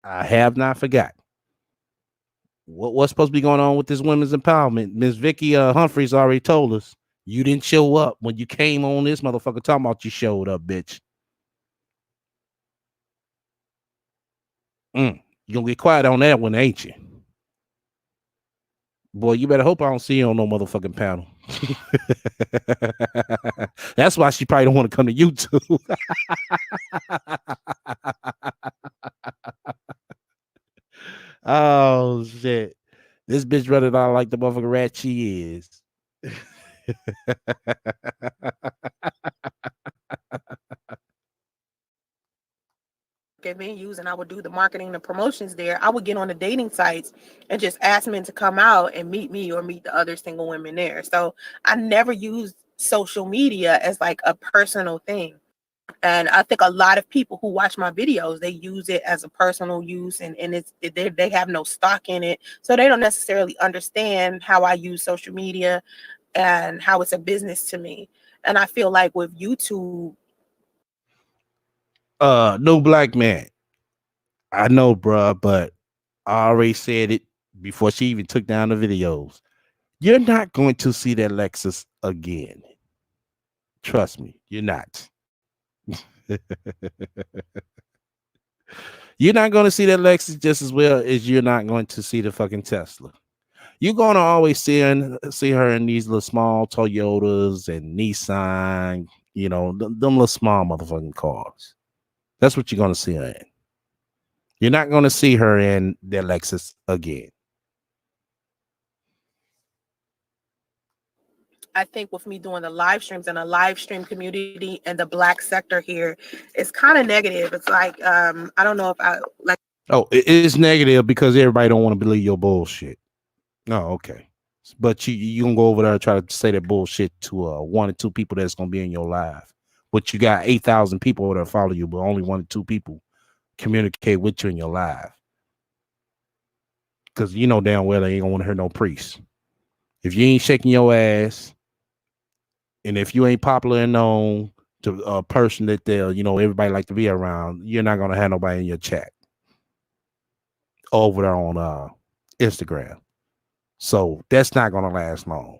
I have not forgot. What's supposed to be going on with this women's empowerment? Miss Vicky Humphreys already told us you didn't show up when you came on this motherfucker talking about you showed up, bitch. You gonna get quiet on that one, ain't you? Boy, you better hope I don't see you on no motherfucking panel. That's why she probably don't want to come to YouTube. Oh shit. This bitch running out like the motherfucking rat she is. At venues, and I would do the marketing, the promotions there. I would get on the dating sites and just ask men to come out and meet me or meet the other single women there. So I never used social media as like a personal thing. And I think a lot of people who watch my videos, they use it as a personal use, and they have no stock in it. So they don't necessarily understand how I use social media and how it's a business to me. And I feel like with YouTube, no black man. I know, bruh, but I already said it before she even took down the videos. You're not going to see that Lexus again. Trust me, you're not. You're not going to see that Lexus just as well as you're not going to see the fucking Tesla. You're going to always see her in these little small Toyotas and Nissan, them little small motherfucking cars. That's what you're going to see her in. You're not going to see her in their Lexus again. I think with me doing the live streams and the live stream community and the black sector here, it's kind of negative. It's like I don't know if I like. Oh, it is negative because everybody don't want to believe your bullshit. Oh, okay. But you gonna go over there and try to say that bullshit to 1 or 2 people that's gonna be in your live. But you got 8,000 people that follow you, but only 1 or 2 people communicate with you in your live. Because you know damn well they ain't gonna want to hear no priest. If you ain't shaking your ass, and if you ain't popular and known to a person that they'll, everybody like to be around, you're not gonna have nobody in your chat over there on Instagram. So that's not gonna last long.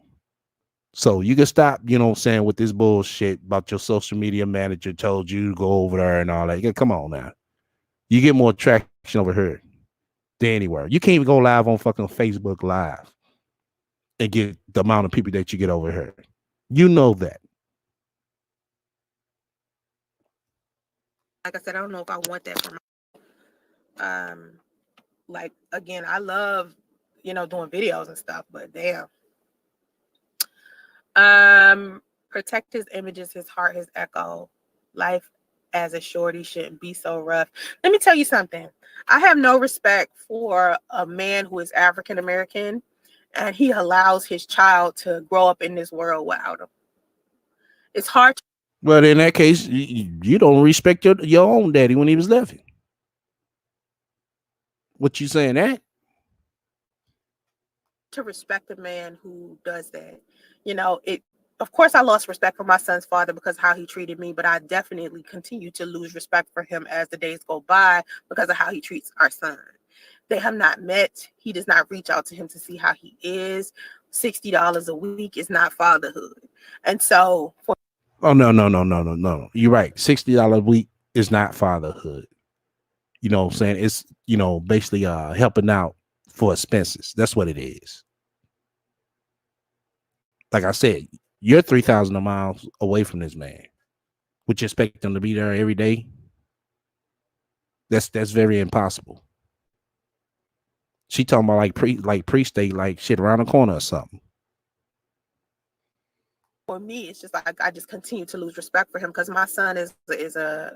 So you can stop, saying, with this bullshit about your social media manager told you to go over there and all that. Yeah, come on now. You get more traction over here than anywhere. You can't even go live on fucking Facebook Live and get the amount of people that you get over here. You know that. Like I said, I don't know if I want that for my like again, I love, doing videos and stuff, but damn. Protect his images, his heart, his echo. Life as a shorty shouldn't be so rough. Let me tell you something. I have no respect for a man who is African American and he allows his child to grow up in this world without him. It's hard to Well, in that case, you don't respect your own daddy when he was living. What you saying that? respect a man who does that. Of course I lost respect for my son's father because of how he treated me, but I definitely continue to lose respect for him as the days go by because of how he treats our son. They have not met. He does not reach out to him to see how he is. $60 a week is not fatherhood. And so No. You're right. $60 a week is not fatherhood. You know what I'm saying? It's, basically helping out for expenses. That's what it is. Like I said, you're 3,000 miles away from this man. Would you expect him to be there every day? That's very impossible. She talking about like pre-state, like shit around the corner or something. For me, it's just like I just continue to lose respect for him because my son is a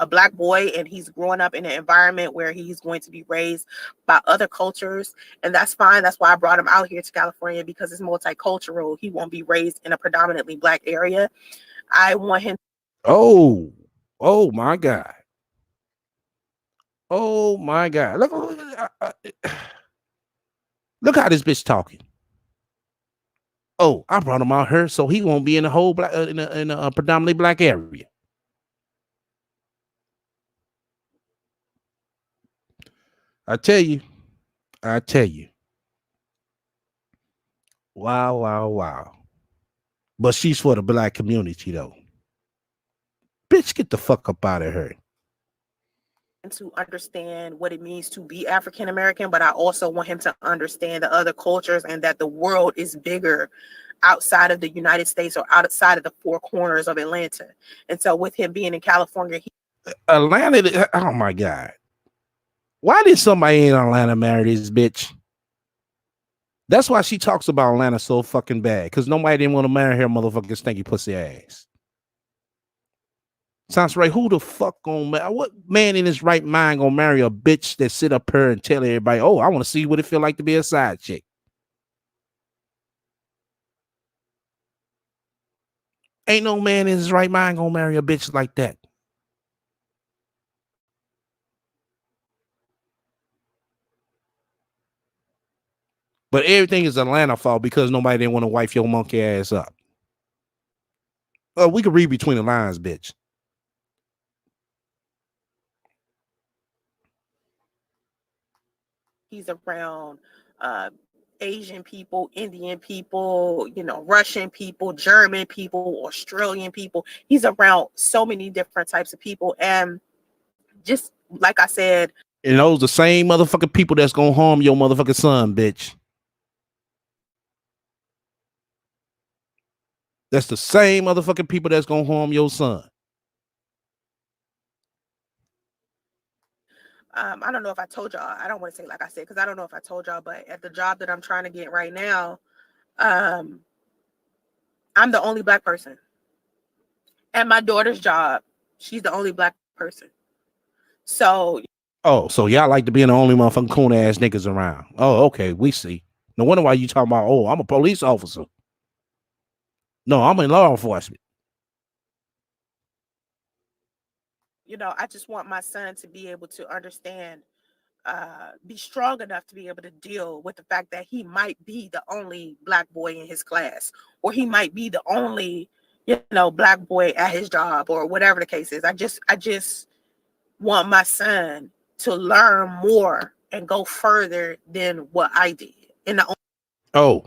black boy and he's growing up in an environment where he's going to be raised by other cultures, and that's fine. That's why I brought him out here to California, because it's multicultural. He won't be raised in a predominantly black area. I want him. Oh my God. Oh my God. Look how this bitch talking. Oh, I brought him out here so he won't be in a whole black in a predominantly black area. I tell you. Wow. But she's for the black community though. Bitch, get the fuck up out of her. To understand what it means to be African American, but I also want him to understand the other cultures and that the world is bigger outside of the United States or outside of the 4 corners of Atlanta. And so with him being in California, Atlanta, oh my God. Why did somebody in Atlanta marry this bitch? That's why she talks about Atlanta so fucking bad, because nobody didn't want to marry her motherfucking stinky pussy ass. Sounds right. Who the fuck gonna what man in his right mind gonna marry a bitch that sit up here and tell everybody, oh, I want to see what it feel like to be a side chick? Ain't no man in his right mind gonna marry a bitch like that. But everything is Atlanta fault because nobody didn't want to wife your monkey ass up. We could read between the lines, bitch. he's around Asian people, Indian people, Russian people, German people, Australian people. He's around so many different types of people. And just like I said, and those the same motherfucking people that's gonna harm your motherfucking son, bitch. That's the same motherfucking people that's gonna harm your son. I don't know if I told y'all. I don't want to say like I said, because I don't know if I told y'all, but at the job that I'm trying to get right now, I'm the only black person. At my daughter's job, she's the only black person. So Oh, so y'all like to be the only motherfucking coon ass niggas around. Oh, okay, we see. No wonder why you talking about, oh, I'm a police officer. No, I'm in law enforcement. I just want my son to be able to understand, be strong enough to be able to deal with the fact that he might be the only black boy in his class, or he might be the only, black boy at his job, or whatever the case is. I just want my son to learn more and go further than what I did. Oh,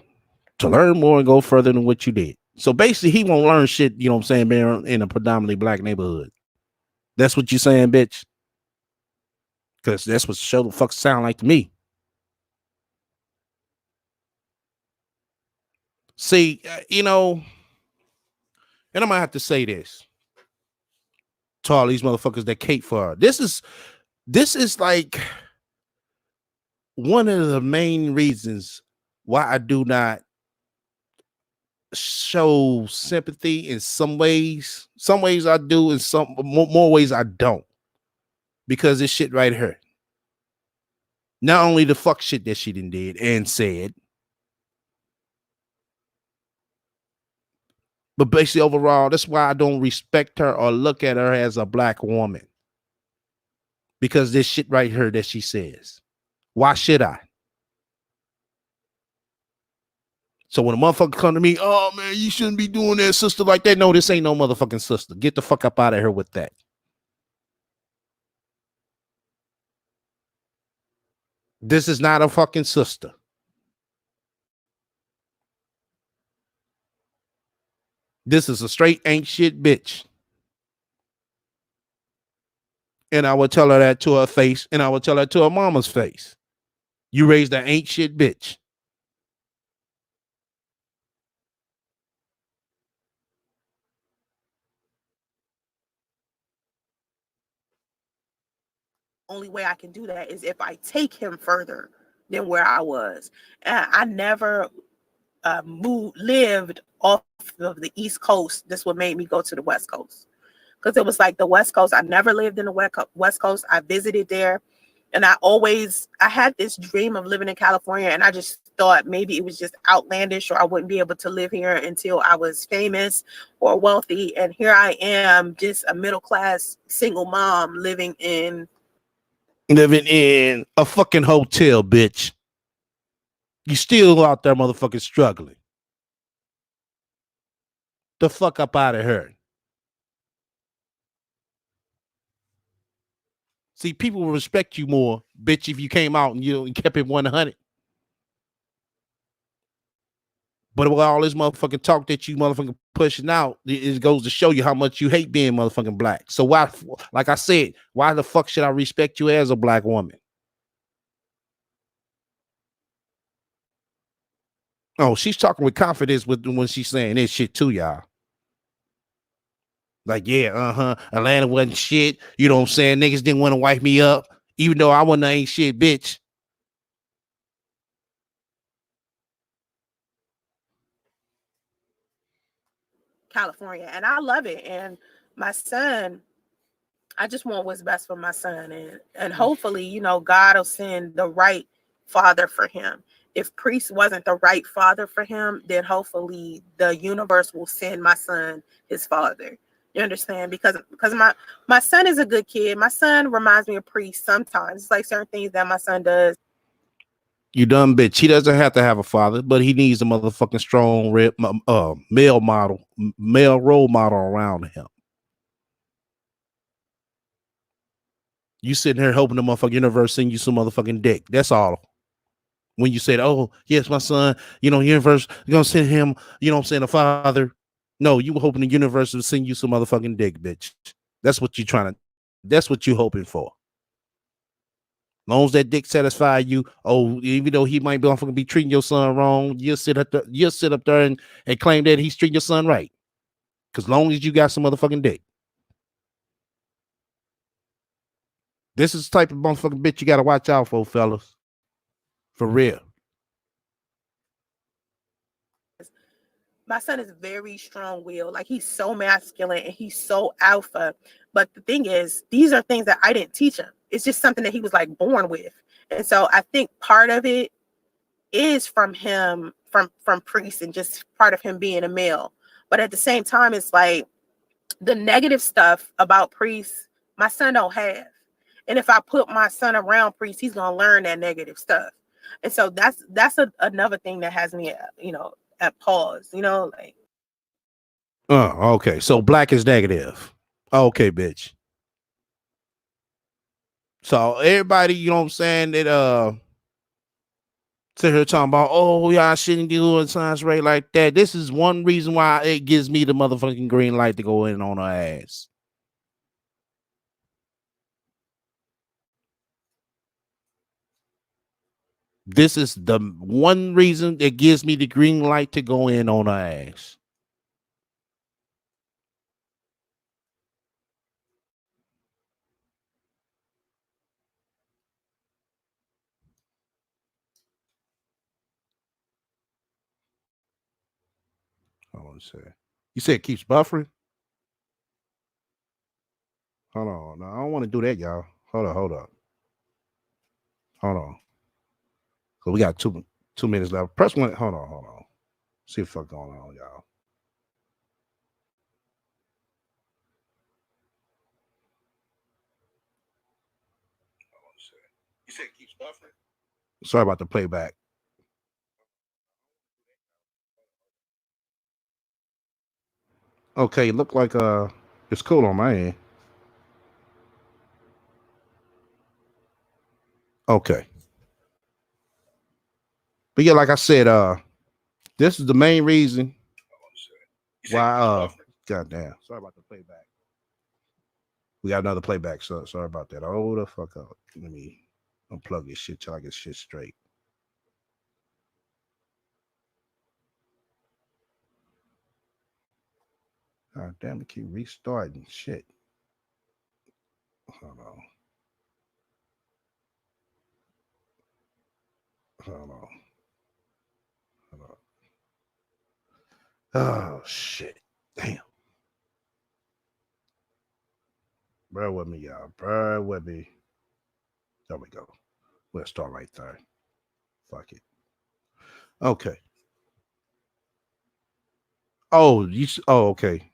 to learn more and go further than what you did. So basically, he won't learn shit, you know what I'm saying, being in a predominantly black neighborhood. That's what you saying, bitch? Because that's what show the fuck sound like to me. See, and I'm gonna have to say this to all these motherfuckers that cape for her. This is like one of the main reasons why I do not show sympathy in some ways. Some ways I do, in some more ways I don't. Because this shit right here. Not only the fuck shit that she did and said, but basically overall, that's why I don't respect her or look at her as a black woman. Because this shit right here that she says. Why should I? So when a motherfucker come to me, oh man, you shouldn't be doing that, sister, like that. No, this ain't no motherfucking sister. Get the fuck up out of here with that. This is not a fucking sister. This is a straight ain't shit bitch. And I would tell her that to her face, and I would tell her to her mama's face. You raised an ain't shit bitch. Only way I can do that is if I take him further than where I was. And I never lived off of the East Coast. That's what made me go to the West Coast. Because it was like the West Coast. I never lived in the West Coast. I visited there. And I had this dream of living in California. And I just thought maybe it was just outlandish, or I wouldn't be able to live here until I was famous or wealthy. And here I am, just a middle-class single mom living in a fucking hotel, bitch. You still out there motherfucking struggling. The fuck up out of her. See, people will respect you more, bitch, if you came out and you kept it 100. But with all this motherfucking talk that you motherfucking pushing out, it goes to show you how much you hate being motherfucking black. So why, like I said, why the fuck should I respect you as a black woman? Oh, she's talking with confidence when she's saying this shit to y'all. Like, yeah, Atlanta wasn't shit. You know what I'm saying? Niggas didn't want to wipe me up, even though I wasn't ain't shit, bitch. California, and I love it. And my son, I just want what's best for my son, and hopefully, God will send the right father for him. If Priest wasn't the right father for him, then hopefully the universe will send my son his father. You understand? Because my son is a good kid. My son reminds me of Priest sometimes. It's like certain things that my son does. You dumb bitch. He doesn't have to have a father, but he needs a motherfucking strong male role model around him. You sitting here hoping the motherfucking universe send you some motherfucking dick. That's all. When you said, oh, yes, my son, universe, you're going to send him, a father. No, you were hoping the universe would send you some motherfucking dick, bitch. That's what you're hoping for. As long as that dick satisfy you, even though he might be treating your son wrong, you'll sit up there and claim that he's treating your son right. Because long as you got some motherfucking dick. This is the type of motherfucking bitch you got to watch out for, fellas. For real. my son is very strong-willed. Like, he's so masculine and he's so alpha. But the thing is, these are things that I didn't teach him. It's just something that he was like born with. And so I think part of it is from him, from Priest, and just part of him being a male. But at the same time, it's like the negative stuff about Priest, my son don't have. And if I put my son around Priest, he's gonna learn that negative stuff. And so that's another thing that has me, at pause. Like. Okay. So black is negative. Okay, bitch. So everybody, you know what I'm saying, that sit here talking about, oh, y'all shouldn't do a science rate like that. This is one reason why it gives me the motherfucking green light to go in on her ass. This is the one reason that gives me the green light to go in on her ass. Hold on a second. You said it keeps buffering? Hold on. No, I don't want to do that, y'all. Hold on. Hold on. So we got 2 minutes left. Press one. Hold on. See what the fuck going on, y'all. You said it keeps buffering? Sorry about the playback. Okay, look like it's cool on my end. Okay. But yeah, like I said, this is the main reason why goddamn. Sorry about the playback. We got another playback, so sorry about that. Oh the fuck up. Let me unplug this shit till I get shit straight. God damn it, keep restarting shit. Hold on. Oh shit. Damn. Bear with me, y'all. Bear with me. There we go. We'll start right there. Fuck it. Okay. Oh, okay.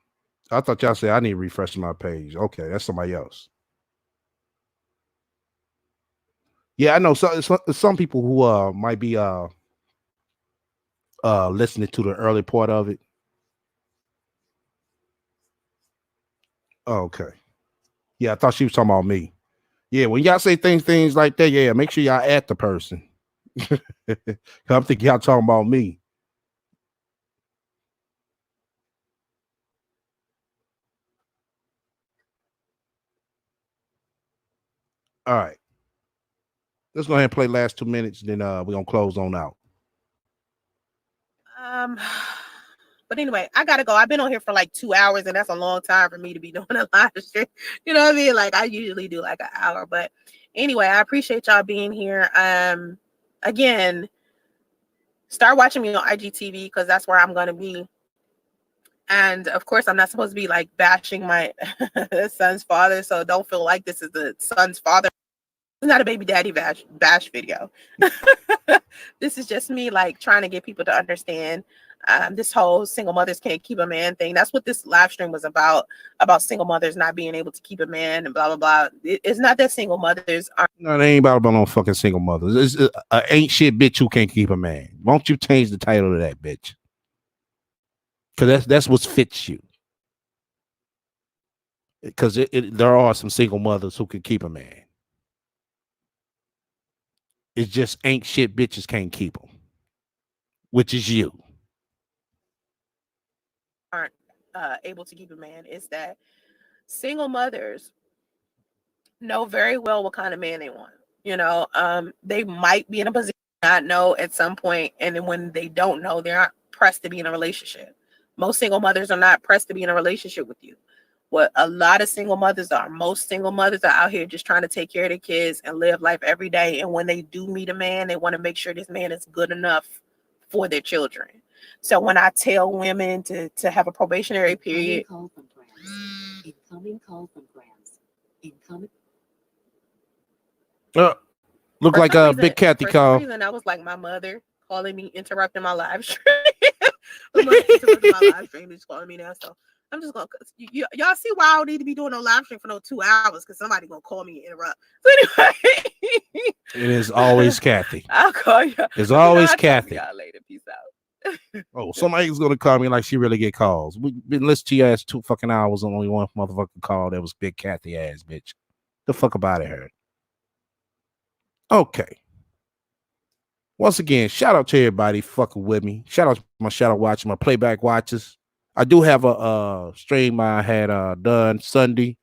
I thought y'all said I need to refresh my page. Okay, that's somebody else. Yeah, I know some people who might be listening to the early part of it. Oh, okay. Yeah, I thought she was talking about me. Yeah, when y'all say things like that, yeah, make sure y'all at the person. I'm thinking y'all talking about me. All right. Let's go ahead and play last 2 minutes, then we're gonna close on out. But anyway, I gotta go. I've been on here for like 2 hours, and that's a long time for me to be doing a live stream. You know what I mean? Like, I usually do like an hour. But anyway, I appreciate y'all being here. Again, start watching me on IGTV, because that's where I'm gonna be. And of course, I'm not supposed to be like bashing my son's father, so don't feel like this is the son's father. It's not a baby daddy bash video. This is just me like trying to get people to understand this whole single mothers can't keep a man thing. That's what this live stream was about single mothers not being able to keep a man and blah, blah, blah. It's not that single mothers are. No, it ain't about no fucking single mothers. It's ain't shit bitch who can't keep a man. Won't you change the title of that bitch? Because that's what fits you. Because there are some single mothers who can keep a man. It's just ain't shit bitches can't keep them, which is you. Aren't able to keep a man. Is that single mothers know very well what kind of man they want. They might be in a position to not know at some point, and then when they don't know, they're not pressed to be in a relationship. Most single mothers are not pressed to be in a relationship with you. What a lot of single mothers are, most single mothers are out here just trying to take care of their kids and live life every day. And when they do meet a man, they want to make sure this man is good enough for their children. So when I tell women to have a probationary period, Incoming call from Grams. Incoming. Look for like some a reason, Big Kathy for some call. reason, that was like my mother calling me, interrupting my live stream. My mother interrupted my live stream, just calling me now. So I'm just gonna, y'all see why I don't need to be doing no live stream for no 2 hours, because somebody gonna call me and interrupt. So anyway, It is always Kathy. I'll call y'all. It's always I'll talk to Kathy. y'all later. Peace out. Oh, somebody's gonna call me like she really get calls. We've been listening to your ass 2 fucking hours and only one motherfucking call. That was Big Kathy ass bitch. The fuck about it, her. Okay. Once again, shout out to everybody fucking with me. Shout out to my shadow watchers, my playback watchers. I do have a stream I had done Sunday.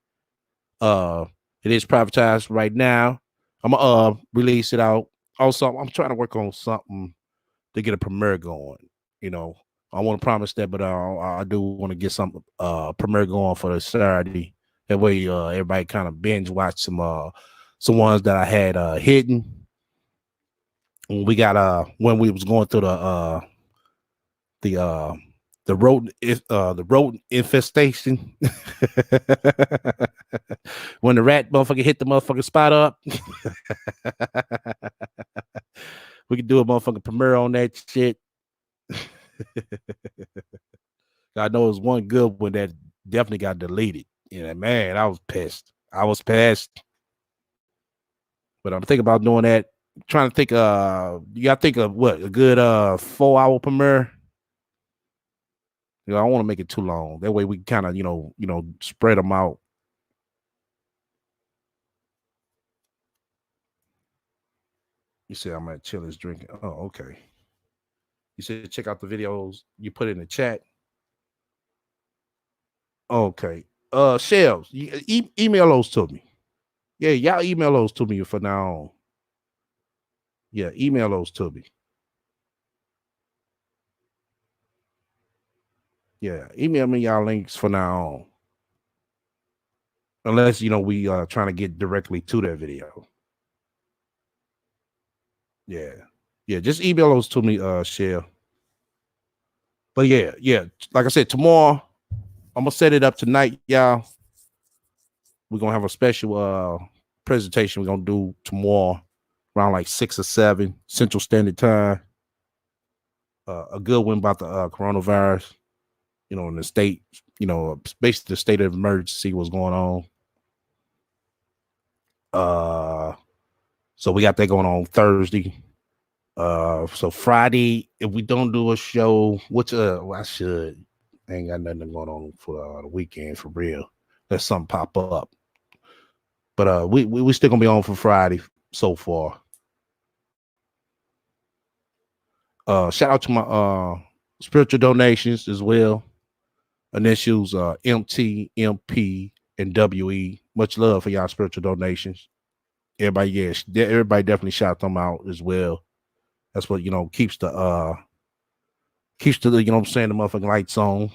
It is privatized right now. I'm gonna release it out. Also, I'm trying to work on something to get a premiere going. You know, I want to promise that, but I do want to get some premiere going for the Saturday. That way, everybody kind of binge watch some ones that I had hidden. We got when we was going through the rodent infestation. When the rat motherfucker hit the motherfucking spot up. We could do a motherfucking premiere on that shit. I know it was one good one that definitely got deleted. You know, man, I was pissed. But I'm thinking about doing that. Trying to think you gotta think of what a good 4-hour premiere. You know, I don't want to make it too long. That way we kind of, you know, spread them out. You said I'm at Chili's drinking. Oh, okay. You said check out the videos. You put it in the chat. Okay. Shells, email those to me. Yeah, y'all email those to me for now on. Yeah, email those to me. Yeah, email me y'all links for now on. Unless, you know, we trying to get directly to that video. Yeah. Yeah, just email those to me, Shell. But yeah, like I said, tomorrow, I'm gonna set it up tonight, y'all. We're gonna have a special presentation we're gonna do tomorrow around like 6 or 7 Central Standard Time. A good one about the coronavirus, you know, in the state, you know, basically the state of emergency, what's going on. So we got that going on Thursday. So Friday, if we don't do a show, which I should, I ain't got nothing going on for the weekend for real. Let something pop up. But we still gonna be on for Friday so far. Shout out to my spiritual donations as well. Initials MT, MP, and WE. Much love for y'all spiritual donations. Everybody, yes, everybody definitely shout them out as well. That's what, you know, keeps the you know what I'm saying, the motherfucking lights on.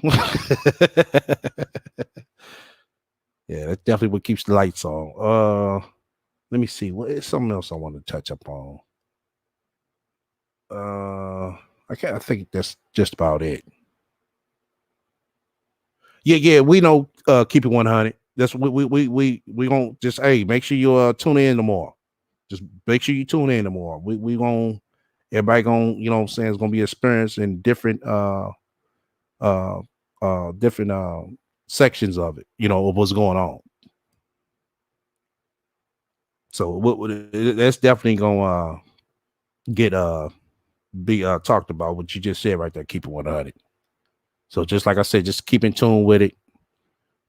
Yeah, that's definitely what keeps the lights on. Let me see. What is something else I want to touch up on? I think that's just about it. Yeah, we know keep it 100. That's we gonna just make sure you tune in tomorrow. Just make sure you tune in tomorrow. We gonna everybody gonna, you know what I'm saying, it's gonna be experiencing different different sections of it, you know, of what's going on. So that's definitely gonna get be talked about. What you just said right there, keep it 100. So just like I said, just keep in tune with it.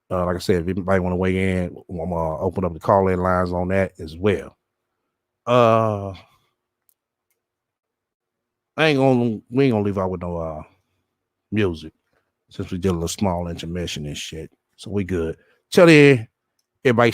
Like I said, if anybody want to weigh in, I'm gonna open up the call-in lines on that as well. We ain't gonna leave out with no music since we did a little small intermission and shit. So we good. Till then, everybody